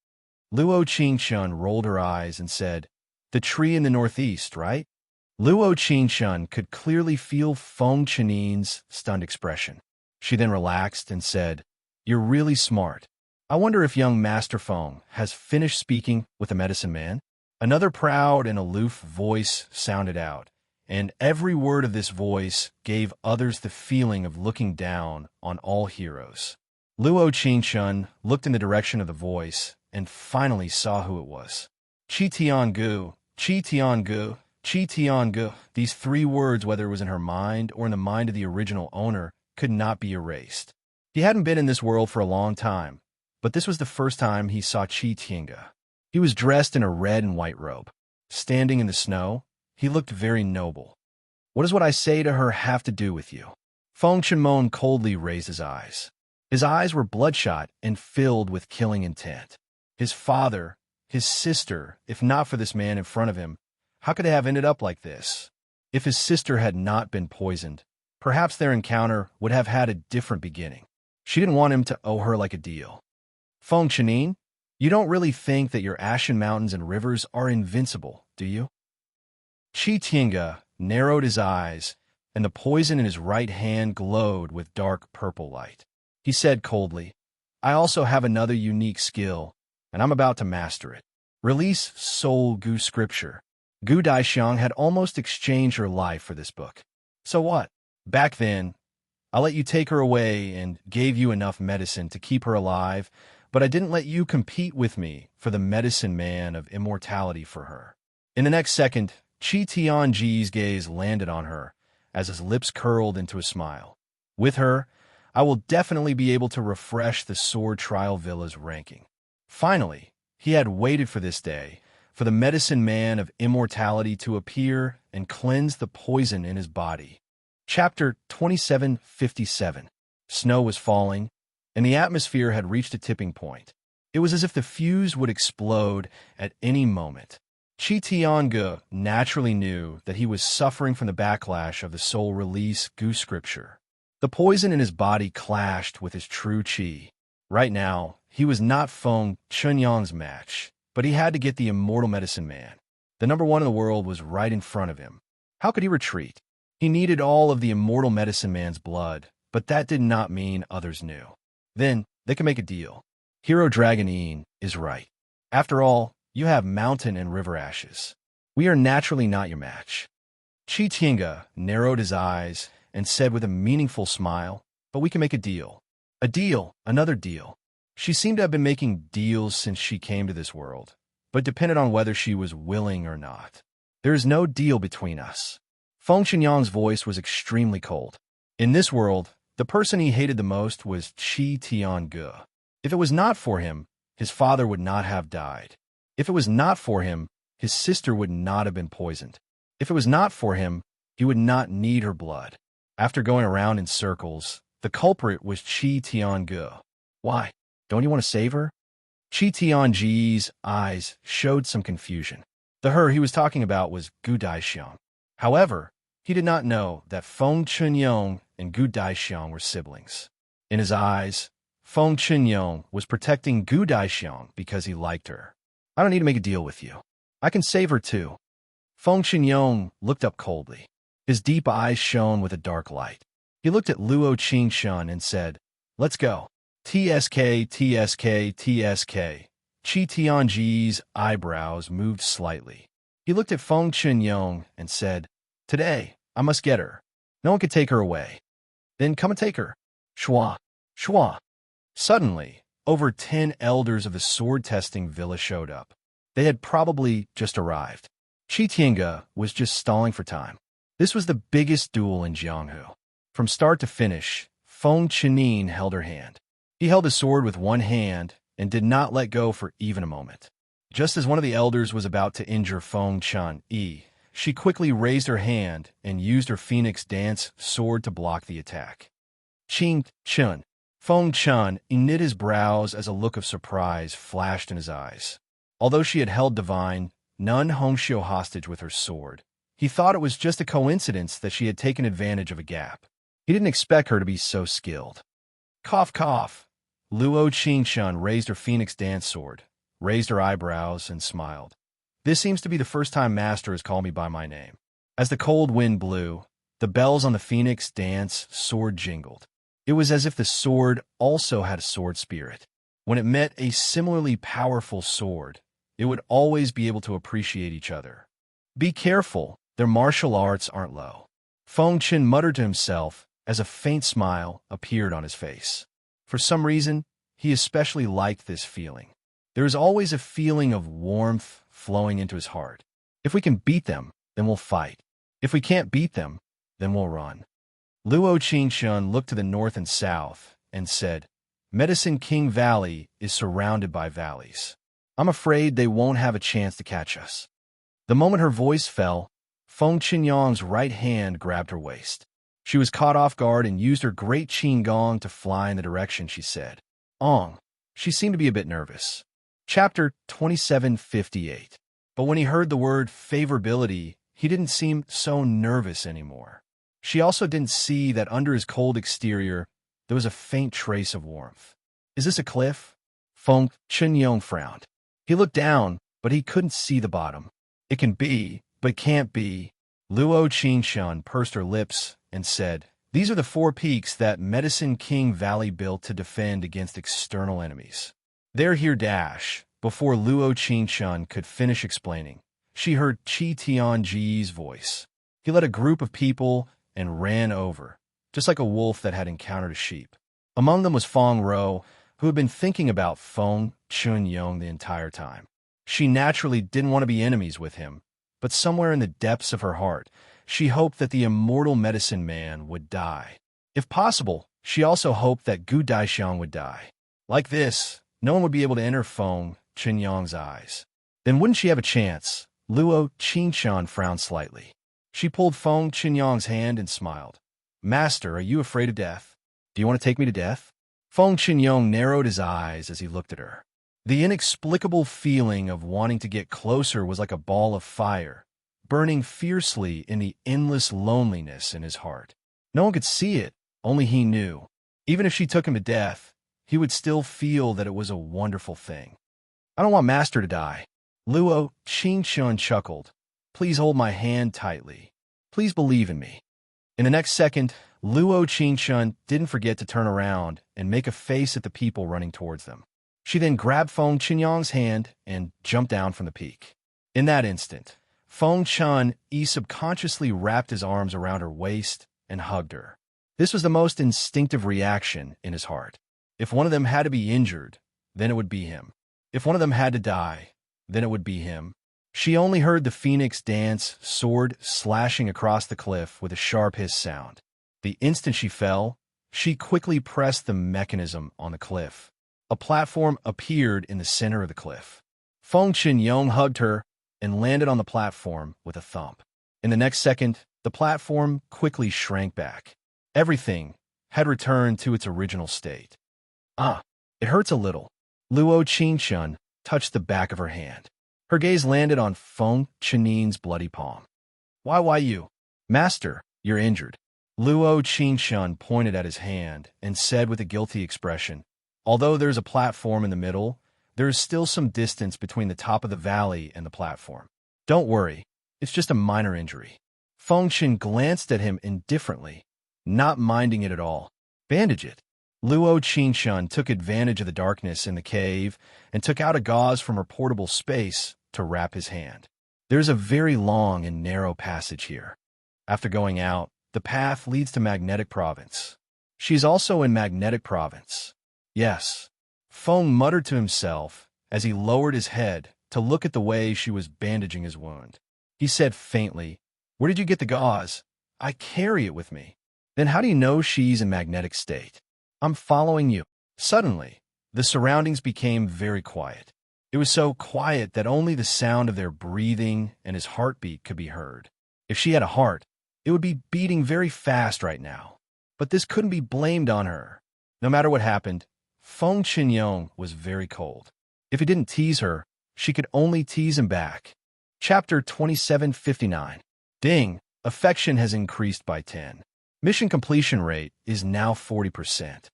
Luo Qingshun rolled her eyes and said, The tree in the northeast, right? Luo Qingshun could clearly feel Feng Chenin's stunned expression. She then relaxed and said, You're really smart. I wonder if young Master Feng has finished speaking with the medicine man? Another proud and aloof voice sounded out, and every word of this voice gave others the feeling of looking down on all heroes. Luo Qingshun looked in the direction of the voice and finally saw who it was. Qi Tiangu, Qi Tiangu, Qi Tiangu. These 3 words, whether it was in her mind or in the mind of the original owner, could not be erased. He hadn't been in this world for a long time, but this was the first time he saw Qi Tiangu. He was dressed in a red and white robe. Standing in the snow, he looked very noble. What does what I say to her have to do with you? Feng Chenmon coldly raised his eyes. His eyes were bloodshot and filled with killing intent. His father, his sister, if not for this man in front of him, How could it have ended up like this? If his sister had not been poisoned, perhaps their encounter would have had a different beginning. She didn't want him to owe her like a deal. Feng Chenin, you don't really think that your ashen mountains and rivers are invincible, do you? Qi Tiange narrowed his eyes, and the poison in his right hand glowed with dark purple light. He said coldly, I also have another unique skill, and I'm about to master it. Release Soul Gu Scripture. Gu Daixiang had almost exchanged her life for this book. So what? Back then, I let you take her away and gave you enough medicine to keep her alive, but I didn't let you compete with me for the medicine man of immortality for her. In the next second, Qi Tianji's gaze landed on her, as his lips curled into a smile. With her, I will definitely be able to refresh the Sword Trial Villa's ranking. Finally, he had waited for this day, for the medicine man of immortality to appear and cleanse the poison in his body. Chapter 2757. Snow was falling, and the atmosphere had reached a tipping point. It was as if the fuse would explode at any moment. Qi Tiange naturally knew that he was suffering from the backlash of the soul release Gu Scripture. The poison in his body clashed with his true qi. Right now, he was not Feng Chenyang's match, but he had to get the immortal medicine man. The number one in the world was right in front of him. How could he retreat? He needed all of the immortal medicine man's blood, but that did not mean others knew. Then, they could make a deal. Hero Dragonine is right. After all, you have mountain and river ashes. We are naturally not your match. Qi Tiange narrowed his eyes and said with a meaningful smile, but we can make a deal. A deal, another deal. She seemed to have been making deals since she came to this world, but depended on whether she was willing or not. There is no deal between us. Feng Qinyang's voice was extremely cold. In this world, the person he hated the most was Qi Tiange. If it was not for him, his father would not have died. If it was not for him, his sister would not have been poisoned. If it was not for him, he would not need her blood. After going around in circles, the culprit was Qi Tiange. Why? Don't you want to save her? Qi Tianji's eyes showed some confusion. The her he was talking about was Gu Daixiang. However, he did not know that Feng Chenyang and Gu Daixiang were siblings. In his eyes, Feng Chenyang was protecting Gu Daixiang because he liked her. I don't need to make a deal with you. I can save her too. Feng Chenyang looked up coldly. His deep eyes shone with a dark light. He looked at Luo Qingshan and said, Let's go. TSK, TSK, TSK. Qi Tianji's eyebrows moved slightly. He looked at Feng Chenyang and said, Today, I must get her. No one can take her away. Then come and take her. Shua, shua. Suddenly, over 10 elders of the sword-testing villa showed up. They had probably just arrived. Qi Tiange was just stalling for time. This was the biggest duel in Jianghu. From start to finish, Feng Chenin held her hand. He held his sword with one hand and did not let go for even a moment. Just as one of the elders was about to injure Feng Chun-yi, she quickly raised her hand and used her Phoenix Dance sword to block the attack. Qing Chun. Feng Chun knit his brows as a look of surprise flashed in his eyes. Although she had held Divine, Nun Hongxiu hostage with her sword, he thought it was just a coincidence that she had taken advantage of a gap. He didn't expect her to be so skilled. Cough, cough. Luo Qingshan raised her Phoenix Dance sword, raised her eyebrows, and smiled. This seems to be the first time Master has called me by my name. As the cold wind blew, the bells on the Phoenix Dance sword jingled. It was as if the sword also had a sword spirit. When it met a similarly powerful sword, it would always be able to appreciate each other. Be careful, their martial arts aren't low. Feng Qin muttered to himself as a faint smile appeared on his face. For some reason, he especially liked this feeling. There is always a feeling of warmth flowing into his heart. If we can beat them, then we'll fight. If we can't beat them, then we'll run. Luo Qingshan looked to the north and south and said, Medicine King Valley is surrounded by valleys. I'm afraid they won't have a chance to catch us. The moment her voice fell, Feng Qinyang's right hand grabbed her waist. She was caught off guard and used her great qin gong to fly in the direction she said. Ong. She seemed to be a bit nervous. Chapter 2758. But when he heard the word favorability, he didn't seem so nervous anymore. She also didn't see that under his cold exterior, there was a faint trace of warmth. Is this a cliff? Feng Qinyong frowned. He looked down, but he couldn't see the bottom. It can be, but can't be. Luo Qinshan pursed her lips and said, "These are the 4 peaks that Medicine King Valley built to defend against external enemies." They're here dash. Before Luo Qinshan could finish explaining, she heard Qi Tianji's voice. He led a group of people and ran over, just like a wolf that had encountered a sheep. Among them was Fong Ro, who had been thinking about Feng Chunyong the entire time. She naturally didn't want to be enemies with him, but somewhere in the depths of her heart, she hoped that the immortal medicine man would die. If possible, she also hoped that Gu Daixiang would die. Like this, no one would be able to enter Feng Chunyong's eyes. Then wouldn't she have a chance? Luo Qinshan frowned slightly. She pulled Feng Chunyong's hand and smiled. "Master, are you afraid of death? Do you want to take me to death?" Feng Chunyong narrowed his eyes as he looked at her. The inexplicable feeling of wanting to get closer was like a ball of fire, burning fiercely in the endless loneliness in his heart. No one could see it, only he knew. Even if she took him to death, he would still feel that it was a wonderful thing. "I don't want Master to die." Luo Qinshan chuckled. "Please hold my hand tightly. Please believe in me." In the next second, Luo Qinshan didn't forget to turn around and make a face at the people running towards them. She then grabbed Feng Qinyong's hand and jumped down from the peak. In that instant, Feng Chun subconsciously wrapped his arms around her waist and hugged her. This was the most instinctive reaction in his heart. If one of them had to be injured, then it would be him. If one of them had to die, then it would be him. She only heard the phoenix dance, sword slashing across the cliff with a sharp hiss sound. The instant she fell, she quickly pressed the mechanism on the cliff. A platform appeared in the center of the cliff. Feng Qinyong hugged her and landed on the platform with a thump. In the next second, the platform quickly shrank back. Everything had returned to its original state. "Ah, it hurts a little." Luo Qinshan touched the back of her hand. Her gaze landed on Feng Chening's bloody palm. Why you?" "Master, you're injured." Luo Qinshan pointed at his hand and said with a guilty expression, "Although there's a platform in the middle, there is still some distance between the top of the valley and the platform. Don't worry, it's just a minor injury." Feng Chen glanced at him indifferently, not minding it at all. "Bandage it." Luo Qinshan took advantage of the darkness in the cave and took out a gauze from her portable space to wrap his hand. There's a very long and narrow passage here. After going out, the path leads to Magnetic Province. She's also in Magnetic Province. Yes. Feng muttered to himself as he lowered his head to look at the way she was bandaging his wound. He said faintly, "Where did you get the gauze?" "I carry it with me." "Then how do you know she's in magnetic state?" "I'm following you." Suddenly, the surroundings became very quiet. It was so quiet that only the sound of their breathing and his heartbeat could be heard. If she had a heart, it would be beating very fast right now. But this couldn't be blamed on her. No matter what happened, Feng Qinyong was very cold. If he didn't tease her, she could only tease him back. Chapter 2759. Ding! Affection has increased by 10. Mission completion rate is now 40%.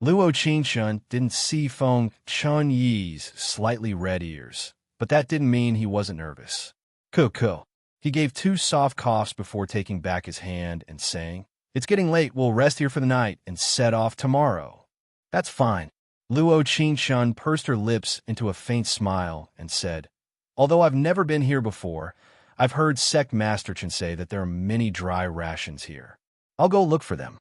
Luo Qinshan didn't see Feng Chunyi's slightly red ears, but that didn't mean he wasn't nervous. Cool. He gave 2 soft coughs before taking back his hand and saying, "It's getting late, we'll rest here for the night and set off tomorrow." "That's fine." Luo Qinshan pursed her lips into a faint smile and said, "Although I've never been here before, I've heard Sect Master Chen say that there are many dry rations here. I'll go look for them."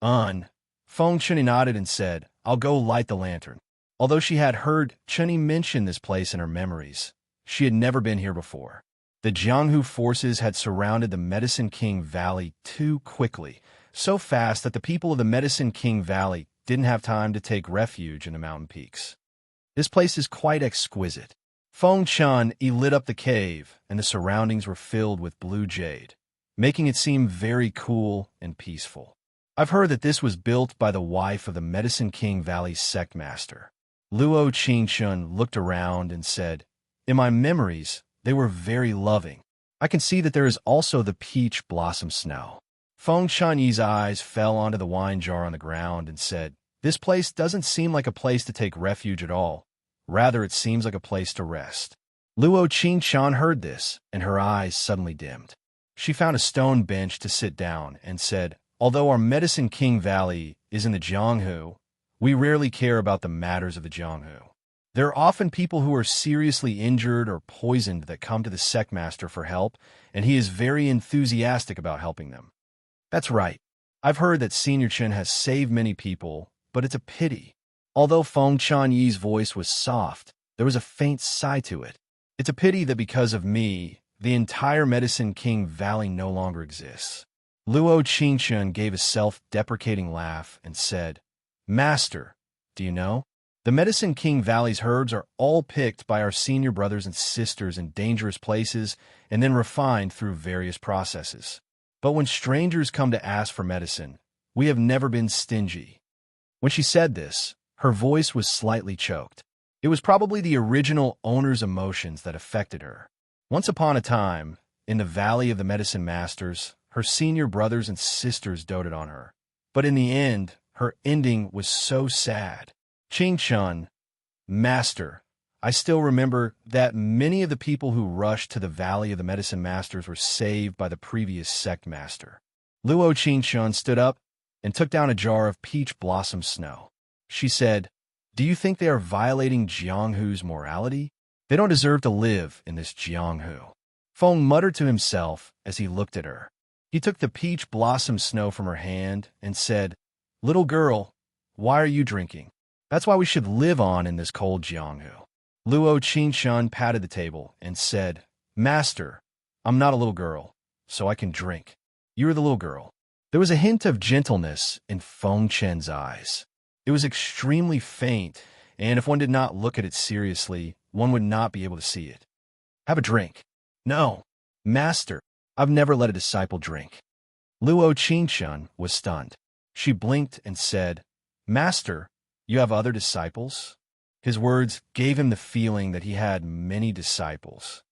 Feng Cheni nodded and said, "I'll go light the lantern." Although she had heard Cheni mention this place in her memories, she had never been here before. The Jianghu forces had surrounded the Medicine King Valley too quickly, so fast that the people of the Medicine King Valley didn't have time to take refuge in the mountain peaks. This place is quite exquisite. Feng Chan lit up the cave, and the surroundings were filled with blue jade, making it seem very cool and peaceful. I've heard that this was built by the wife of the Medicine King Valley sect master. Luo Qinshan looked around and said, "In my memories, They were very loving. I can see that there is also the peach blossom snow. Feng Chanyi's eyes fell onto the wine jar on the ground and said, "This place doesn't seem like a place to take refuge at all. Rather, it seems like a place to rest." Luo Qingqian heard this, and her eyes suddenly dimmed. She found a stone bench to sit down and said, "Although our Medicine King Valley is in the Jianghu, we rarely care about the matters of the Jianghu. There are often people who are seriously injured or poisoned that come to the Sectmaster for help, and he is very enthusiastic about helping them." "That's right. I've heard that Senior Chen has saved many people, but it's a pity." Although Feng Chanyi's voice was soft, there was a faint sigh to it. "It's a pity that because of me, the entire Medicine King Valley no longer exists." Luo Qingqian gave a self-deprecating laugh and said, "Master, do you know? The Medicine King Valley's herbs are all picked by our senior brothers and sisters in dangerous places and then refined through various processes. But when strangers come to ask for medicine, we have never been stingy." When she said this, her voice was slightly choked. It was probably the original owner's emotions that affected her. Once upon a time, in the Valley of the Medicine Masters, her senior brothers and sisters doted on her. But in the end, her ending was so sad. "Qingqian, Master, I still remember that many of the people who rushed to the Valley of the Medicine Masters were saved by the previous sect master." Luo Qingqian stood up and took down a jar of peach blossom snow. She said, "Do you think they are violating Jianghu's morality? They don't deserve to live in this Jianghu." Feng muttered to himself as he looked at her. He took the peach blossom snow from her hand and said, "Little girl, why are you drinking? That's why we should live on in this cold Jianghu." Luo Qingqian patted the table and said, "Master, I'm not a little girl, so I can drink. You're the little girl." There was a hint of gentleness in Feng Chen's eyes. It was extremely faint, and if one did not look at it seriously, one would not be able to see it. "Have a drink." "No, Master, I've never let a disciple drink." Luo Qingqian was stunned. She blinked and said, "Master, you have other disciples?" His words gave him the feeling that he had many disciples.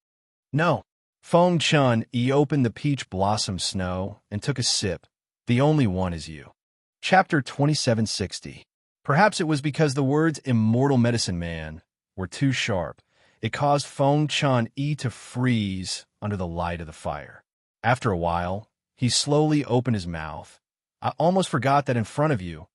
"No." Feng Chun opened the peach blossom snow and took a sip. "The only one is you." Chapter 2760. Perhaps it was because the words "immortal medicine man" were too sharp. It caused Feng Chun to freeze under the light of the fire. After a while, he slowly opened his mouth. "I almost forgot that in front of you,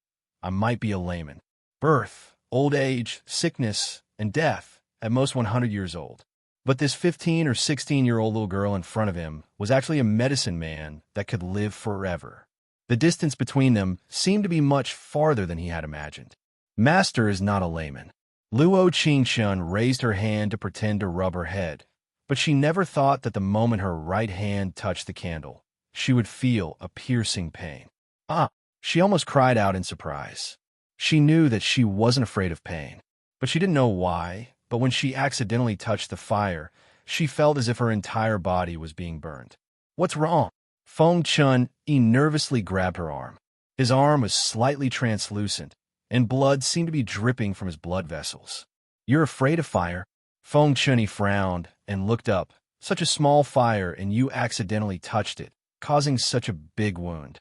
I might be a layman. Birth, old age, sickness, and death, at most 100 years old. But this 15 or 16-year-old little girl in front of him was actually a medicine man that could live forever." The distance between them seemed to be much farther than he had imagined. "Master is not a layman." Luo Qingqian raised her hand to pretend to rub her head, but she never thought that the moment her right hand touched the candle, she would feel a piercing pain. "Ah!" She almost cried out in surprise. She knew that she wasn't afraid of pain, but she didn't know why. But when she accidentally touched the fire, she felt as if her entire body was being burned. "What's wrong?" Feng Chun nervously grabbed her arm. His arm was slightly translucent, and blood seemed to be dripping from his blood vessels. "You're afraid of fire?" Feng Chun frowned and looked up. "Such a small fire, and you accidentally touched it, causing such a big wound."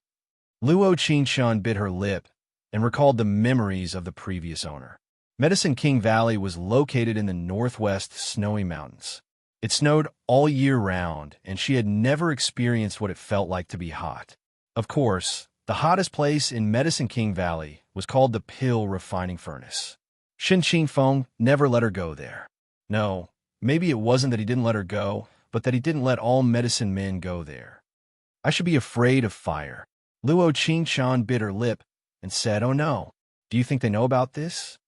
Luo Qingqian bit her lip and recalled the memories of the previous owner. Medicine King Valley was located in the northwest snowy mountains. It snowed all year round, and she had never experienced what it felt like to be hot. Of course, the hottest place in Medicine King Valley was called the Pill Refining Furnace. Shin Qingfeng never let her go there. No, maybe it wasn't that he didn't let her go, but that he didn't let all medicine men go there. "I should be afraid of fire." Luo Qingqian bit her lip and said, "Oh no, do you think they know about this?"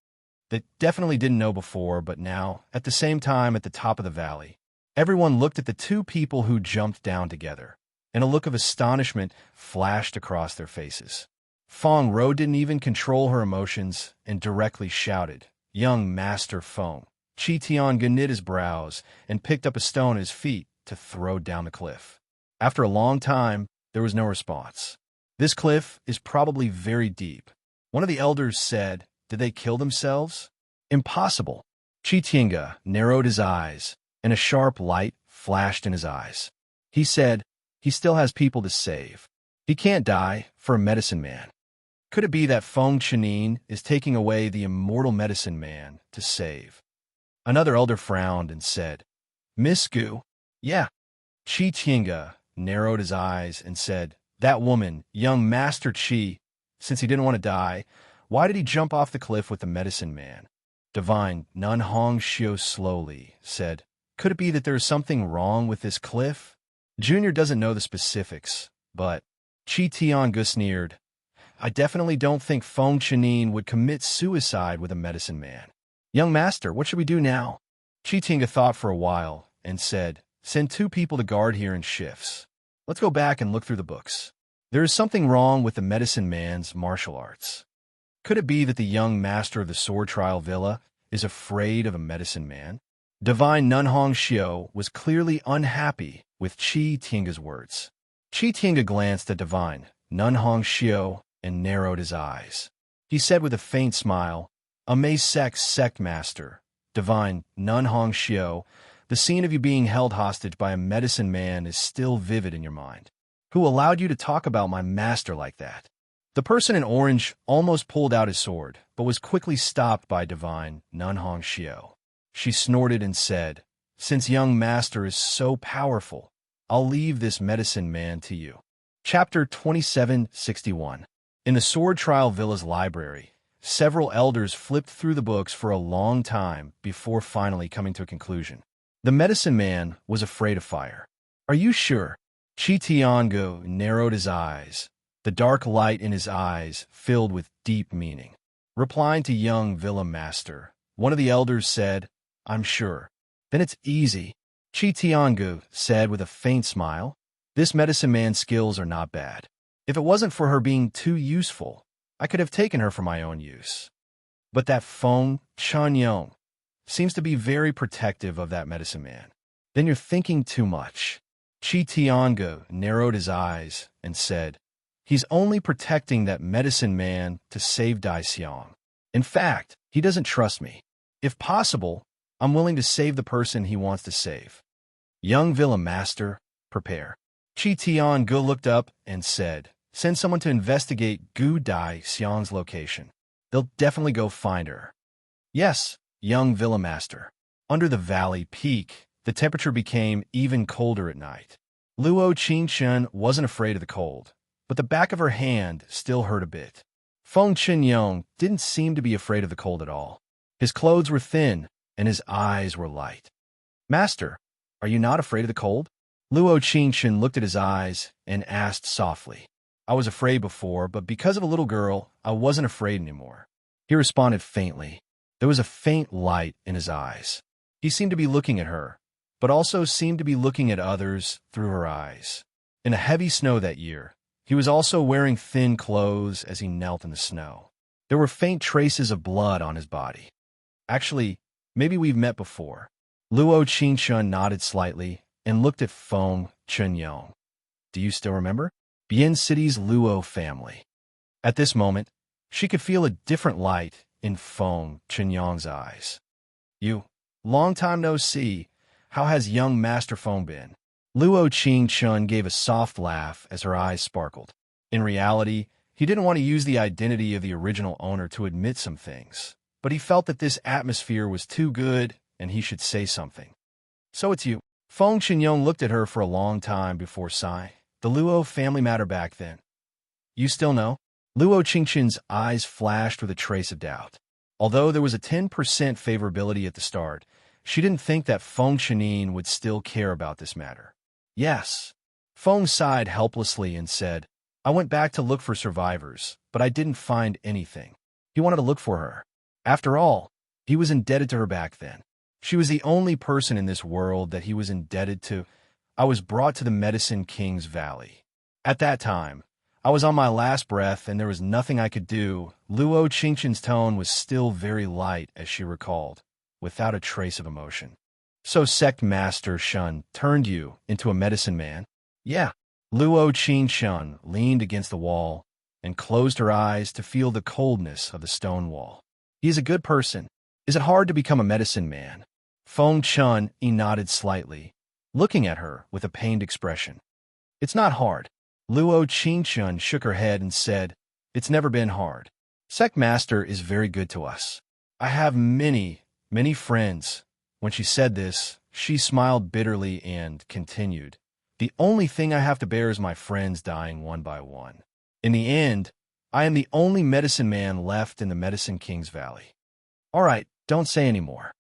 They definitely didn't know before, but now, at the same time at the top of the valley, everyone looked at the two people who jumped down together, and a look of astonishment flashed across their faces. Feng Ro didn't even control her emotions and directly shouted, "Young Master Feng." Qi Tian knit his brows and picked up a stone at his feet to throw down the cliff. After a long time, there was no response. "This cliff is probably very deep." One of the elders said, "Did they kill themselves?" "Impossible." Qi Tiange narrowed his eyes and a sharp light flashed in his eyes. He said, he still has people to save. He can't die for a medicine man. Could it be that Feng Chenin is taking away the immortal medicine man to save? Another elder frowned and said, Miss Gu? Yeah. Qi Tiange narrowed his eyes and said, that woman, young Master Qi, since he didn't want to die, why did he jump off the cliff with the medicine man? Divine Nun Hong Xiu slowly said, could it be that there is something wrong with this cliff? Junior doesn't know the specifics, but Qi Tiange sneered, I definitely don't think Feng Chenin would commit suicide with a medicine man. Young master, what should we do now? Qi Tiange thought for a while and said, send 2 people to guard here in shifts. Let's go back and look through the books. There is something wrong with the medicine man's martial arts. Could it be that the young master of the sword trial villa is afraid of a medicine man? Divine Nun Hong Xiu was clearly unhappy with Qi Tiange's words. Qi Tiange glanced at Divine Nun Hong Xiu and narrowed his eyes. He said with a faint smile, a Mei sect master, Divine Nun Hong Xiu, the scene of you being held hostage by a medicine man is still vivid in your mind. Who allowed you to talk about my master like that? The person in orange almost pulled out his sword, but was quickly stopped by Divine Nun Hong Xiu. She snorted and said, since young master is so powerful, I'll leave this medicine man to you. Chapter 2761. In the Sword Trial Villa's library, several elders flipped through the books for a long time before finally coming to a conclusion. The medicine man was afraid of fire. Are you sure? Qi Tiange narrowed his eyes, the dark light in his eyes filled with deep meaning. Replying to young Villa Master, one of the elders said, I'm sure. Then it's easy. Qi Tiange said with a faint smile, this medicine man's skills are not bad. If it wasn't for her being too useful, I could have taken her for my own use. But that Feng Chenin seems to be very protective of that medicine man. Then you're thinking too much. Qi Tiange narrowed his eyes and said, he's only protecting that medicine man to save Dai Xiang. In fact, he doesn't trust me. If possible, I'm willing to save the person he wants to save. Young Villa Master, prepare. Qi Tiange looked up and said, send someone to investigate Gu Dai Xiang's location. They'll definitely go find her. Yes, young Villa Master. Under the valley peak, the temperature became even colder at night. Luo Qingchen wasn't afraid of the cold, but the back of her hand still hurt a bit. Feng Chenin didn't seem to be afraid of the cold at all. His clothes were thin, and his eyes were light. Master, are you not afraid of the cold? Luo Qingchen looked at his eyes and asked softly. I was afraid before, but because of a little girl, I wasn't afraid anymore. He responded faintly. There was a faint light in his eyes. He seemed to be looking at her, but also seemed to be looking at others through her eyes. In a heavy snow that year, he was also wearing thin clothes as he knelt in the snow. There were faint traces of blood on his body. Actually, maybe we've met before. Luo Qingchen nodded slightly and looked at Feng Chenin. Do you still remember? Bian City's Luo family. At this moment, she could feel a different light in Feng Chenin's eyes. You, long time no see. How has young Master Feng been? Luo Qingchen gave a soft laugh as her eyes sparkled. In reality, he didn't want to use the identity of the original owner to admit some things, but he felt that this atmosphere was too good and he should say something. So it's you. Feng Chenin looked at her for a long time before sighing. The Luo family matter back then. You still know? Luo Qingchen's eyes flashed with a trace of doubt. Although there was a 10% favorability at the start, she didn't think that Feng Chenin would still care about this matter. Yes. Feng sighed helplessly and said, I went back to look for survivors, but I didn't find anything. He wanted to look for her. After all, he was indebted to her back then. She was the only person in this world that he was indebted to. I was brought to the Medicine King's Valley. At that time, I was on my last breath and there was nothing I could do. Luo Qingchen's tone was still very light as she recalled, without a trace of emotion. So Sect Master Shun turned you into a medicine man? Yeah. Luo Qingchen leaned against the wall and closed her eyes to feel the coldness of the stone wall. He is a good person. Is it hard to become a medicine man? Feng Chun nodded slightly, looking at her with a pained expression. It's not hard. Luo Qingchun shook her head and said, It's never been hard. Sect Master is very good to us. I have many, many friends. When she said this, she smiled bitterly and continued, The only thing I have to bear is my friends dying one by one. In the end, I am the only medicine man left in the Medicine King's Valley. All right, don't say any more.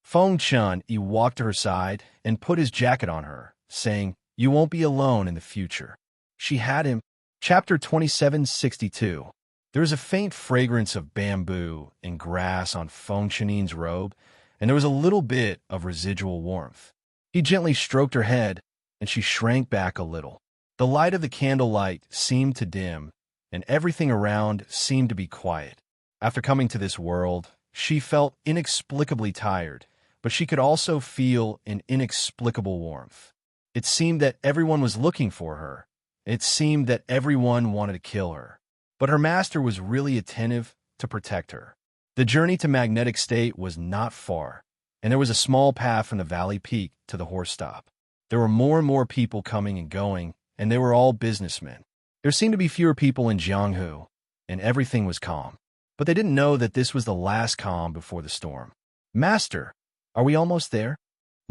Feng Chun walked to her side and put his jacket on her, saying, You won't be alone in the future. She had him. Chapter 2762. There was a faint fragrance of bamboo and grass on Feng Chenin's robe, and there was a little bit of residual warmth. He gently stroked her head, and she shrank back a little. The light of the candlelight seemed to dim, and everything around seemed to be quiet. After coming to this world, she felt inexplicably tired, but she could also feel an inexplicable warmth. It seemed that everyone was looking for her. It seemed that everyone wanted to kill her. But her master was really attentive to protect her. The journey to Magnetic State was not far, and there was a small path from the valley peak to the horse stop. There were more and more people coming and going, and they were all businessmen. There seemed to be fewer people in Jianghu, and everything was calm. But they didn't know that this was the last calm before the storm. Master, are we almost there?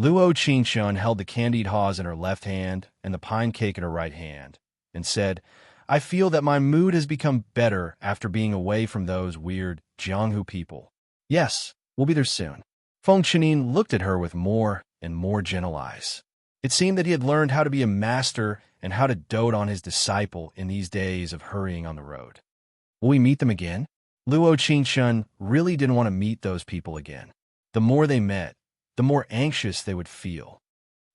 Luo Qingchun held the candied haws in her left hand and the pine cake in her right hand, and said, I feel that my mood has become better after being away from those weird Jianghu people. Yes, we'll be there soon. Feng Chenin looked at her with more and more gentle eyes. It seemed that he had learned how to be a master and how to dote on his disciple in these days of hurrying on the road. Will we meet them again? Luo Qingchun really didn't want to meet those people again. The more they met, the more anxious they would feel.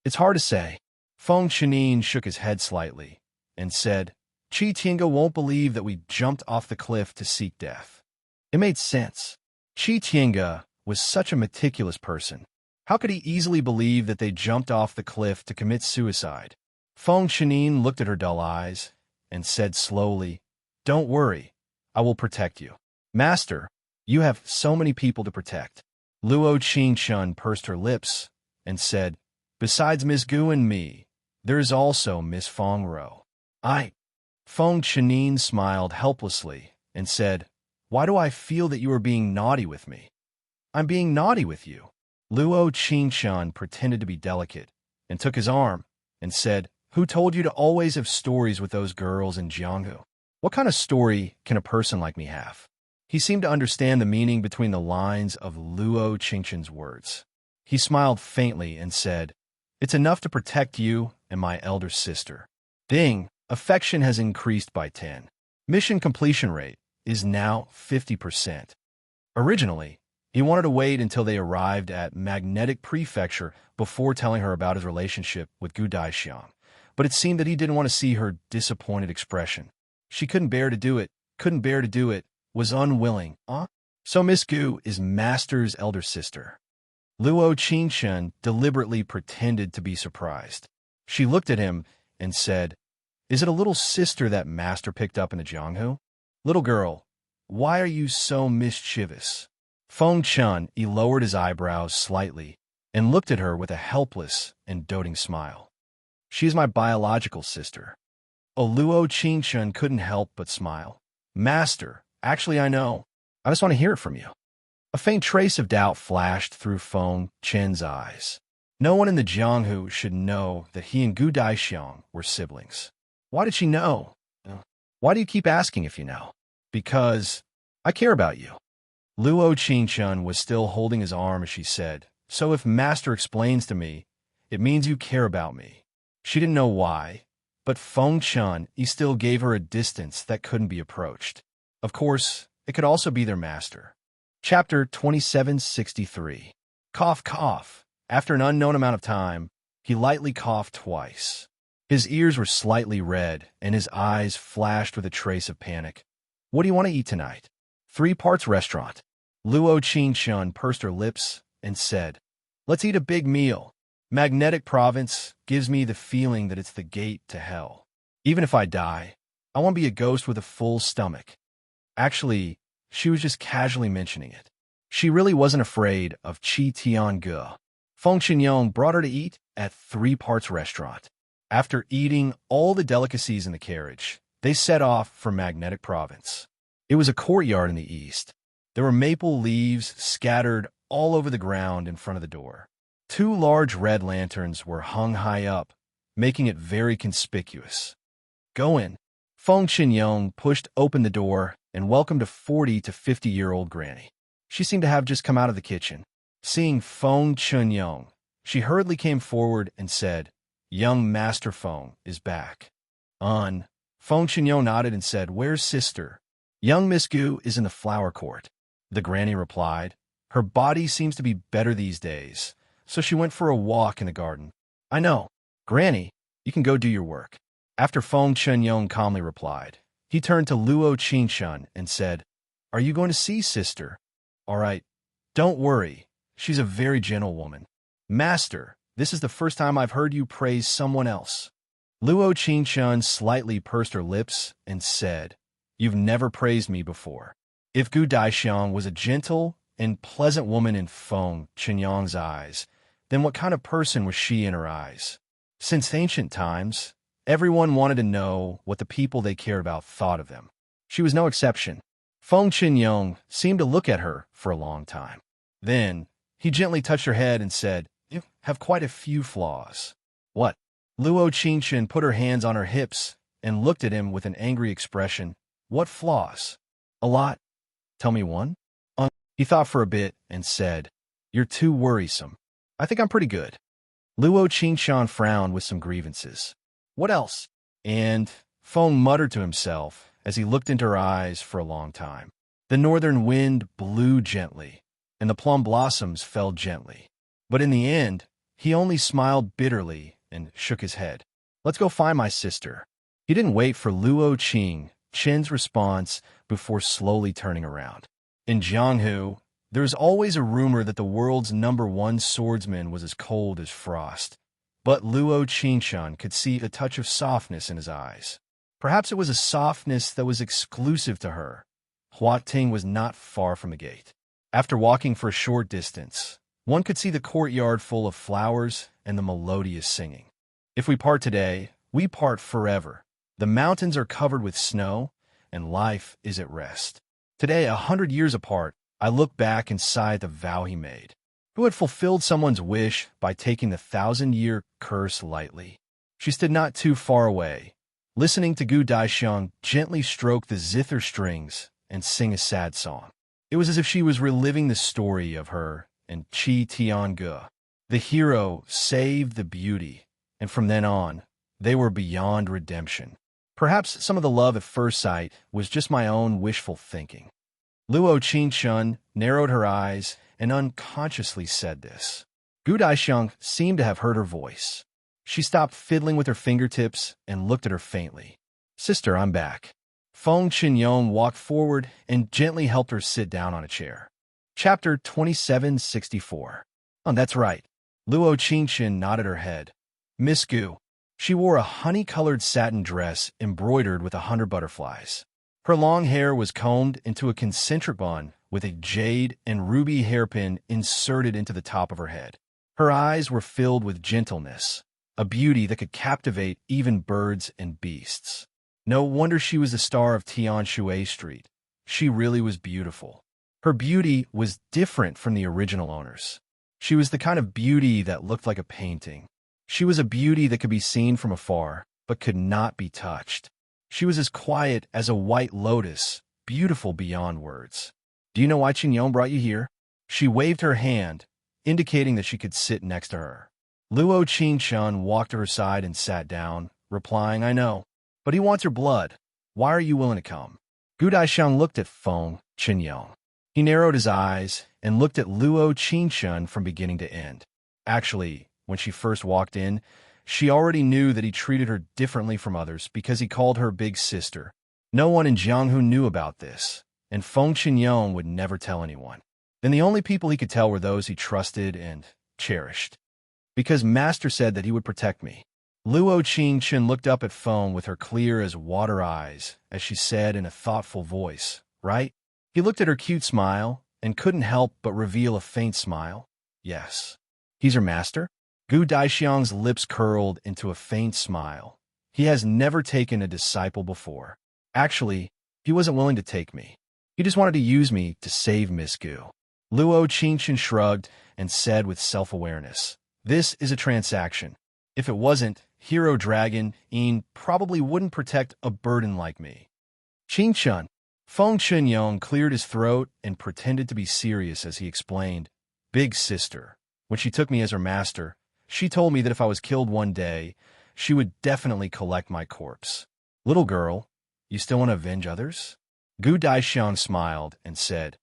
It's hard to say. Feng Chenin shook his head slightly and said, Qi Tiange won't believe that we jumped off the cliff to seek death. It made sense. Qi Tiange was such a meticulous person. How could he easily believe that they jumped off the cliff to commit suicide? Feng Chenin looked at her dull eyes and said slowly, Don't worry, I will protect you. Master, you have so many people to protect. Luo Qingchun pursed her lips and said, Besides Miss Gu and me, there is also Miss Feng Ro. Feng Chenin smiled helplessly and said, Why do I feel that you are being naughty with me? I'm being naughty with you. Luo Qingchun pretended to be delicate and took his arm and said, Who told you to always have stories with those girls in Jianghu? What kind of story can a person like me have? He seemed to understand the meaning between the lines of Luo Qingchun's words. He smiled faintly and said, It's enough to protect you and my elder sister. Ding, affection has increased by 10. Mission completion rate is now 50%. Originally, he wanted to wait until they arrived at Magnetic Prefecture before telling her about his relationship with Gu Daixiang, but it seemed that he didn't want to see her disappointed expression. She couldn't bear to do it, was unwilling. So Miss Gu is Master's elder sister. Luo Qingchun deliberately pretended to be surprised. She looked at him and said, Is it a little sister that Master picked up in the Jianghu? Little girl, why are you so mischievous? Feng Chun lowered his eyebrows slightly and looked at her with a helpless and doting smile. She is my biological sister. Luo Qingchun couldn't help but smile. Master, actually I know. I just want to hear it from you. A faint trace of doubt flashed through Feng Chen's eyes. No one in the Jianghu should know that he and Gu Daixiang were siblings. Why did she know? Why do you keep asking if you know? Because I care about you. Luo Qingchun was still holding his arm as she said, So if Master explains to me, it means you care about me. She didn't know why, but Feng Chun still gave her a distance that couldn't be approached. Of course, it could also be their master. Chapter 2763. Cough, cough. After an unknown amount of time, he lightly coughed twice. His ears were slightly red, and his eyes flashed with a trace of panic. What do you want to eat tonight? 3 parts restaurant. Luo Qingchun pursed her lips and said, Let's eat a big meal. Magnetic Province gives me the feeling that it's the gate to hell. Even if I die, I won't be a ghost with a full stomach. Actually, she was just casually mentioning it. She really wasn't afraid of Qi Tiange. Feng Qinyong brought her to eat at 3 Parts Restaurant. After eating all the delicacies in the carriage, they set off for Magnetic Province. It was a courtyard in the east. There were maple leaves scattered all over the ground in front of the door. 2 large red lanterns were hung high up, making it very conspicuous. Go in. Feng Qinyong pushed open the door and welcomed a 40 to 50-year-old granny. She seemed to have just come out of the kitchen. Seeing Feng Qinyong, she hurriedly came forward and said, "Young Master Feng is back." Feng Qinyong nodded and said, "Where's sister?" "Young Miss Gu is in the flower court," the granny replied. "Her body seems to be better these days, so she went for a walk in the garden." "I know. Granny, you can go do your work." After Feng Qinyong calmly replied, he turned to Luo Qingshun and said, "Are you going to see sister?" "All right. Don't worry. She's a very gentle woman." "Master, this is the first time I've heard you praise someone else." Luo Qingshun slightly pursed her lips and said, "You've never praised me before." If Gu Daixiang was a gentle and pleasant woman in Feng Qinyong's eyes, then what kind of person was she in her eyes? Since ancient times, everyone wanted to know what the people they cared about thought of them. She was no exception. Feng Qinyong seemed to look at her for a long time. Then, he gently touched her head and said, "You have quite a few flaws." "What?" Luo Qingshun put her hands on her hips and looked at him with an angry expression. "What flaws?" "A lot." "Tell me one." He thought for a bit and said, "You're too worrisome." "I think I'm pretty good." Luo Qingshun frowned with some grievances. "What else?" And Feng muttered to himself as he looked into her eyes for a long time. The northern wind blew gently, and the plum blossoms fell gently. But in the end, he only smiled bitterly and shook his head. "Let's go find my sister." He didn't wait for Luo Qingshun's response before slowly turning around. In Jianghu, there is always a rumor that the world's #1 swordsman was as cold as frost. But Luo Qingshun could see a touch of softness in his eyes. Perhaps it was a softness that was exclusive to her. Hua Ting was not far from the gate. After walking for a short distance, one could see the courtyard full of flowers and the melodious singing. "If we part today, we part forever. The mountains are covered with snow, and life is at rest." Today, 100 years apart, I look back and sigh at the vow he made. Who had fulfilled someone's wish by taking the 1,000-year curse lightly? She stood not too far away, listening to Gu Daixiang gently stroke the zither strings and sing a sad song. It was as if she was reliving the story of her and Qi Tiange. The hero saved the beauty, and from then on, they were beyond redemption. Perhaps some of the love at first sight was just my own wishful thinking. Luo Qingshun narrowed her eyes and unconsciously said this. Gu Daixiang seemed to have heard her voice. She stopped fiddling with her fingertips and looked at her faintly. "Sister, I'm back." Feng Qinyong walked forward and gently helped her sit down on a chair. Chapter 2764. "Oh, that's right." Luo Qingshun nodded her head. "Miss Gu." She wore a honey-colored satin dress embroidered with 100 butterflies. Her long hair was combed into a concentric bun with a jade and ruby hairpin inserted into the top of her head. Her eyes were filled with gentleness, a beauty that could captivate even birds and beasts. No wonder she was the star of Tianshui Street. She really was beautiful. Her beauty was different from the original owners. She was the kind of beauty that looked like a painting. She was a beauty that could be seen from afar, but could not be touched. She was as quiet as a white lotus, beautiful beyond words. "Do you know why Qingyong brought you here?" She waved her hand, indicating that she could sit next to her. Luo Qingshun walked to her side and sat down, replying, "I know. But he wants your blood. Why are you willing to come?" Gu Daixiang looked at Feng Qinyong. He narrowed his eyes and looked at Luo Qingshun from beginning to end. Actually, when she first walked in, she already knew that he treated her differently from others because he called her big sister. No one in Jianghu knew about this, and Feng Qinyong would never tell anyone. Then the only people he could tell were those he trusted and cherished. "Because Master said that he would protect me." Luo Qingshun looked up at Feng with her clear as water eyes as she said in a thoughtful voice, "Right?" He looked at her cute smile and couldn't help but reveal a faint smile. "Yes." He's your master? Gu Daixiang's lips curled into a faint smile. He has never taken a disciple before. Actually, he wasn't willing to take me. He just wanted to use me to save Miss Gu. Luo Qingchen shrugged and said with self-awareness, "This is a transaction. If it wasn't, Hero Dragon Yin probably wouldn't protect a burden like me." Qingchen. Feng Qinyong cleared his throat and pretended to be serious as he explained, "Big sister, when she took me as her master, she told me that if I was killed one day, she would definitely collect my corpse. Little girl, you still want to avenge others?" Gu Daixiang smiled and said,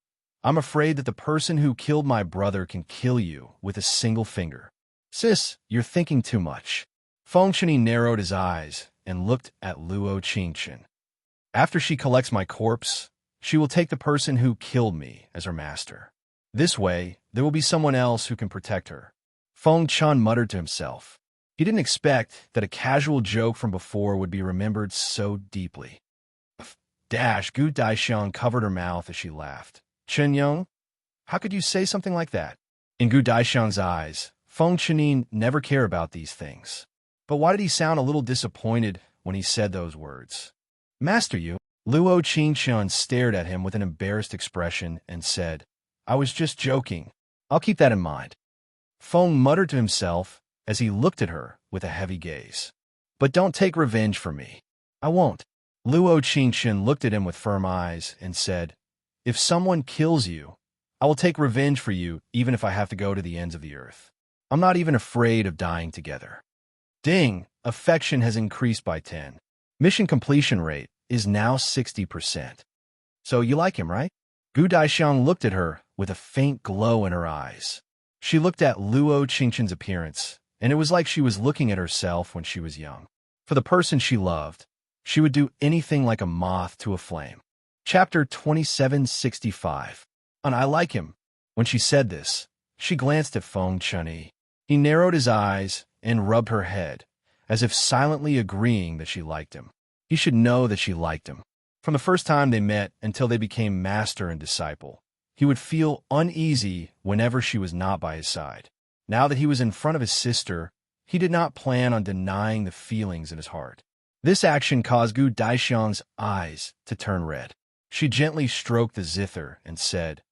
"I'm afraid that the person who killed my brother can kill you with a single finger. Sis, you're thinking too much." Feng Qinying narrowed his eyes and looked at Luo Qingchen. "After she collects my corpse, she will take the person who killed me as her master. This way, there will be someone else who can protect her." Feng Qian muttered to himself. He didn't expect that a casual joke from before would be remembered so deeply. Gu Daixiang covered her mouth as she laughed. "Qinyong, how could you say something like that?" In Gu Daixiang's eyes, Feng Qinying never cared about these things. But why did he sound a little disappointed when he said those words? "Master you?" Luo Qingchen stared at him with an embarrassed expression and said, "I was just joking. I'll keep that in mind." Feng muttered to himself as he looked at her with a heavy gaze. "But don't take revenge for me." "I won't." Luo Qingchen looked at him with firm eyes and said, "If someone kills you, I will take revenge for you even if I have to go to the ends of the earth. I'm not even afraid of dying together." Ding! Affection has increased by 10. Mission completion rate is now 60%. "So you like him, right?" Gu Daixiang looked at her with a faint glow in her eyes. She looked at Luo Qingchen's appearance, and it was like she was looking at herself when she was young. For the person she loved, she would do anything like a moth to a flame. Chapter 2765. And I like him. When she said this, she glanced at Feng Qinying. He narrowed his eyes and rubbed her head, as if silently agreeing that she liked him. He should know that she liked him. From the first time they met until they became master and disciple, he would feel uneasy whenever she was not by his side. Now that he was in front of his sister, he did not plan on denying the feelings in his heart. This action caused Gu Daixiang's eyes to turn red. She gently stroked the zither and said,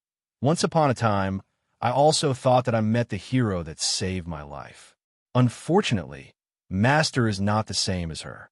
"Once upon a time, I also thought that I met the hero that saved my life. Unfortunately, Master is not the same as her."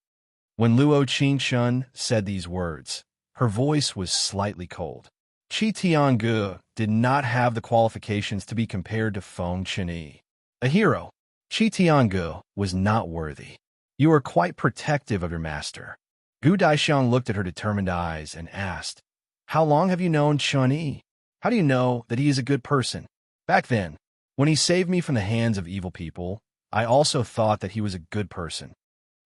When Luo Qingchen said these words, her voice was slightly cold. Qi Tiangu did not have the qualifications to be compared to Feng Qinying. A hero, Qi Tiangu was not worthy. "You are quite protective of your master." Gu Daixiang looked at her determined eyes and asked, "How long have you known Qinying? How do you know that he is a good person?" "Back then, when he saved me from the hands of evil people, I also thought that he was a good person."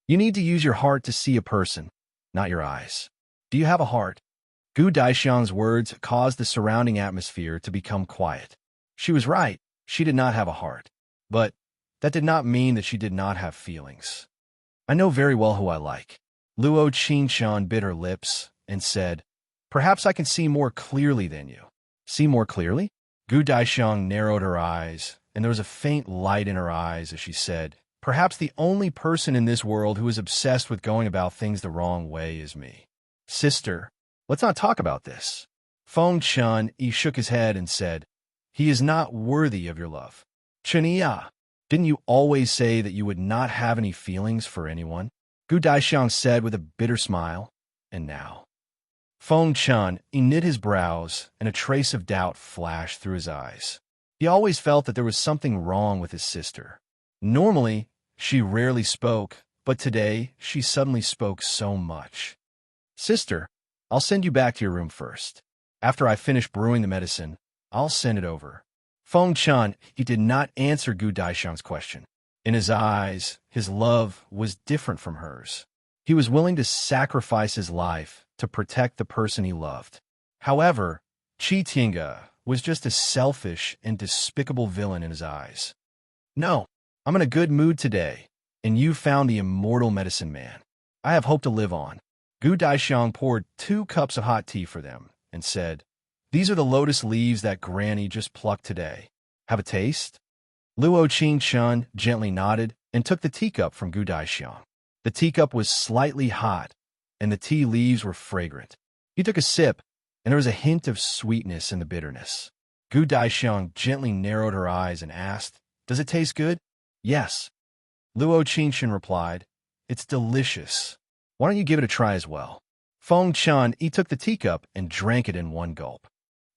You need to use your heart to see a person, not your eyes. Do you have a heart? Gu Daixiang's words caused the surrounding atmosphere to become quiet. She was right. She did not have a heart. But that did not mean that she did not have feelings. "I know very well who I like." Luo Qingchen bit her lips and said, "Perhaps I can see more clearly than you." "See more clearly?" Gu Daixiang narrowed her eyes, and there was a faint light in her eyes as she said, "Perhaps the only person in this world who is obsessed with going about things the wrong way is me." "Sister, let's not talk about this." Feng Qian shook his head and said, "He is not worthy of your love." "Qinying, didn't you always say that you would not have any feelings for anyone?" Gu Daixiang said with a bitter smile. "And now?" Feng Qian knit his brows, and a trace of doubt flashed through his eyes. He always felt that there was something wrong with his sister. Normally, she rarely spoke, but today she suddenly spoke so much. "Sister, I'll send you back to your room first. After I finish brewing the medicine, I'll send it over." Feng Qian, he did not answer Gu Daixiang's question. In his eyes, his love was different from hers. He was willing to sacrifice his life to protect the person he loved. However, Qi Tinga was just a selfish and despicable villain in his eyes. "No, I'm in a good mood today, and you found the immortal medicine man. I have hope to live on." Gu Daixiang poured 2 cups of hot tea for them and said, "These are the lotus leaves that Granny just plucked today. Have a taste?" Luo Qingshun gently nodded and took the teacup from Gu Daixiang. The teacup was slightly hot, and the tea leaves were fragrant. He took a sip, and there was a hint of sweetness in the bitterness. Gu Daixiang gently narrowed her eyes and asked, "Does it taste good?" "Yes." Luo Qingshun replied, "It's delicious. Why don't you give it a try as well?" Feng Chan took the teacup and drank it in one gulp.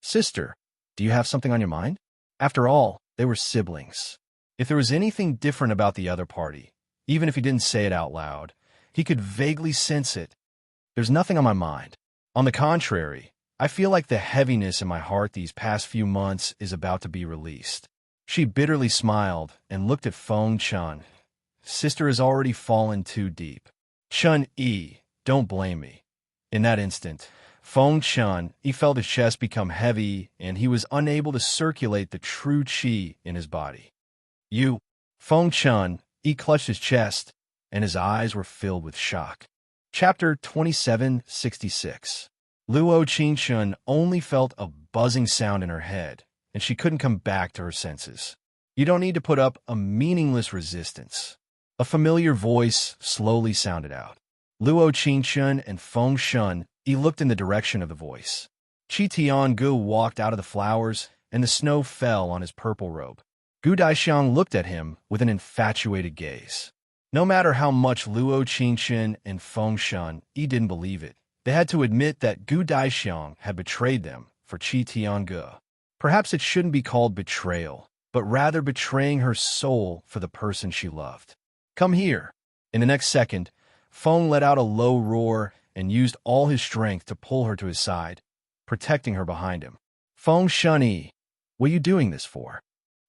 "Sister, do you have something on your mind?" After all, they were siblings. If there was anything different about the other party, even if he didn't say it out loud, he could vaguely sense it. "There's nothing on my mind. On the contrary, I feel like the heaviness in my heart these past few months is about to be released." She bitterly smiled and looked at Feng Chan. "Sister has already fallen too deep. Chun-Yi, don't blame me." In that instant, Feng Chan felt his chest become heavy, and he was unable to circulate the true qi in his body. "You..." Feng Chan clutched his chest, and his eyes were filled with shock. Chapter 2766. Luo Qingshun only felt a buzzing sound in her head, and she couldn't come back to her senses. "You don't need to put up a meaningless resistance." A familiar voice slowly sounded out. Luo Qingshun and Feng Shun looked in the direction of the voice. Qi Tiangu walked out of the flowers, and the snow fell on his purple robe. Gu Daixiang looked at him with an infatuated gaze. No matter how much Luo Qingshun and Feng Shun didn't believe it, they had to admit that Gu Daixiang had betrayed them for Qi Tiangu. Perhaps it shouldn't be called betrayal, but rather betraying her soul for the person she loved. "Come here." In the next second, Feng let out a low roar and used all his strength to pull her to his side, protecting her behind him. "Feng Shunyi, what are you doing this for?"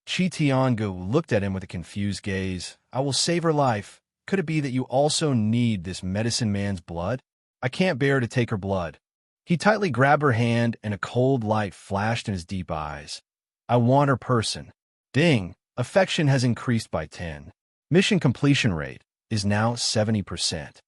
Qi Tiangu looked at him with a confused gaze. "I will save her life. Could it be that you also need this medicine man's blood?" "I can't bear to take her blood." He tightly grabbed her hand, and a cold light flashed in his deep eyes. "I want her person." Ding! Affection has increased by 10. Mission completion rate is now 70%.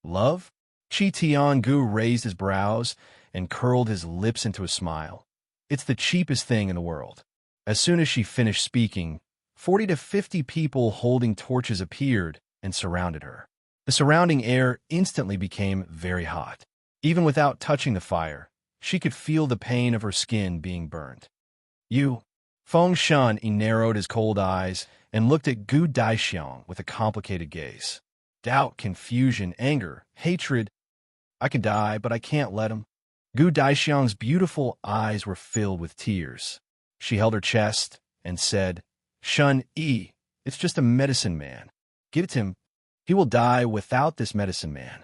"Love?" Qi Tiangu raised his brows and curled his lips into a smile. "It's the cheapest thing in the world." As soon as she finished speaking, 40 to 50 people holding torches appeared and surrounded her. The surrounding air instantly became very hot. Even without touching the fire, she could feel the pain of her skin being burned. "You..." Feng Shan narrowed his cold eyes and looked at Gu Daixiang with a complicated gaze. Doubt, confusion, anger, hatred. "I can die, but I can't let him." Gu Daixiang's beautiful eyes were filled with tears. She held her chest and said, "Shun-Yi, it's just a medicine man. Give it to him. He will die without this medicine man."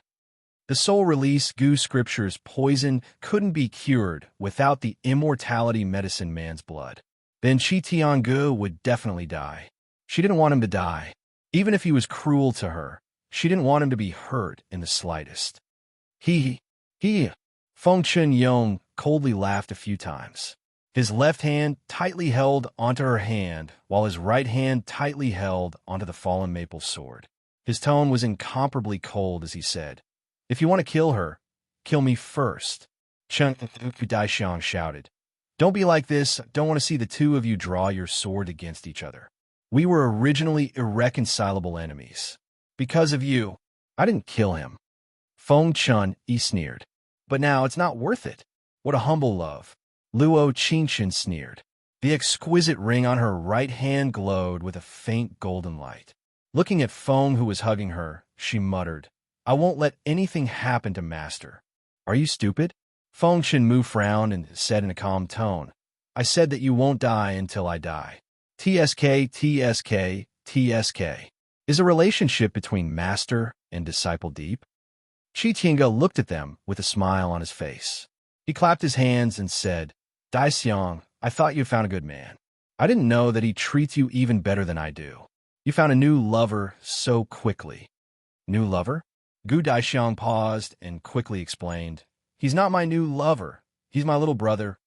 The soul release Gu scripture's poison couldn't be cured without the immortality medicine man's blood. Then Qi Tiangu would definitely die. She didn't want him to die. Even if he was cruel to her, she didn't want him to be hurt in the slightest. He. Feng Chun Yong coldly laughed a few times. His left hand tightly held onto her hand, while his right hand tightly held onto the fallen maple sword. His tone was incomparably cold as he said, "If you want to kill her, kill me first." Chen Daixiang shouted, "Don't be like this. I don't want to see the two of you draw your sword against each other. We were originally irreconcilable enemies. Because of you, I didn't kill him." Feng Chun sneered. "But now it's not worth it. What a humble love." Luo Qingxin sneered. The exquisite ring on her right hand glowed with a faint golden light. Looking at Feng, who was hugging her, she muttered, "I won't let anything happen to Master." "Are you stupid?" Feng Shenmu frowned and said in a calm tone, "I said that you won't die until I die. TSK, TSK, TSK. Is a relationship between master and disciple deep?" Qi Tiange looked at them with a smile on his face. He clapped his hands and said, "Daixiang, I thought you found a good man. I didn't know that he treats you even better than I do. You found a new lover so quickly." "New lover?" Gu Daixiang paused and quickly explained, "He's not my new lover. He's my little brother."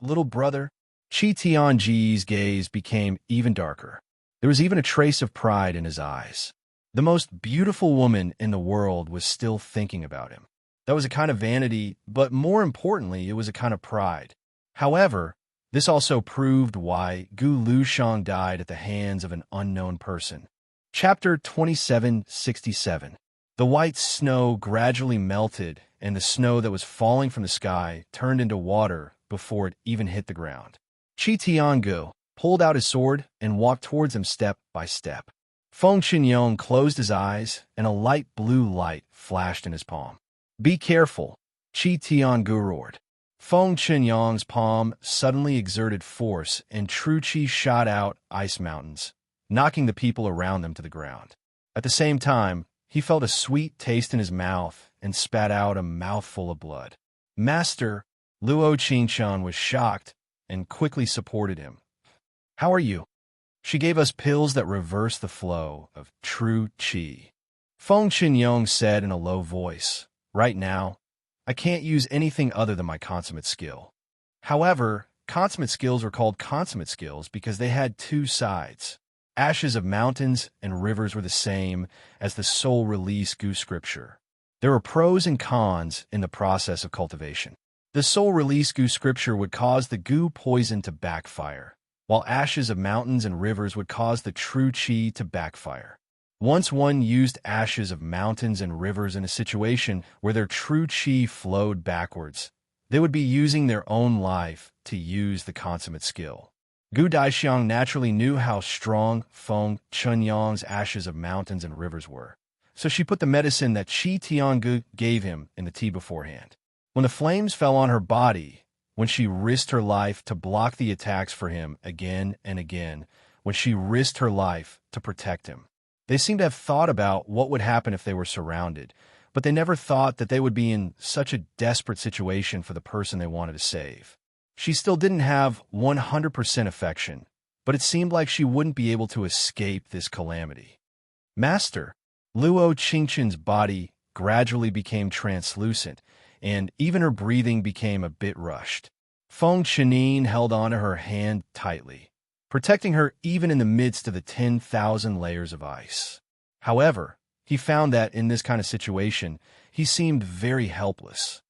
"Little brother?" Qi Tianji's gaze became even darker. There was even a trace of pride in his eyes. The most beautiful woman in the world was still thinking about him. That was a kind of vanity, but more importantly, it was a kind of pride. However, This also proved why Gu Lushang died at the hands of an unknown person. Chapter 2767. The white snow gradually melted, and the snow that was falling from the sky turned into water before it even hit the ground. Qi Tiangu pulled out his sword and walked towards him step by step. Feng Qinyong closed his eyes, and a light blue light flashed in his palm. "Be careful," Qi Tiangu roared. Feng Qinyong's palm suddenly exerted force, and true qi shot out ice mountains, knocking the people around them to the ground. At the same time, he felt a sweet taste in his mouth and spat out a mouthful of blood. Master, Luo Qingshan was shocked and quickly supported him. "How are you?" "She gave us pills that reverse the flow of true qi," Feng Qinyong said in a low voice. "Right now, I can't use anything other than my consummate skill." However, consummate skills were called consummate skills because they had two sides. Ashes of mountains and rivers were the same as the soul release Gu scripture. There were pros and cons in the process of cultivation. The soul release Gu scripture would cause the Gu poison to backfire, while ashes of mountains and rivers would cause the true qi to backfire. Once one used ashes of mountains and rivers in a situation where their true qi flowed backwards, they would be using their own life to use the consummate skill. Gu Daixiang naturally knew how strong Feng Qinyong's ashes of mountains and rivers were, so she put the medicine that Qi Tiangu gave him in the tea beforehand. When the flames fell on her body, when she risked her life to block the attacks for him again and again, when she risked her life to protect him, they seemed to have thought about what would happen if they were surrounded, but they never thought that they would be in such a desperate situation for the person they wanted to save. She still didn't have 100% affection, but it seemed like she wouldn't be able to escape this calamity. Master, Luo Qingshan's body gradually became translucent, and even her breathing became a bit rushed. Feng Qining held onto her hand tightly, protecting her even in the midst of the 10,000 layers of ice. However, he found that in this kind of situation, he seemed very helpless.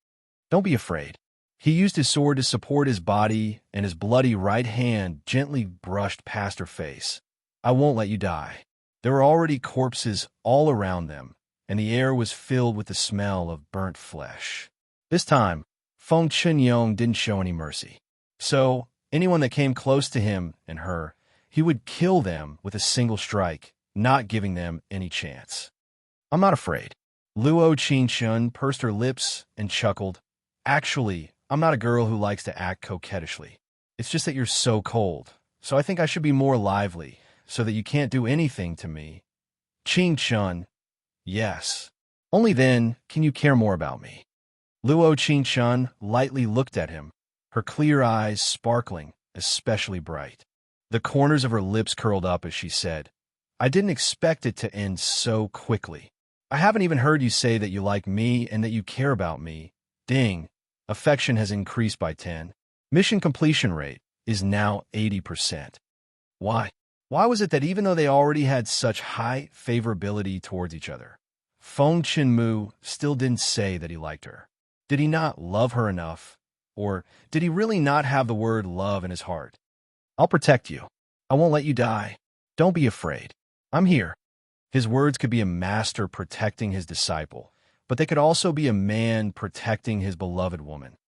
"Don't be afraid." He used his sword to support his body, and his bloody right hand gently brushed past her face. "I won't let you die." There were already corpses all around them, and the air was filled with the smell of burnt flesh. This time, Feng Qinyong didn't show any mercy. So, anyone that came close to him and her, he would kill them with a single strike, not giving them any chance. "I'm not afraid." Luo Qingshan pursed her lips and chuckled. "Actually, I'm not a girl who likes to act coquettishly. It's just that you're so cold, so I think I should be more lively, so that you can't do anything to me." "Qingshan, yes. Only then can you care more about me." Luo Qingshan lightly looked at him, her clear eyes sparkling especially bright. The corners of her lips curled up as she said, "I didn't expect it to end so quickly. I haven't even heard you say that you like me and that you care about me. Ding. Affection has increased by 10. Mission completion rate is now 80%. Why? Why was it that even though they already had such high favorability towards each other, Feng Qinmu still didn't say that he liked her? Did he not love her enough? Or did he really not have the word love in his heart? "I'll protect you. I won't let you die. Don't be afraid. I'm here." His words could be a master protecting his disciple, but they could also be a man protecting his beloved woman.